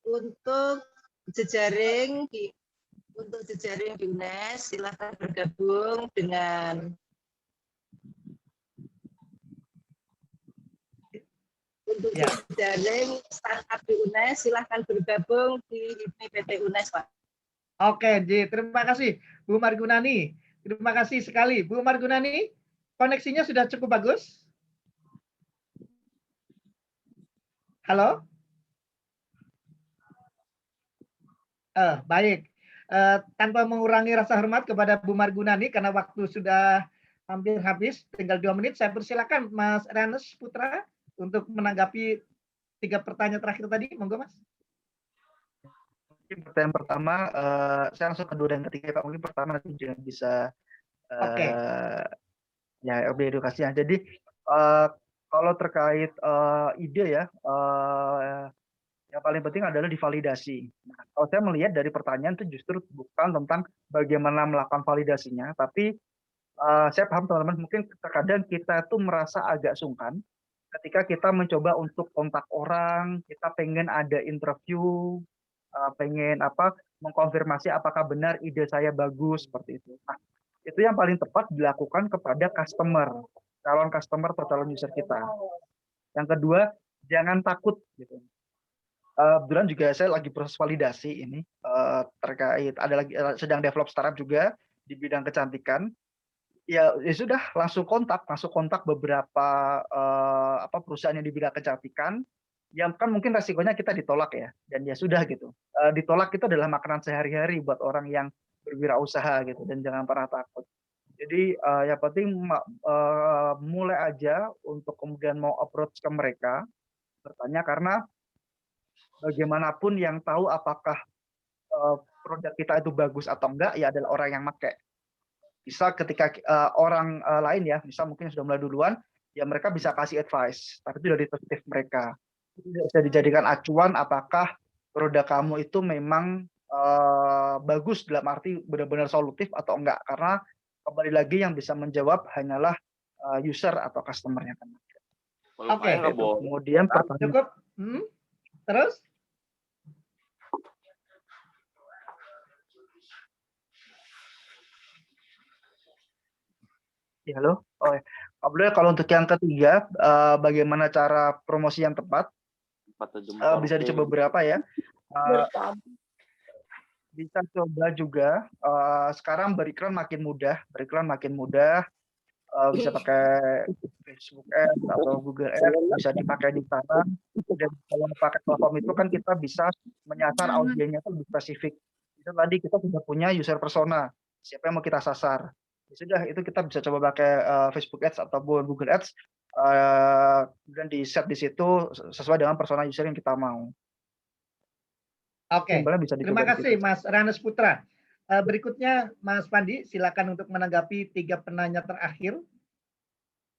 Untuk jejaring
Untuk jejaring di UNES, silakan bergabung dengan untuk jejaring startup di UNES, silakan bergabung di HIPMI PT UNES, Pak.
Oke, Ji, terima kasih Bu Margunani. Terima kasih sekali. Bu Margunani, koneksinya sudah cukup bagus? Halo? Baik. Tanpa mengurangi rasa hormat kepada Bu Margunani, karena waktu sudah hampir habis, tinggal 2 menit, saya persilakan Mas Ernest Putra untuk menanggapi 3 pertanyaan terakhir tadi. Monggo, Mas.
Mungkin pertanyaan pertama, saya langsung kedua dan ketiga, Pak. Mungkin pertama nanti juga bisa ya edukasinya. Jadi kalau terkait ide ya, yang paling penting adalah divalidasi. Nah, kalau saya melihat dari pertanyaan itu justru bukan tentang bagaimana melakukan validasinya, tapi saya paham teman-teman, mungkin terkadang kita tuh merasa agak sungkan ketika kita mencoba untuk kontak orang, kita pengen ada interview, pengen mengkonfirmasi apakah benar ide saya bagus seperti itu. Nah, itu yang paling tepat dilakukan kepada calon customer atau calon user kita. Yang kedua, jangan takut gitu. Kebetulan juga saya lagi proses validasi ini terkait sedang develop startup juga di bidang kecantikan. Ya sudah langsung kontak beberapa perusahaan yang di bidang kecantikan. Yang kan mungkin resikonya kita ditolak ya, dan ya sudah gitu. Ditolak itu adalah makanan sehari-hari buat orang yang berwirausaha gitu, dan jangan pernah takut. Jadi yang penting mulai aja untuk kemudian mau approach ke mereka, bertanya, karena bagaimanapun yang tahu apakah produk kita itu bagus atau enggak ya adalah orang yang pakai. Bisa ketika orang lain ya, misal mungkin sudah mulai duluan, ya mereka bisa kasih advice, tapi itu dari perspektif mereka. Bisa dijadikan acuan apakah produk kamu itu memang bagus dalam arti benar-benar solutif atau enggak, karena kembali lagi yang bisa menjawab hanyalah user atau customer-nya kan.
Oke.
Kemudian
cukup. Terus?
Ya, halo. Oh, ya. Kalau untuk yang ketiga, bagaimana cara promosi yang tepat? Bisa dicoba berapa ya? Bisa coba juga. Sekarang beriklan makin mudah. Bisa pakai Facebook Ads atau Google Ads, bisa dipakai di sana. Dan kalau pakai platform itu kan kita bisa menyasar audiensnya itu lebih spesifik. Itu tadi kita sudah punya user persona, siapa yang mau kita sasar. Sudah, itu kita bisa coba pakai Facebook Ads atau Google Ads, dan di set di situ sesuai dengan persona user yang kita mau.
Oke, terima kasih Mas Ernest Putra. Berikutnya Mas Pandi, silakan untuk menanggapi 3 penanya terakhir.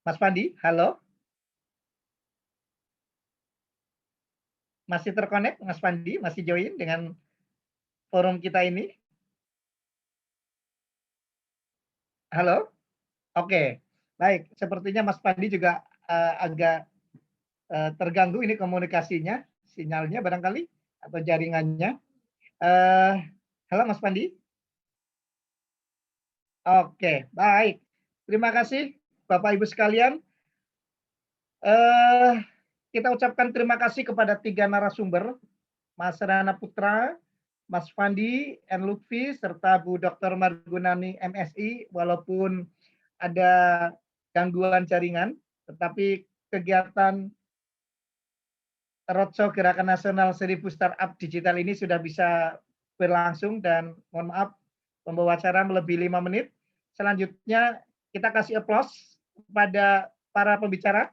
Mas Pandi, halo? Masih terkonek Mas Pandi? Masih join dengan forum kita ini? Halo? Oke, baik. Sepertinya Mas Pandi juga agak terganggu ini komunikasinya, sinyalnya barangkali, atau jaringannya. Halo Mas Pandi? Oke, baik. Terima kasih Bapak Ibu sekalian. Kita ucapkan terima kasih kepada 3 narasumber, Mas Rana Putra, Mas Fandi N. Lutfi, serta Bu Dr. Margunani MSI, walaupun ada gangguan jaringan, tetapi kegiatan Roadshow Gerakan Nasional 1000 Startup Digital ini sudah bisa berlangsung, dan mohon maaf pembawa acara melebihi 5 menit. Selanjutnya kita kasih aplaus kepada para pembicara.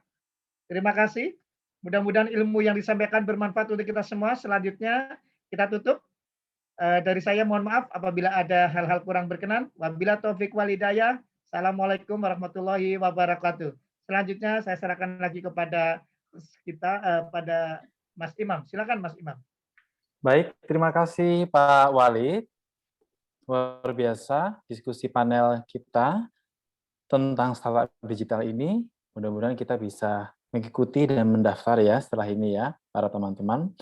Terima kasih. Mudah-mudahan ilmu yang disampaikan bermanfaat untuk kita semua. Selanjutnya kita tutup. Dari saya mohon maaf apabila ada hal-hal kurang berkenan. Wabila taufik wal hidayah. Assalamualaikum warahmatullahi wabarakatuh. Selanjutnya saya serahkan lagi kepada pada Mas Imam. Silakan Mas Imam.
Baik, terima kasih Pak Walid. Luar biasa diskusi panel kita tentang startup digital ini. Mudah-mudahan kita bisa mengikuti dan mendaftar ya setelah ini ya, para teman-teman.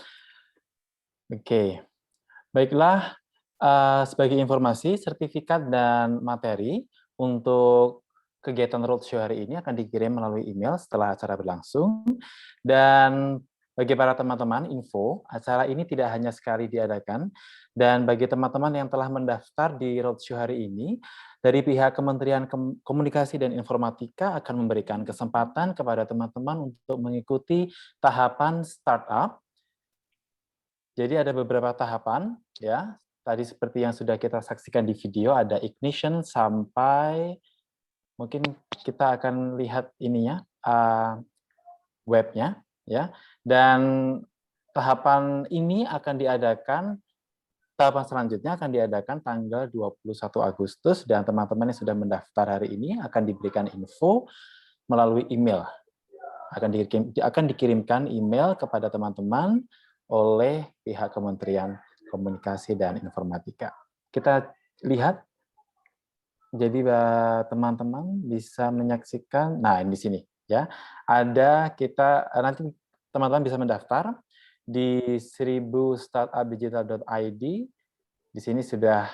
Oke, baiklah. Sebagai informasi, sertifikat dan materi untuk kegiatan roadshow hari ini akan dikirim melalui email setelah acara berlangsung. Dan bagi para teman-teman, info, acara ini tidak hanya sekali diadakan, dan bagi teman-teman yang telah mendaftar di roadshow hari ini, dari pihak Kementerian Komunikasi dan Informatika akan memberikan kesempatan kepada teman-teman untuk mengikuti tahapan startup. Jadi ada beberapa tahapan, ya. Tadi seperti yang sudah kita saksikan di video, ada ignition sampai mungkin kita akan lihat ininya, webnya, ya. Dan tahapan ini akan diadakan, tahapan selanjutnya akan diadakan tanggal 21 Agustus, dan teman-teman yang sudah mendaftar hari ini akan diberikan info melalui email. Akan dikirimkan email kepada teman-teman oleh pihak Kementerian Komunikasi dan Informatika. Kita lihat, jadi teman-teman bisa menyaksikan, nah di sini ya, ada kita nanti teman-teman bisa mendaftar di 1000startupdigital.id. Di sini sudah,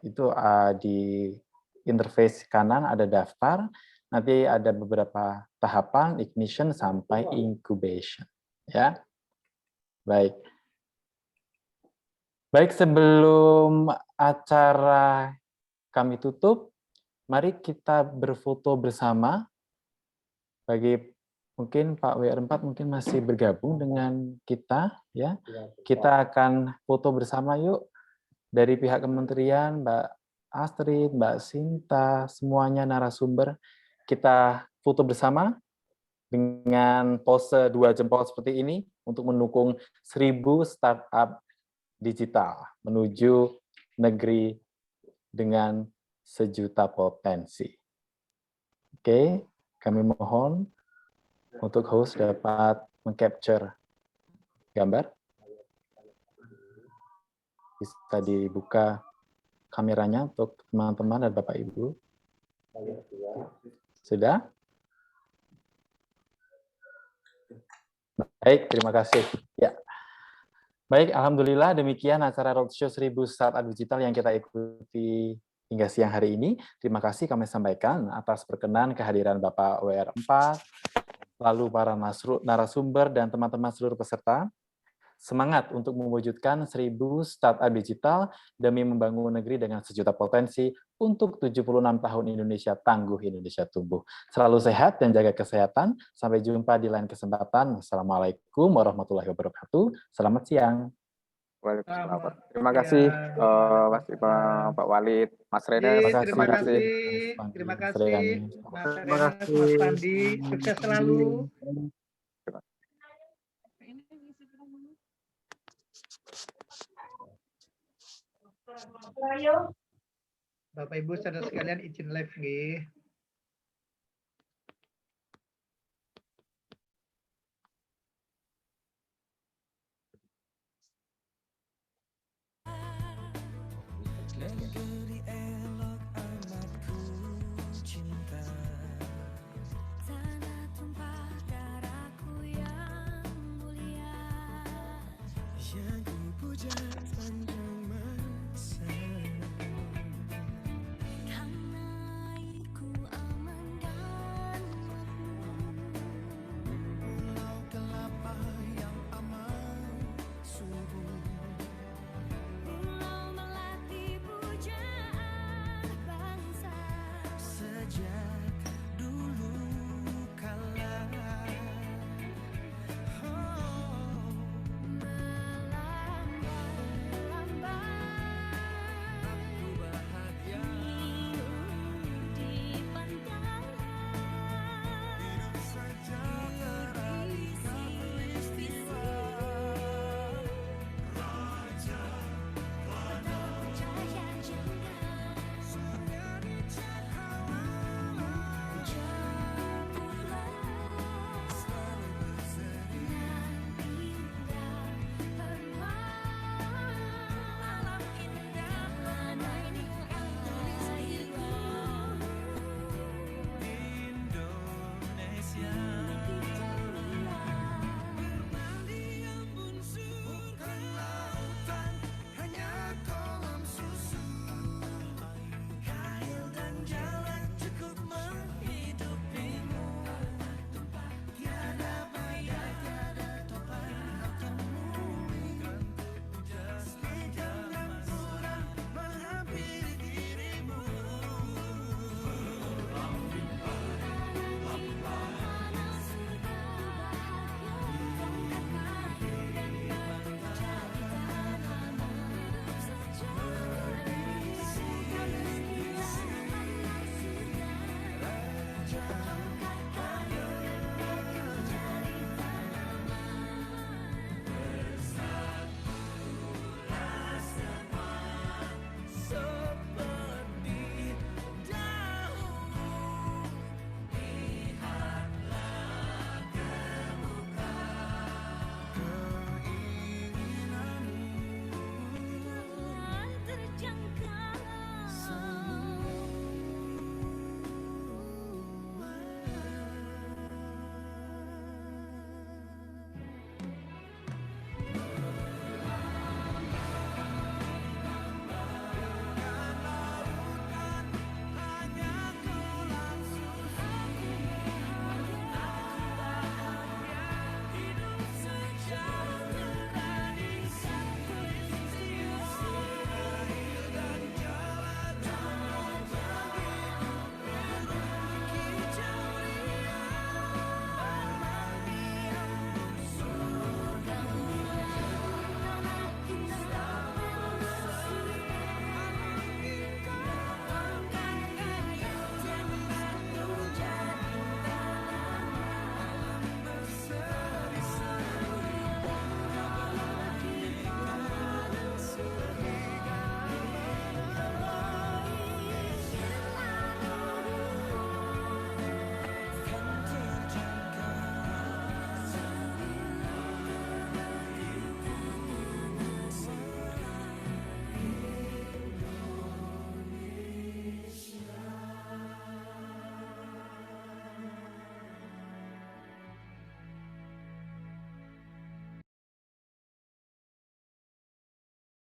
itu di interface kanan ada daftar, nanti ada beberapa tahapan, ignition sampai incubation, ya. Baik, sebelum acara kami tutup, mari kita berfoto bersama. Bagi mungkin Pak WR4 mungkin masih bergabung dengan kita, ya. Kita akan foto bersama yuk, dari pihak kementerian, Mbak Astrid, Mbak Sinta, semuanya narasumber. Kita foto bersama dengan pose 2 jempol seperti ini untuk mendukung 1000 startup digital menuju negeri dengan 1 juta potensi. Oke, kami mohon untuk host dapat meng-capture gambar. Bisa dibuka kameranya untuk teman-teman dan Bapak Ibu. Sudah? Baik, terima kasih. Ya. Baik, alhamdulillah demikian acara Roadshow 1000 Startup Digital yang kita ikuti hingga siang hari ini. Terima kasih kami sampaikan atas perkenan kehadiran Bapak WR4, lalu para narasumber dan teman-teman seluruh peserta. Semangat untuk mewujudkan 1000 startup digital demi membangun negeri dengan 1 juta potensi untuk 76 tahun Indonesia tangguh, Indonesia tumbuh. Selalu sehat dan jaga kesehatan. Sampai jumpa di lain kesempatan. Wassalamualaikum warahmatullahi wabarakatuh. Selamat siang.
Waalaikumsalam. Terima kasih Mas Ipang, Pak Walid, Mas Rena.
Terima kasih. Terima kasih Mas Pandi. Sukses selalu. Bapak Ibu saudara sekalian izin live nggih.
Negeri elok amat ku cinta, tanah tumpah darahku yang mulia, yang ku puja.